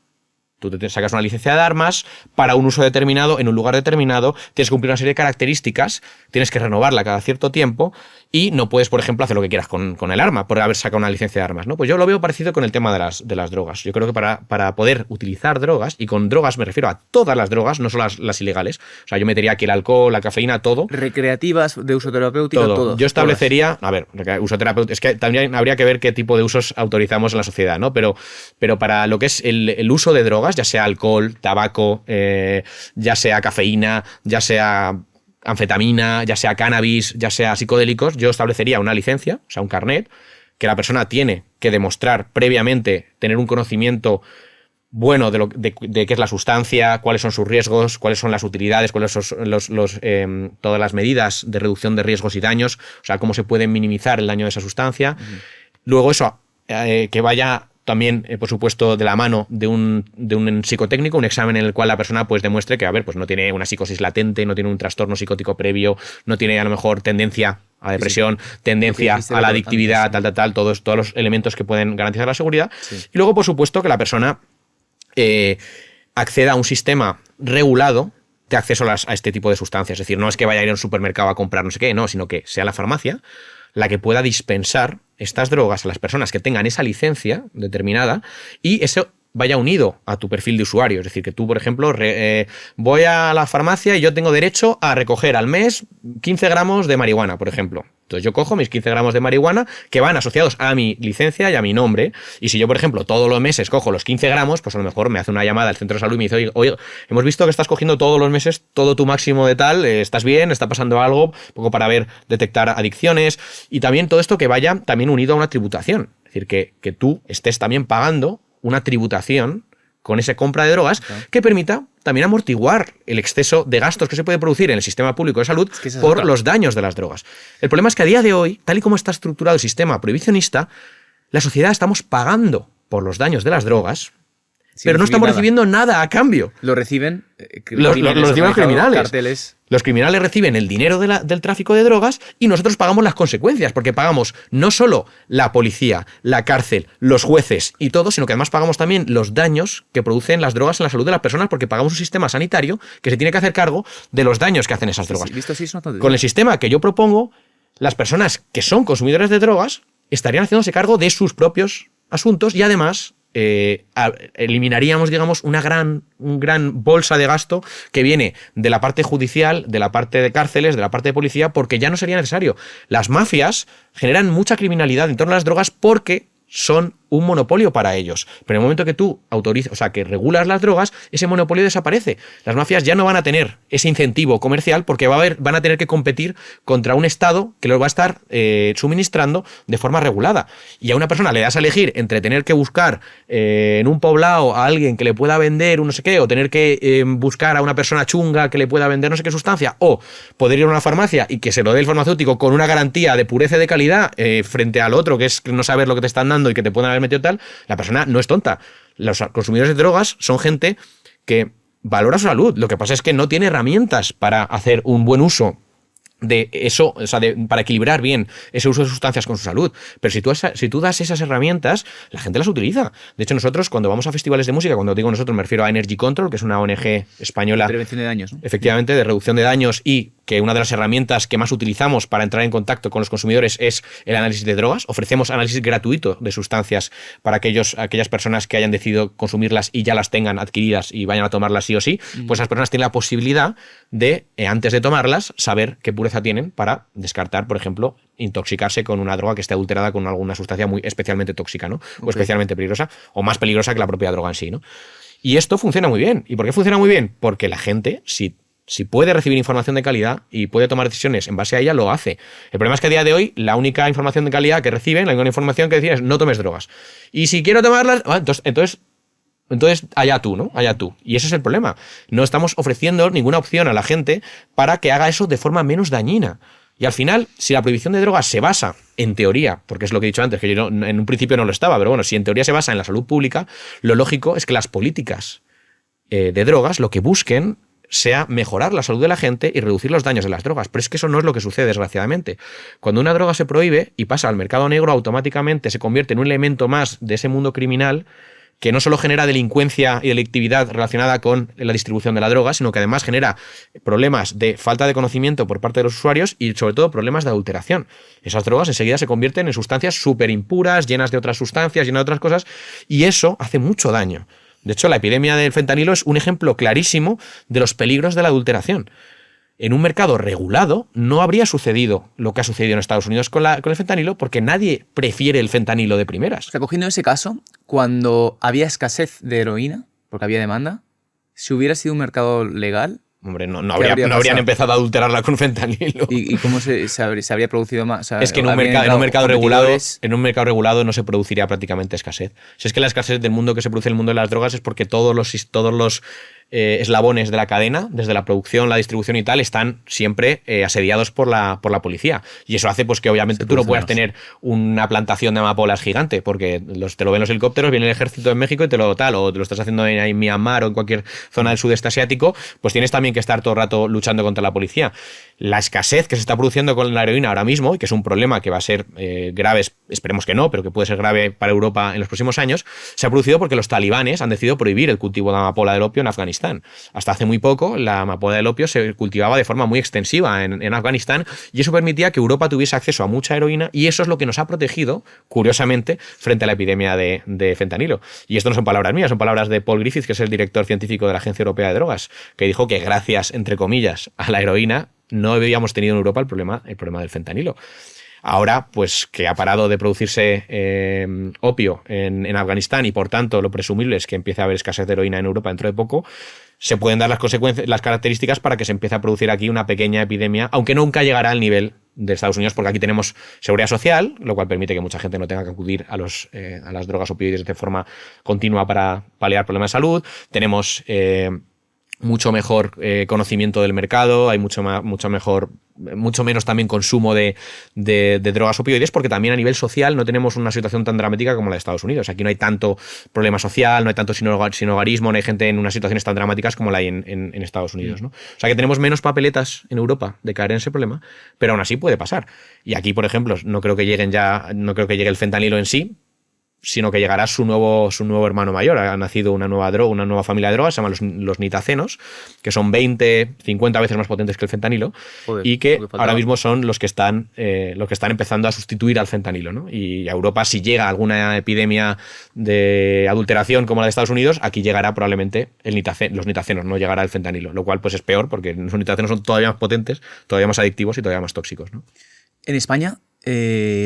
Tú te sacas una licencia de armas para un uso determinado, en un lugar determinado, tienes que cumplir una serie de características, tienes que renovarla cada cierto tiempo y no puedes, por ejemplo, hacer lo que quieras con el arma por haber sacado una licencia de armas, ¿no? Pues yo lo veo parecido con el tema de las drogas. Yo creo que para poder utilizar drogas, y con drogas me refiero a todas las drogas, no solo las ilegales, o sea, yo metería aquí el alcohol, la cafeína, todo. Recreativas, de uso terapéutico, todo. Yo establecería, a ver, uso terapéutico, es que también habría que ver qué tipo de usos autorizamos en la sociedad, ¿no? Pero para lo que es el uso de drogas, ya sea alcohol, tabaco, ya sea cafeína, ya sea anfetamina, ya sea cannabis, ya sea psicodélicos, yo establecería una licencia, o sea, un carnet, que la persona tiene que demostrar previamente tener un conocimiento bueno de qué es la sustancia, cuáles son sus riesgos, cuáles son las utilidades, cuáles son todas las medidas de reducción de riesgos y daños, o sea, cómo se puede minimizar el daño de esa sustancia. Luego eso, que vaya también, por supuesto, de la mano de un psicotécnico, un examen en el cual la persona pues demuestre que, a ver, pues no tiene una psicosis latente, no tiene un trastorno psicótico previo, no tiene a lo mejor tendencia a depresión, tendencia a la adictividad, todos los elementos que pueden garantizar la seguridad. Sí. Y luego, por supuesto, que la persona acceda a un sistema regulado de acceso a este tipo de sustancias. Es decir, no es que vaya a ir a un supermercado a comprar no sé qué, no, sino que sea la farmacia la que pueda dispensar estas drogas a las personas que tengan esa licencia determinada y eso vaya unido a tu perfil de usuario. Es decir, que tú, por ejemplo, voy a la farmacia y yo tengo derecho a recoger al mes 15 gramos de marihuana, por ejemplo. Entonces yo cojo mis 15 gramos de marihuana que van asociados a mi licencia y a mi nombre. Y si yo, por ejemplo, todos los meses cojo los 15 gramos, pues a lo mejor me hace una llamada al centro de salud y me dice, oye, hemos visto que estás cogiendo todos los meses todo tu máximo de tal, ¿estás bien? ¿Está pasando algo? Un poco para detectar adicciones. Y también todo esto que vaya también unido a una tributación. Es decir, que tú estés también pagando una tributación con esa compra de drogas que permita también amortiguar el exceso de gastos que se puede producir en el sistema público de salud por los daños de las drogas. El problema es que a día de hoy, tal y como está estructurado el sistema prohibicionista, la sociedad estamos pagando por los daños de las drogas, pero no estamos recibiendo nada a cambio. Lo reciben los criminales. Carteles. Los criminales reciben el dinero del tráfico de drogas y nosotros pagamos las consecuencias, porque pagamos no solo la policía, la cárcel, los jueces y todo, sino que además pagamos también los daños que producen las drogas en la salud de las personas, porque pagamos un sistema sanitario que se tiene que hacer cargo de los daños que hacen esas drogas. Con el sistema que yo propongo, las personas que son consumidores de drogas estarían haciéndose cargo de sus propios asuntos y además eliminaríamos, digamos, una gran bolsa de gasto que viene de la parte judicial, de la parte de cárceles, de la parte de policía, porque ya no sería necesario. Las mafias generan mucha criminalidad en torno a las drogas porque son un monopolio para ellos. Pero en el momento que tú autorizas, o sea, que regulas las drogas, ese monopolio desaparece. Las mafias ya no van a tener ese incentivo comercial porque van a tener que competir contra un Estado que los va a estar suministrando de forma regulada. Y a una persona le das a elegir entre tener que buscar en un poblado a alguien que le pueda vender un no sé qué, o tener que buscar a una persona chunga que le pueda vender no sé qué sustancia, o poder ir a una farmacia y que se lo dé el farmacéutico con una garantía de pureza y de calidad frente al otro, que es no saber lo que te están dando y que te pueden haber metido tal, la persona no es tonta. Los consumidores de drogas son gente que valora su salud. Lo que pasa es que no tiene herramientas para hacer un buen uso de eso, o sea, para equilibrar bien ese uso de sustancias con su salud. Pero si tú das esas herramientas, la gente las utiliza. De hecho, nosotros cuando vamos a festivales de música, cuando digo nosotros me refiero a Energy Control, que es una ONG española. Prevención de daños, ¿no? Efectivamente, de reducción de daños, y que una de las herramientas que más utilizamos para entrar en contacto con los consumidores es el análisis de drogas. Ofrecemos análisis gratuito de sustancias para aquellas personas que hayan decidido consumirlas y ya las tengan adquiridas y vayan a tomarlas sí o sí. Pues esas personas tienen la posibilidad de, antes de tomarlas, saber qué pureza tienen para descartar, por ejemplo, intoxicarse con una droga que esté adulterada con alguna sustancia muy especialmente tóxica, ¿no? O especialmente peligrosa, o más peligrosa que la propia droga en sí, ¿no? Y esto funciona muy bien. ¿Y por qué funciona muy bien? Porque la gente, si puede recibir información de calidad y puede tomar decisiones en base a ella, lo hace. El problema es que a día de hoy la única información de calidad que reciben, la única información que deciden es no tomes drogas. Y si quiero tomarlas, entonces allá tú, ¿no? Allá tú. Y ese es el problema. No estamos ofreciendo ninguna opción a la gente para que haga eso de forma menos dañina. Y al final, si la prohibición de drogas se basa, en teoría, porque es lo que he dicho antes, que yo en un principio no lo estaba, pero bueno, si en teoría se basa en la salud pública, lo lógico es que las políticas de drogas lo que busquen sea mejorar la salud de la gente y reducir los daños de las drogas. Pero es que eso no es lo que sucede, desgraciadamente. Cuando una droga se prohíbe y pasa al mercado negro, automáticamente se convierte en un elemento más de ese mundo criminal que no solo genera delincuencia y delictividad relacionada con la distribución de la droga, sino que además genera problemas de falta de conocimiento por parte de los usuarios y sobre todo problemas de adulteración. Esas drogas enseguida se convierten en sustancias súper impuras, llenas de otras sustancias, llenas de otras cosas, y eso hace mucho daño. De hecho, la epidemia del fentanilo es un ejemplo clarísimo de los peligros de la adulteración. En un mercado regulado no habría sucedido lo que ha sucedido en Estados Unidos con el fentanilo, porque nadie prefiere el fentanilo de primeras. O sea, cogiendo ese caso, cuando había escasez de heroína, porque había demanda, si hubiera sido un mercado legal... Hombre, no habrían empezado a adulterarla con fentanilo. ¿Y cómo se habría producido más? O sea, es que en un mercado regulado no se produciría prácticamente escasez. Si es que la escasez del mundo que se produce en el mundo de las drogas es porque todos los eslabones de la cadena, desde la producción, la distribución y tal, están siempre asediados por la policía. Y eso hace pues que obviamente tú no puedas tener una plantación de amapolas gigante, porque te lo ven los helicópteros, viene el ejército en México y te lo tal, o te lo estás haciendo en Myanmar o en cualquier zona del sudeste asiático, pues tienes también que estar todo el rato luchando contra la policía. La escasez que se está produciendo con la heroína ahora mismo, y que es un problema que va a ser grave, esperemos que no, pero que puede ser grave para Europa en los próximos años, se ha producido porque los talibanes han decidido prohibir el cultivo de amapola del opio en Afganistán. Hasta hace muy poco, la amapola del opio se cultivaba de forma muy extensiva en Afganistán, y eso permitía que Europa tuviese acceso a mucha heroína, y eso es lo que nos ha protegido, curiosamente, frente a la epidemia de fentanilo. Y esto no son palabras mías, son palabras de Paul Griffiths, que es el director científico de la Agencia Europea de Drogas, que dijo que gracias, entre comillas, a la heroína, no habíamos tenido en Europa el problema del fentanilo. Ahora, pues que ha parado de producirse opio en Afganistán, y por tanto lo presumible es que empiece a haber escasez de heroína en Europa dentro de poco, se pueden dar las características para que se empiece a producir aquí una pequeña epidemia, aunque nunca llegará al nivel de Estados Unidos, porque aquí tenemos seguridad social, lo cual permite que mucha gente no tenga que acudir a las drogas opioides de forma continua para paliar problemas de salud. Tenemos mucho mejor conocimiento del mercado, hay mucho menos también consumo de drogas opioides, porque también a nivel social no tenemos una situación tan dramática como la de Estados Unidos. Aquí no hay tanto problema social, no hay tanto sinhogarismo, no hay gente en unas situaciones tan dramáticas como la hay en Estados Unidos, ¿no? O sea que tenemos menos papeletas en Europa de caer en ese problema, pero aún así puede pasar. Y aquí, por ejemplo, no creo que llegue el fentanilo en sí, sino que llegará su nuevo hermano mayor. Ha nacido una nueva familia de drogas, se llaman los nitacenos, que son 20, 50 veces más potentes que el fentanilo. Joder, y que ahora mismo son los que están empezando a sustituir al fentanilo, ¿no? Y a Europa, si llega alguna epidemia de adulteración como la de Estados Unidos, aquí llegará probablemente los nitacenos, no llegará el fentanilo, lo cual pues es peor, porque los nitacenos son todavía más potentes, todavía más adictivos y todavía más tóxicos, ¿no? En España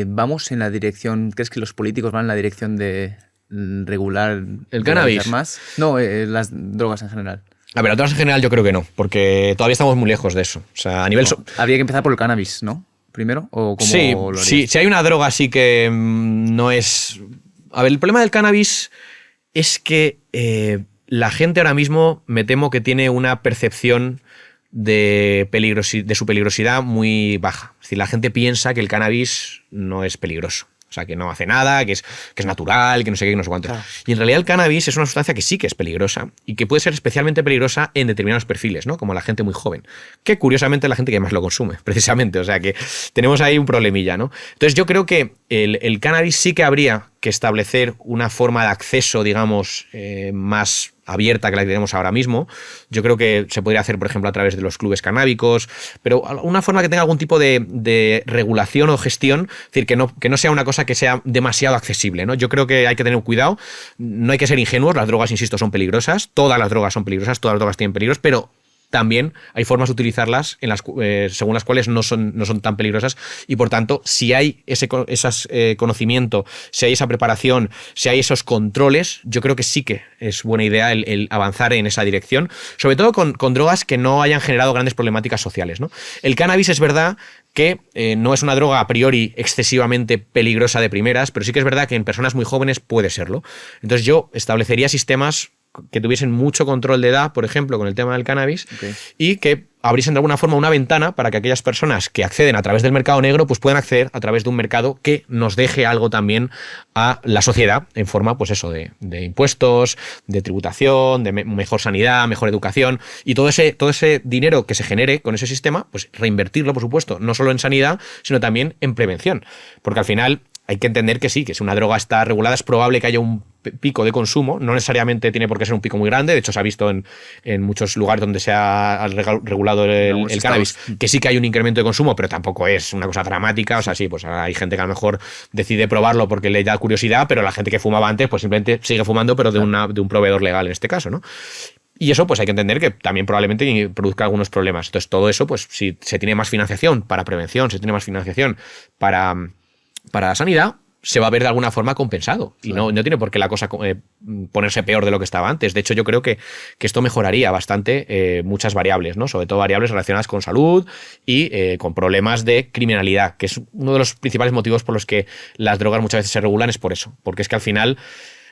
vamos en la dirección, ¿crees que los políticos van en la dirección de regular el cannabis más? No, las drogas en general. A ver, las drogas en general yo creo que no, porque todavía estamos muy lejos de eso. O sea, a nivel... Habría que empezar por el cannabis, ¿no? Primero, ¿o cómo sí, si hay una droga así que no es... A ver, el problema del cannabis es que la gente ahora mismo, me temo que tiene una percepción de su peligrosidad muy baja. Es decir, la gente piensa que el cannabis no es peligroso. O sea, que no hace nada, que es natural, que no sé qué, que no sé cuánto. Claro. Y en realidad el cannabis es una sustancia que sí que es peligrosa, y que puede ser especialmente peligrosa en determinados perfiles, ¿no? Como la gente muy joven, que curiosamente es la gente que más lo consume, precisamente. O sea, que tenemos ahí un problemilla, ¿no? Entonces yo creo que el cannabis sí que habría que establecer una forma de acceso, digamos, más abierta que la que tenemos ahora mismo. Yo creo que se podría hacer, por ejemplo, a través de los clubes canábicos, pero una forma que tenga algún tipo de regulación o gestión, es decir, que no sea una cosa que sea demasiado accesible, ¿no? Yo creo que hay que tener cuidado, no hay que ser ingenuos, las drogas, insisto, son peligrosas, todas las drogas son peligrosas, todas las drogas tienen peligros, pero también hay formas de utilizarlas según las cuales no son tan peligrosas, y por tanto, si hay ese conocimiento, si hay esa preparación, si hay esos controles, yo creo que sí que es buena idea el avanzar en esa dirección, sobre todo con drogas que no hayan generado grandes problemáticas sociales, ¿no? El cannabis es verdad que no es una droga a priori excesivamente peligrosa de primeras, pero sí que es verdad que en personas muy jóvenes puede serlo. Entonces yo establecería sistemas que tuviesen mucho control de edad, por ejemplo, con el tema del cannabis, y que abriesen de alguna forma una ventana para que aquellas personas que acceden a través del mercado negro pues puedan acceder a través de un mercado que nos deje algo también a la sociedad en forma, pues eso, de impuestos, de tributación, de mejor sanidad, mejor educación, y todo ese dinero que se genere con ese sistema, pues reinvertirlo, por supuesto, no solo en sanidad, sino también en prevención, porque al final hay que entender que sí, que si una droga está regulada es probable que haya un pico de consumo, no necesariamente tiene por qué ser un pico muy grande, de hecho se ha visto en muchos lugares donde se ha regulado el cannabis, que sí que hay un incremento de consumo, pero tampoco es una cosa dramática, o sea, sí, pues hay gente que a lo mejor decide probarlo porque le da curiosidad, pero la gente que fumaba antes pues simplemente sigue fumando, pero de un proveedor legal en este caso, ¿no? Y eso pues hay que entender que también probablemente produzca algunos problemas. Entonces todo eso, pues si se tiene más financiación para prevención, se tiene más financiación para sanidad, se va a ver de alguna forma compensado. Y no tiene por qué la cosa ponerse peor de lo que estaba antes. De hecho, yo creo que esto mejoraría bastante muchas variables, ¿no? Sobre todo variables relacionadas con salud y con problemas de criminalidad, que es uno de los principales motivos por los que las drogas muchas veces se regulan, es por eso. Porque es que al final,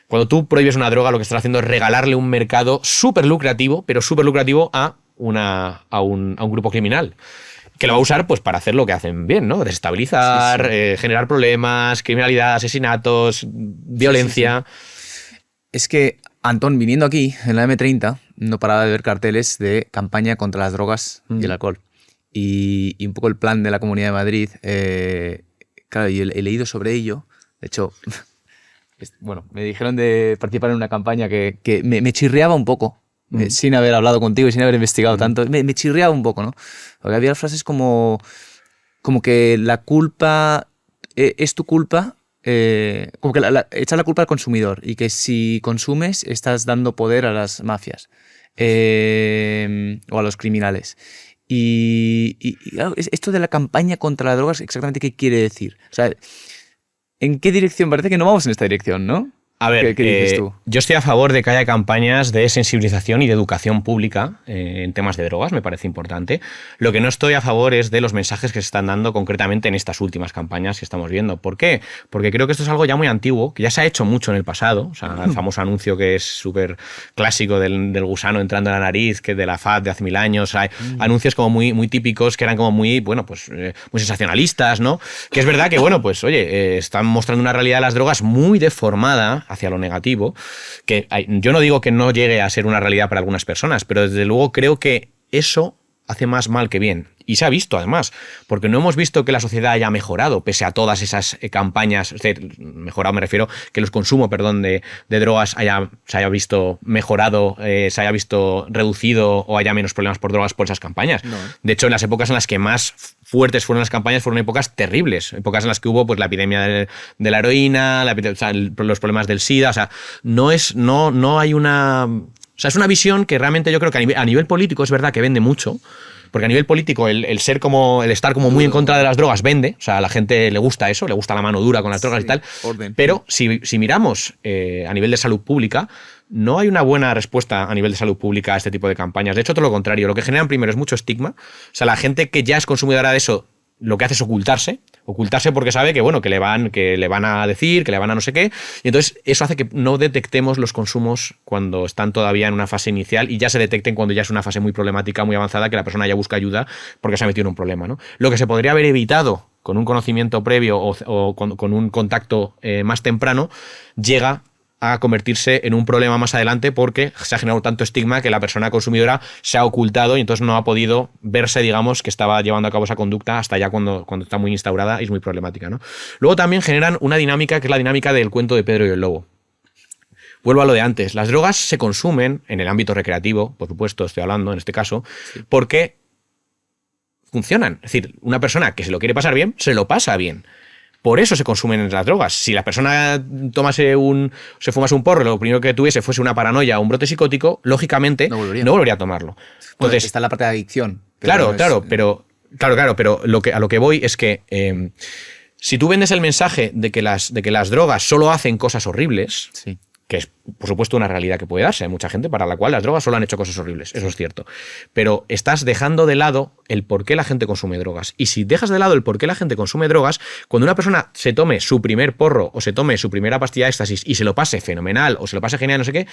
cuando tú prohíbes una droga, lo que estás haciendo es regalarle un mercado súper lucrativo, pero súper lucrativo a un grupo criminal, que lo va a usar pues para hacer lo que hacen bien, ¿no? Desestabilizar, generar problemas, criminalidad, asesinatos, violencia. Es que, Antón, viniendo aquí, en la M30, no paraba de ver carteles de campaña contra las drogas y el alcohol. Y un poco el plan de la Comunidad de Madrid, claro, y he leído sobre ello. De hecho, bueno, me dijeron de participar en una campaña que me chirriaba un poco. Sin haber hablado contigo y sin haber investigado tanto, me chirriaba un poco, ¿no? Porque había frases como que la culpa es tu culpa, como que echar la culpa al consumidor y que si consumes estás dando poder a las mafias o a los criminales. Y claro, esto de la campaña contra las drogas, ¿exactamente qué quiere decir? O sea, ¿en qué dirección? Parece que no vamos en esta dirección, ¿no? A ver, ¿Qué dices tú? Yo estoy a favor de que haya campañas de sensibilización y de educación pública en temas de drogas, me parece importante. Lo que no estoy a favor es de los mensajes que se están dando concretamente en estas últimas campañas que estamos viendo. ¿Por qué? Porque creo que esto es algo ya muy antiguo, que ya se ha hecho mucho en el pasado. O sea, el famoso anuncio que es súper clásico del gusano entrando en la nariz, que es de la FAD de hace 1000 años. Hay anuncios como muy típicos que eran como muy, bueno, pues muy sensacionalistas, ¿no? Que es verdad que, bueno, pues oye, están mostrando una realidad de las drogas muy deformada hacia lo negativo, que yo no digo que no llegue a ser una realidad para algunas personas, pero desde luego creo que eso hace más mal que bien. Y se ha visto, además, porque no hemos visto que la sociedad haya mejorado, pese a todas esas campañas. Es decir, mejorado me refiero que el consumo, de drogas se haya visto mejorado, se haya visto reducido o haya menos problemas por drogas por esas campañas. No. De hecho, en las épocas en las que más fuertes fueron las campañas fueron épocas terribles, épocas en las que hubo pues la epidemia de la heroína, los problemas del SIDA. O sea, no hay una... O sea, es una visión que realmente yo creo que a nivel político es verdad que vende mucho, porque a nivel político el estar como muy en contra de las drogas vende. O sea, a la gente le gusta eso, le gusta la mano dura con las drogas y tal. Orden. Pero si miramos a nivel de salud pública, no hay una buena respuesta a nivel de salud pública a este tipo de campañas. De hecho, todo lo contrario. Lo que generan primero es mucho estigma. O sea, la gente que ya es consumidora de eso, lo que hace es ocultarse porque sabe que, bueno, que le van a decir, que le van a no sé qué, y entonces eso hace que no detectemos los consumos cuando están todavía en una fase inicial y ya se detecten cuando ya es una fase muy problemática, muy avanzada, que la persona ya busca ayuda porque se ha metido en un problema, ¿no? Lo que se podría haber evitado con un conocimiento previo o con un contacto más temprano, llega a convertirse en un problema más adelante porque se ha generado tanto estigma que la persona consumidora se ha ocultado y entonces no ha podido verse, digamos, que estaba llevando a cabo esa conducta hasta ya cuando está muy instaurada y es muy problemática, ¿no? Luego también generan una dinámica que es la dinámica del cuento de Pedro y el Lobo. Vuelvo a lo de antes. Las drogas se consumen en el ámbito recreativo, por supuesto, estoy hablando en este caso, porque funcionan. Es decir, una persona que se lo quiere pasar bien, se lo pasa bien. Por eso se consumen las drogas. Si la persona se fumase un porro, lo primero que tuviese fuese una paranoia o un brote psicótico, lógicamente no volvería a tomarlo. Entonces, está la parte de adicción. Claro, pero a lo que voy es que si tú vendes el mensaje de que las drogas solo hacen cosas horribles, sí, que es, por supuesto, una realidad que puede darse. Hay mucha gente para la cual las drogas solo han hecho cosas horribles, eso es cierto. Pero estás dejando de lado el por qué la gente consume drogas. Y si dejas de lado el por qué la gente consume drogas, cuando una persona se tome su primer porro o se tome su primera pastilla de éxtasis y se lo pase fenomenal o se lo pase genial, no sé qué,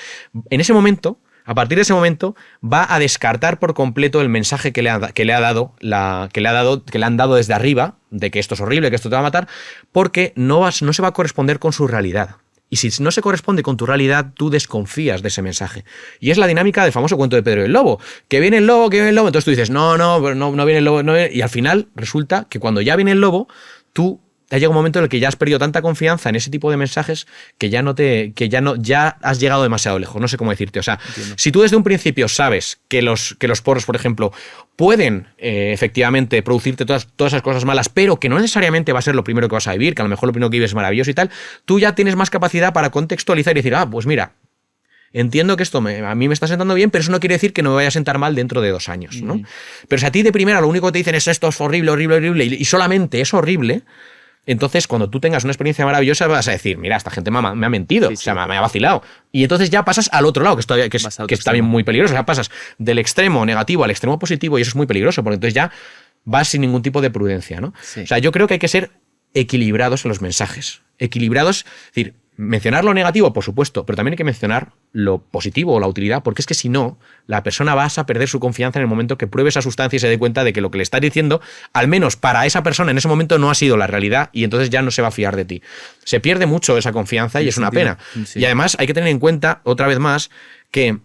en ese momento, a partir de ese momento, va a descartar por completo el mensaje que le han dado desde arriba, de que esto es horrible, que esto te va a matar, porque no se va a corresponder con su realidad. Y si no se corresponde con tu realidad, tú desconfías de ese mensaje. Y es la dinámica del famoso cuento de Pedro y el Lobo. Que viene el lobo, entonces tú dices, no viene el lobo. No viene. Y al final resulta que cuando ya viene el lobo, tú ha llegado un momento en el que ya has perdido tanta confianza en ese tipo de mensajes que ya has llegado demasiado lejos. No sé cómo decirte. O sea, Entiendo. si tú desde un principio sabes que los porros, por ejemplo, pueden efectivamente producirte todas esas cosas malas, pero que no necesariamente va a ser lo primero que vas a vivir, que a lo mejor lo primero que vives es maravilloso y tal, tú ya tienes más capacidad para contextualizar y decir, pues mira, entiendo que esto a mí me está sentando bien, pero eso no quiere decir que no me vaya a sentar mal dentro de 2 años, ¿no? Pero si a ti de primera lo único que te dicen es esto es horrible, horrible, horrible, y solamente es horrible, entonces cuando tú tengas una experiencia maravillosa vas a decir, mira, esta gente me ha mentido, o sea, me ha vacilado. Y entonces ya pasas al otro lado, que es también muy peligroso. O sea, pasas del extremo negativo al extremo positivo y eso es muy peligroso, porque entonces ya vas sin ningún tipo de prudencia, ¿no? Sí. O sea, yo creo que hay que ser equilibrados en los mensajes. Equilibrados, es decir, mencionar lo negativo, por supuesto, pero también hay que mencionar lo positivo o la utilidad, porque es que si no, la persona va a perder su confianza en el momento que pruebe esa sustancia y se dé cuenta de que lo que le estás diciendo, al menos para esa persona en ese momento, no ha sido la realidad y entonces ya no se va a fiar de ti. Se pierde mucho esa confianza y es una pena. Sí. Y además hay que tener en cuenta, otra vez más, que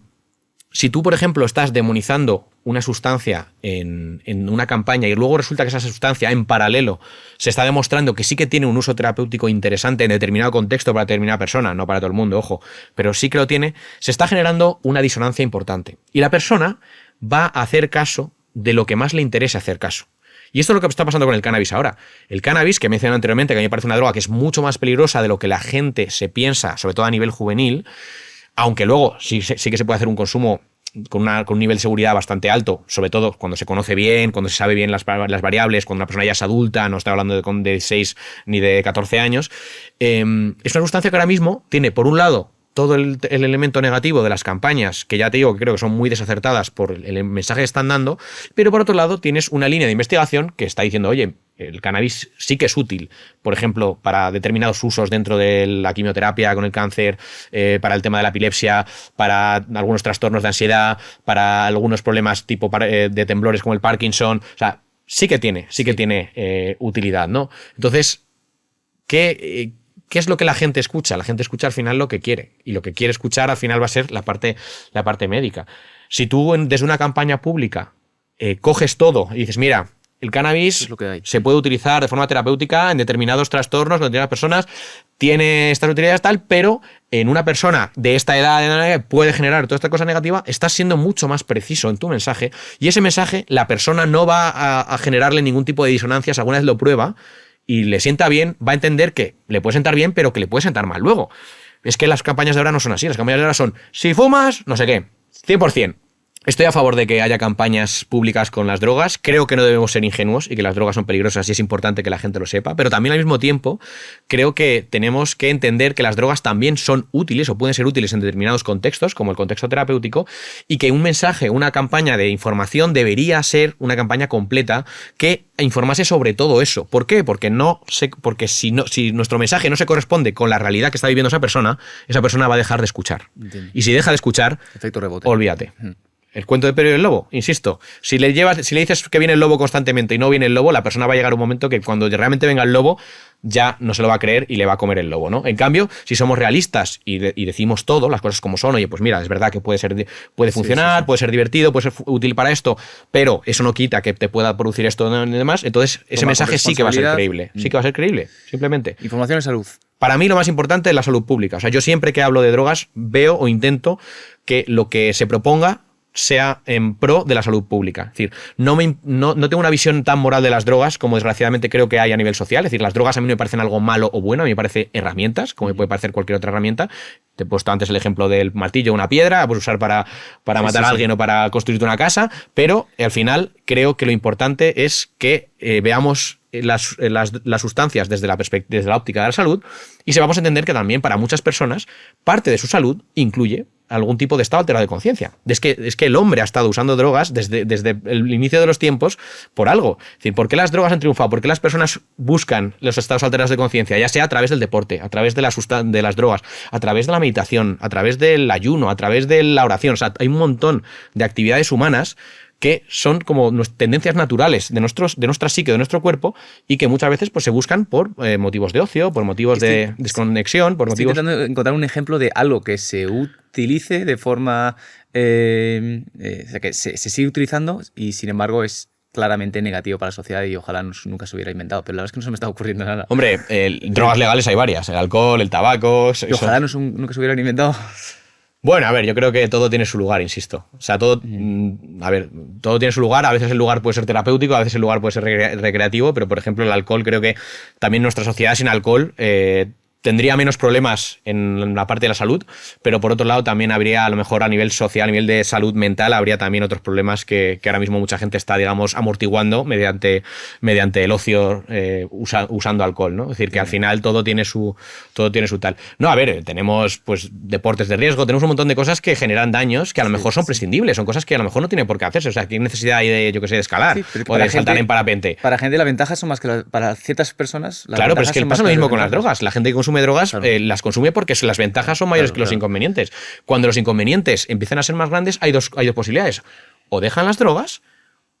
si tú, por ejemplo, estás demonizando una sustancia en una campaña y luego resulta que esa sustancia en paralelo se está demostrando que sí que tiene un uso terapéutico interesante en determinado contexto para determinada persona, no para todo el mundo, ojo, pero sí que lo tiene, se está generando una disonancia importante. Y la persona va a hacer caso de lo que más le interesa hacer caso. Y esto es lo que está pasando con el cannabis ahora. El cannabis, que mencioné anteriormente, que a mí me parece una droga que es mucho más peligrosa de lo que la gente se piensa, sobre todo a nivel juvenil, aunque luego sí que se puede hacer un consumo con un nivel de seguridad bastante alto, sobre todo cuando se conoce bien, cuando se sabe bien las variables, cuando una persona ya es adulta, no está hablando de 6 ni de 14 años, es una sustancia que ahora mismo tiene, por un lado, todo el elemento negativo de las campañas, que ya te digo que creo que son muy desacertadas por el mensaje que están dando, pero por otro lado tienes una línea de investigación que está diciendo, oye, el cannabis sí que es útil, por ejemplo, para determinados usos dentro de la quimioterapia con el cáncer, para el tema de la epilepsia, para algunos trastornos de ansiedad, para algunos problemas tipo de temblores como el Parkinson, o sea, sí que tiene utilidad, ¿no? Entonces, ¿qué es lo que la gente escucha? La gente escucha al final lo que quiere. Y lo que quiere escuchar al final va a ser la parte médica. Si tú desde una campaña pública coges todo y dices, mira, el cannabis se puede utilizar de forma terapéutica en determinados trastornos, con determinadas personas, tiene estas utilidades tal, pero en una persona de esta edad puede generar toda esta cosa negativa, estás siendo mucho más preciso en tu mensaje y ese mensaje la persona no va a generarle ningún tipo de disonancias, alguna vez lo prueba y le sienta bien, va a entender que le puede sentar bien, pero que le puede sentar mal luego. Es que las campañas de ahora no son así, las campañas de ahora son, si fumas, no sé qué, 100%. Estoy a favor de que haya campañas públicas con las drogas. Creo que no debemos ser ingenuos y que las drogas son peligrosas y es importante que la gente lo sepa. Pero también al mismo tiempo creo que tenemos que entender que las drogas también son útiles o pueden ser útiles en determinados contextos, como el contexto terapéutico, y que un mensaje, una campaña de información debería ser una campaña completa que informase sobre todo eso. ¿Por qué? Porque si nuestro mensaje no se corresponde con la realidad que está viviendo esa persona va a dejar de escuchar. Entiendo. Y si deja de escuchar, efecto rebote. Olvídate. El cuento de Pedro y el lobo, insisto, si le dices que viene el lobo constantemente y no viene el lobo, la persona va a llegar un momento que cuando realmente venga el lobo ya no se lo va a creer y le va a comer el lobo, ¿no? En cambio, si somos realistas y decimos todo, las cosas como son, oye, pues mira, es verdad que puede funcionar, sí. Puede ser divertido, puede ser útil para esto, pero eso no quita que te pueda producir esto y demás, entonces ese mensaje sí que va a ser creíble, sí que va a ser creíble, simplemente. Información de salud. Para mí lo más importante es la salud pública, o sea, yo siempre que hablo de drogas veo o intento que lo que se proponga sea en pro de la salud pública. Es decir, no tengo una visión tan moral de las drogas como desgraciadamente creo que hay a nivel social. Es decir, las drogas a mí no me parecen algo malo o bueno, a mí me parecen herramientas, como me puede parecer cualquier otra herramienta. Te he puesto antes el ejemplo del martillo o una piedra, puedes usar para matar a alguien o para construirte una casa, pero al final creo que lo importante es que veamos las sustancias desde la óptica de la salud y sepamos entender que también para muchas personas parte de su salud incluye algún tipo de estado alterado de conciencia. Es que el hombre ha estado usando drogas desde el inicio de los tiempos por algo. Es decir, ¿por qué las drogas han triunfado? ¿Por qué las personas buscan los estados alterados de conciencia? Ya sea a través del deporte, a través de las drogas, a través de la meditación, a través del ayuno, a través de la oración. O sea, hay un montón de actividades humanas que son como tendencias naturales de nuestra psique, de nuestro cuerpo, y que muchas veces pues, se buscan por motivos de ocio, por motivos de desconexión, por motivos... Estoy intentando encontrar un ejemplo de algo que se utilice de forma... o sea, que se sigue utilizando y sin embargo es claramente negativo para la sociedad y ojalá nunca se hubiera inventado. Pero la verdad es que no se me está ocurriendo nada. Hombre, drogas legales hay varias. El alcohol, el tabaco... Y ojalá nunca se hubieran inventado. Bueno, a ver, yo creo que todo tiene su lugar, insisto. O sea, todo, a ver, todo tiene su lugar. A veces el lugar puede ser terapéutico, a veces el lugar puede ser recreativo, pero por ejemplo el alcohol, creo que también nuestra sociedad sin alcohol tendría menos problemas en la parte de la salud, pero por otro lado también habría, a lo mejor a nivel social, a nivel de salud mental, habría también otros problemas que ahora mismo mucha gente está, digamos, amortiguando mediante el ocio usando alcohol, ¿no? Es decir, que al final todo tiene su tal. No, a ver, tenemos pues deportes de riesgo, tenemos un montón de cosas que generan daños que a lo mejor son prescindibles, son cosas que a lo mejor no tienen por qué hacerse. O sea, ¿qué necesidad hay de, yo qué sé, de escalar o de saltar en parapente? Para gente las ventajas son más que para ciertas personas. Claro, pero es que pasa lo mismo con las drogas. La gente que consume drogas, claro, las consume porque las ventajas son mayores que los inconvenientes. Cuando los inconvenientes empiezan a ser más grandes, hay dos posibilidades. O dejan las drogas,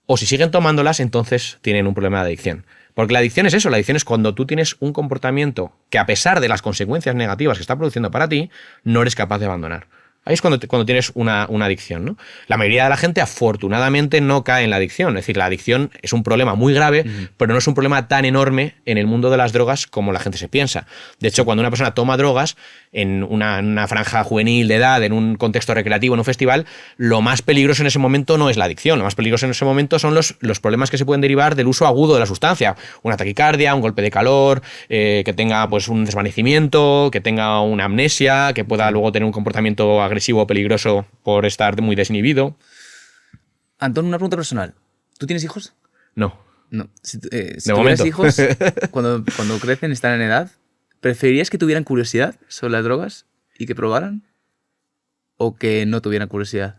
o si siguen tomándolas, entonces tienen un problema de adicción. Porque la adicción es eso, la adicción es cuando tú tienes un comportamiento que, a pesar de las consecuencias negativas que está produciendo para ti, no eres capaz de abandonar. Ahí es cuando tienes una adicción, ¿no? La mayoría de la gente, afortunadamente, no cae en la adicción. Es decir, la adicción es un problema muy grave, pero no es un problema tan enorme en el mundo de las drogas como la gente se piensa. De hecho, cuando una persona toma drogas en una franja juvenil de edad, en un contexto recreativo, en un festival, lo más peligroso en ese momento no es la adicción. Lo más peligroso en ese momento son los problemas que se pueden derivar del uso agudo de la sustancia. Una taquicardia, un golpe de calor, que tenga pues un desvanecimiento, que tenga una amnesia, que pueda luego tener un comportamiento agresivo o peligroso por estar muy desinhibido. Antón, una pregunta personal. ¿Tú tienes hijos? No. No. Si tuvieras hijos, cuando crecen, están en edad, ¿preferirías que tuvieran curiosidad sobre las drogas y que probaran? ¿O que no tuvieran curiosidad?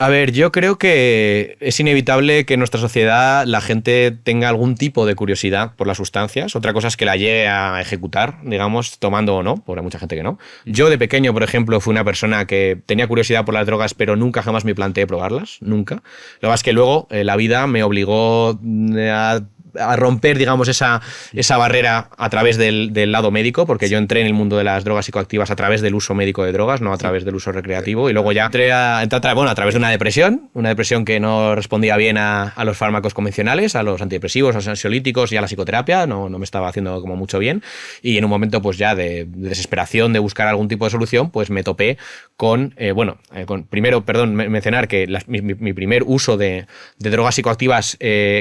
A ver, yo creo que es inevitable que en nuestra sociedad la gente tenga algún tipo de curiosidad por las sustancias. Otra cosa es que la llegue a ejecutar, digamos, tomando o no, porque hay mucha gente que no. Yo de pequeño, por ejemplo, fui una persona que tenía curiosidad por las drogas, pero nunca jamás me planteé probarlas, nunca. Lo que pasa es que luego la vida me obligó a romper, digamos, esa barrera a través del lado médico, porque yo entré en el mundo de las drogas psicoactivas a través del uso médico de drogas, no a través del uso recreativo, y luego ya entré a través de una depresión que no respondía bien a los fármacos convencionales, a los antidepresivos, a los ansiolíticos y a la psicoterapia, no me estaba haciendo como mucho bien, y en un momento pues ya de desesperación de buscar algún tipo de solución, pues me topé con primero, mencionar que mi primer uso de drogas psicoactivas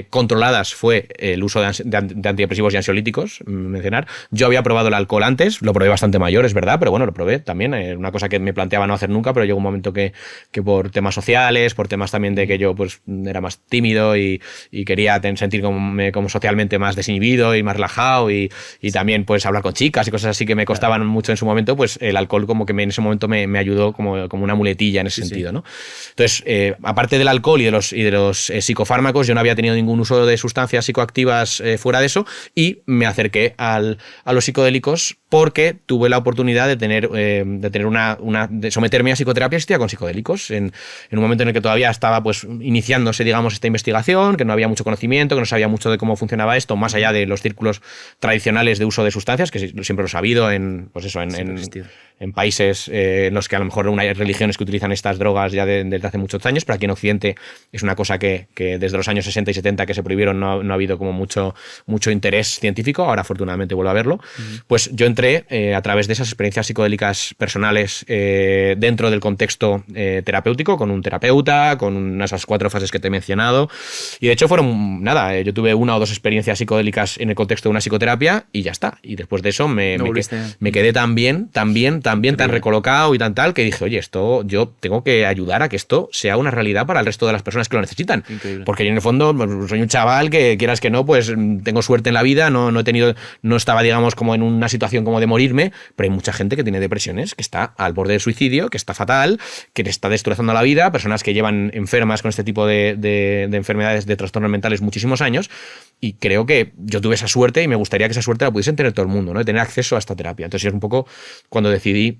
controladas fue el uso de antidepresivos y ansiolíticos, mencionar. Yo había probado el alcohol antes, lo probé bastante mayor, es verdad, pero bueno, lo probé también. Una cosa que me planteaba no hacer nunca, pero llegó un momento que por temas sociales, por temas también de que yo pues era más tímido y quería sentir como socialmente más desinhibido y más relajado y también pues hablar con chicas y cosas así que me costaban mucho en su momento, pues el alcohol como que en ese momento me ayudó como una muletilla en ese sentido, ¿no? Entonces, aparte del alcohol y de los psicofármacos, yo no había tenido ningún uso de sustancias psicoactivas fuera de eso, y me acerqué a los psicodélicos porque tuve la oportunidad de someterme a psicoterapia asistida con psicodélicos en un momento en el que todavía estaba pues iniciándose, digamos, esta investigación, que no había mucho conocimiento, que no sabía mucho de cómo funcionaba esto, más allá de los círculos tradicionales de uso de sustancias, que siempre los ha habido en países en los que a lo mejor hay religiones que utilizan estas drogas ya desde hace muchos años, pero aquí en Occidente es una cosa que desde los años 60 y 70 que se prohibieron no ha habido como mucho interés científico. Ahora afortunadamente vuelvo a verlo. Pues yo entré a través de esas experiencias psicodélicas personales dentro del contexto terapéutico, con un terapeuta, con esas 4 fases que te he mencionado, y de hecho fueron yo tuve 1 o 2 experiencias psicodélicas en el contexto de una psicoterapia y ya está, y después de eso me quedé tan recolocado y tal que dije, oye, esto yo tengo que ayudar a que esto sea una realidad para el resto de las personas que lo necesitan. Increíble. Porque yo en el fondo soy un chaval que, quieras que no, pues tengo suerte en la vida, no estaba, digamos, como en una situación como de morirme, pero hay mucha gente que tiene depresiones, que está al borde del suicidio, que está fatal, que le está destrozando la vida, personas que llevan enfermas con este tipo de enfermedades, de trastornos mentales muchísimos años, y creo que yo tuve esa suerte y me gustaría que esa suerte la pudiesen tener todo el mundo, ¿no? De tener acceso a esta terapia. Entonces es un poco cuando decidí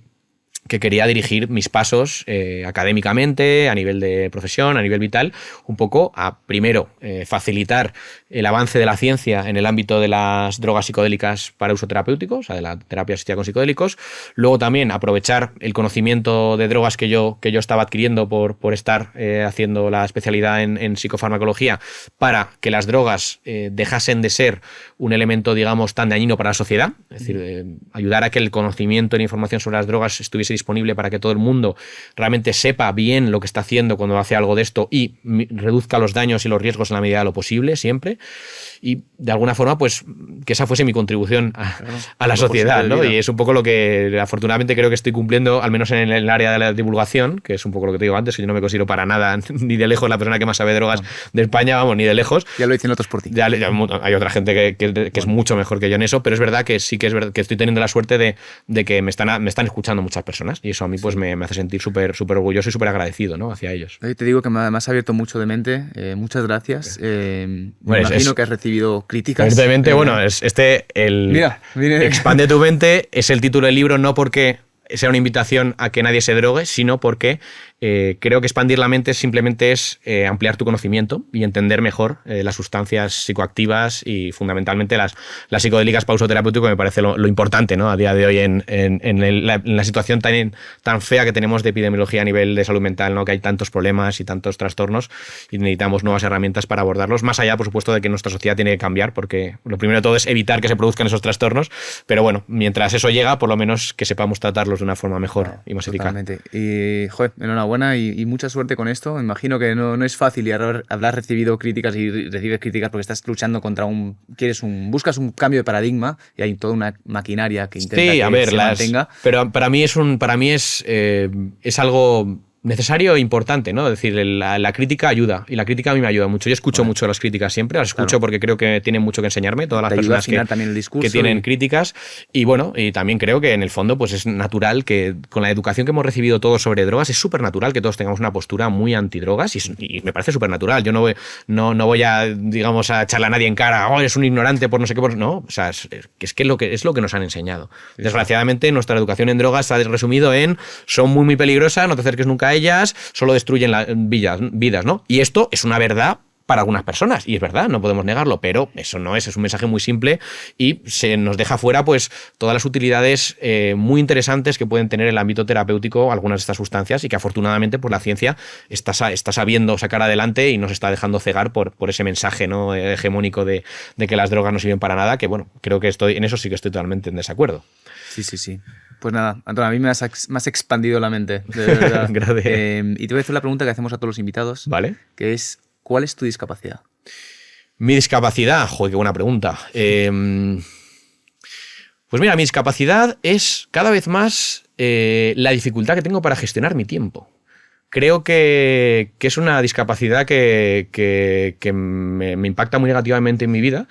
que quería dirigir mis pasos académicamente, a nivel de profesión, a nivel vital, un poco a, primero, facilitar el avance de la ciencia en el ámbito de las drogas psicodélicas para uso terapéutico, o sea, de la terapia asistida con psicodélicos. Luego también aprovechar el conocimiento de drogas que yo estaba adquiriendo por estar haciendo la especialidad en psicofarmacología, para que las drogas dejasen de ser un elemento, digamos, tan dañino para la sociedad. Es decir, ayudar a que el conocimiento y la información sobre las drogas estuviese disponible para que todo el mundo realmente sepa bien lo que está haciendo cuando hace algo de esto y reduzca los daños y los riesgos en la medida de lo posible, siempre. Y de alguna forma, pues, que esa fuese mi contribución a la sociedad, ¿no? Y es un poco lo que afortunadamente creo que estoy cumpliendo, al menos en el área de la divulgación, que es un poco lo que te digo antes, que yo no me considero para nada, ni de lejos, la persona que más sabe de drogas de España, vamos, ni de lejos. Ya lo dicen otros por ti. Ya hay otra gente que es mucho mejor que yo en eso, pero es verdad que sí que es verdad que estoy teniendo la suerte de que me están escuchando muchas personas, y eso a mí pues me hace sentir súper orgulloso y súper agradecido, ¿no?, hacia ellos. Te digo que me has abierto mucho de mente, muchas gracias. Me imagino que has recibido críticas. Evidentemente, bueno, mira. Expande tu mente es el título del libro, no porque sea una invitación a que nadie se drogue, sino porque creo que expandir la mente simplemente es ampliar tu conocimiento y entender mejor las sustancias psicoactivas y fundamentalmente las psicodélicas para uso terapéutico, que me parece lo importante, ¿no?, a día de hoy en la situación tan fea que tenemos de epidemiología a nivel de salud mental, ¿no?, que hay tantos problemas y tantos trastornos y necesitamos nuevas herramientas para abordarlos, más allá, por supuesto, de que nuestra sociedad tiene que cambiar, porque lo primero de todo es evitar que se produzcan esos trastornos, pero bueno, mientras eso llega, por lo menos que sepamos tratarlos de una forma mejor y más eficaz. Totalmente. Y, joder, enhorabuena y mucha suerte con esto. Me imagino que no es fácil y habrás recibido críticas y recibes críticas porque estás luchando contra buscas un cambio de paradigma y hay toda una maquinaria que intenta que se mantenga. Pero para mí es algo necesario e importante, ¿no? Es decir, la crítica ayuda, y la crítica a mí me ayuda mucho. Yo escucho mucho las críticas siempre, las escucho porque creo que tienen mucho que enseñarme, todas las personas que tienen críticas, y bueno, y también creo que en el fondo pues es natural que con la educación que hemos recibido todos sobre drogas, es súper natural que todos tengamos una postura muy antidrogas, y me parece súper natural. Yo no voy a, digamos, a echarle a nadie en cara, oh, eres un ignorante por no sé qué, no, o sea, es lo que nos han enseñado. Desgraciadamente, nuestra educación en drogas se ha resumido en son muy, muy peligrosas, no te acerques nunca a ellas, solo destruyen vidas, ¿no? Y esto es una verdad para algunas personas, y es verdad, no podemos negarlo, pero eso no es un mensaje muy simple y se nos deja fuera pues todas las utilidades muy interesantes que pueden tener en el ámbito terapéutico algunas de estas sustancias, y que afortunadamente pues la ciencia está sabiendo sacar adelante y no se está dejando cegar por ese mensaje, ¿no?, hegemónico de que las drogas no sirven para nada, que bueno, creo que en eso sí que estoy totalmente en desacuerdo. Sí. Pues nada, Antonio, a mí me has expandido la mente, de verdad. Gracias. Y te voy a hacer la pregunta que hacemos a todos los invitados, ¿vale?, que es, ¿cuál es tu discapacidad? Mi discapacidad, joder, qué buena pregunta. Pues mira, mi discapacidad es cada vez más la dificultad que tengo para gestionar mi tiempo. Creo que es una discapacidad que me impacta muy negativamente en mi vida,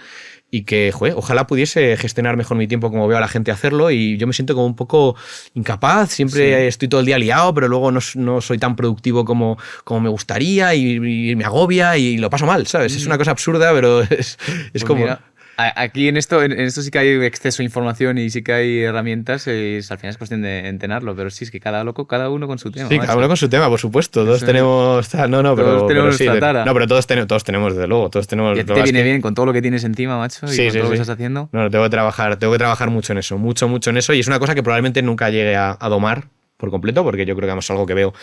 y que, joder, ojalá pudiese gestionar mejor mi tiempo como veo a la gente hacerlo, y yo me siento como un poco incapaz, siempre estoy todo el día liado, pero luego no soy tan productivo como me gustaría, y me agobia y lo paso mal, ¿sabes? Es una cosa absurda, pero es pues como... Mira, aquí en esto sí que hay exceso de información y sí que hay herramientas, al final es cuestión de entrenarlo, pero sí, es que cada uno con su tema. Sí, cada uno con su tema, por supuesto. Todos tenemos... pero todos tenemos, desde luego. Todos tenemos. Y te viene bien con todo lo que tienes encima, macho, y con todo lo que estás haciendo. No, tengo que trabajar mucho en eso, mucho en eso, y es una cosa que probablemente nunca llegue a domar por completo, porque yo creo que es algo que veo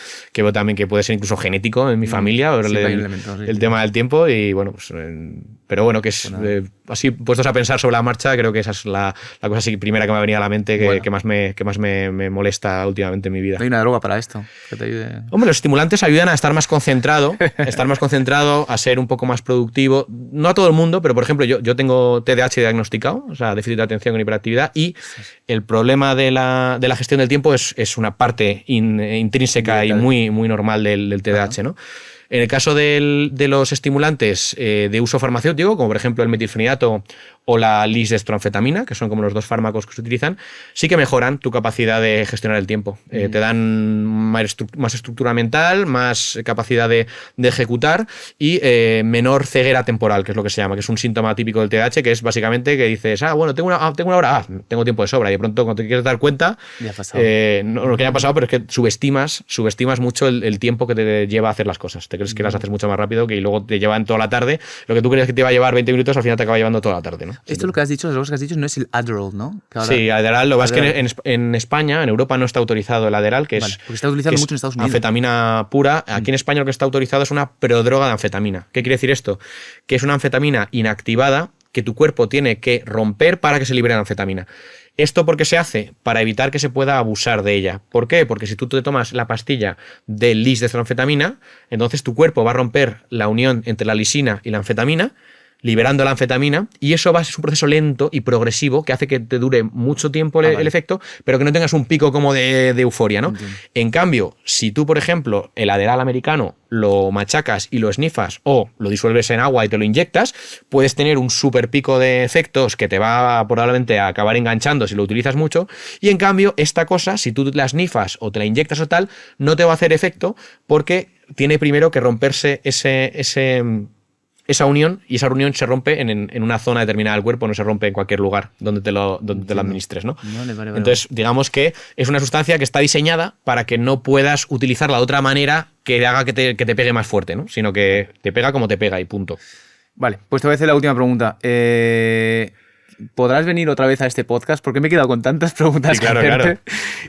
también que puede ser incluso genético en mi familia, el tema del tiempo, y bueno, pues, pero bueno, que es así puestos a pensar sobre la marcha, creo que esa es la cosa así primera que me ha venido a la mente, que más me molesta últimamente en mi vida. ¿No hay una droga para esto que te ayude? Hombre, los estimulantes ayudan a estar más concentrado, a ser un poco más productivo. No a todo el mundo, pero por ejemplo, yo tengo TDAH diagnosticado, o sea, déficit de atención con hiperactividad, y el problema de la gestión del tiempo es una parte intrínseca y muy, muy normal del TDAH, ¿no? En el caso de los estimulantes de uso farmacéutico, como por ejemplo el metilfenidato o la lisdextroanfetamina, que son como los dos fármacos que se utilizan, sí que mejoran tu capacidad de gestionar el tiempo. Te dan más estructura mental, más capacidad de ejecutar y menor ceguera temporal, que es lo que se llama, que es un síntoma típico del TDAH, que es básicamente que dices, bueno, tengo una hora, tengo tiempo de sobra, y de pronto cuando te quieres dar cuenta, no lo que haya pasado, pero es que subestimas mucho el tiempo que te lleva a hacer las cosas. Te crees que las haces mucho más rápido que y luego te llevan toda la tarde. Lo que tú crees que te iba a llevar 20 minutos, al final te acaba llevando toda la tarde, ¿no? Esto lo que has dicho, las cosas que has dicho no es el Adderall, ¿no? Sí, Adderall, lo que pasa es que en España, en Europa no está autorizado el Adderall, que es, porque está utilizado mucho en Estados Unidos. Anfetamina pura. Aquí en España lo que está autorizado es una prodroga de anfetamina. ¿Qué quiere decir esto? Que es una anfetamina inactivada que tu cuerpo tiene que romper para que se libere la anfetamina. ¿Esto por qué se hace? Para evitar que se pueda abusar de ella. ¿Por qué? Porque si tú te tomas la pastilla de lisdextroanfetamina, entonces tu cuerpo va a romper la unión entre la lisina y la anfetamina, liberando la anfetamina, y eso va a ser un proceso lento y progresivo que hace que te dure mucho tiempo el efecto, pero que no tengas un pico como de euforia, ¿no? En cambio, si tú, por ejemplo, el Adderall americano lo machacas y lo snifas o lo disuelves en agua y te lo inyectas, puedes tener un super pico de efectos que te va probablemente a acabar enganchando si lo utilizas mucho, y en cambio esta cosa, si tú la snifas o te la inyectas o tal, no te va a hacer efecto porque tiene primero que romperse esa unión, y esa unión se rompe en una zona determinada del cuerpo, no se rompe en cualquier lugar donde te lo administres, ¿no? Vale. Entonces, digamos que es una sustancia que está diseñada para que no puedas utilizarla de otra manera que haga que te pegue más fuerte, ¿no? Sino que te pega como te pega y punto. Vale, pues te voy a hacer la última pregunta. ¿Podrás venir otra vez a este podcast? Porque me he quedado con tantas preguntas. Sí, claro.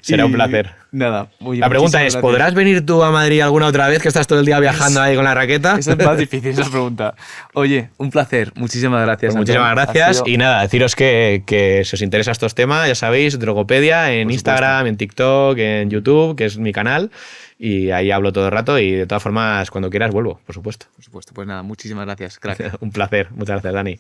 Será un placer. Nada. La pregunta es, ¿podrás venir tú a Madrid alguna otra vez que estás todo el día viajando ahí con la raqueta? Esa es más difícil, esa pregunta. Oye, un placer. Muchísimas gracias. Pues muchísimas gracias. Y nada, deciros que si os interesa estos temas, ya sabéis, Drogopedia en Instagram, en TikTok, en YouTube, que es mi canal. Y ahí hablo todo el rato y de todas formas, cuando quieras vuelvo, por supuesto. Por supuesto. Pues nada, muchísimas gracias, crack. Un placer. Muchas gracias, Dani.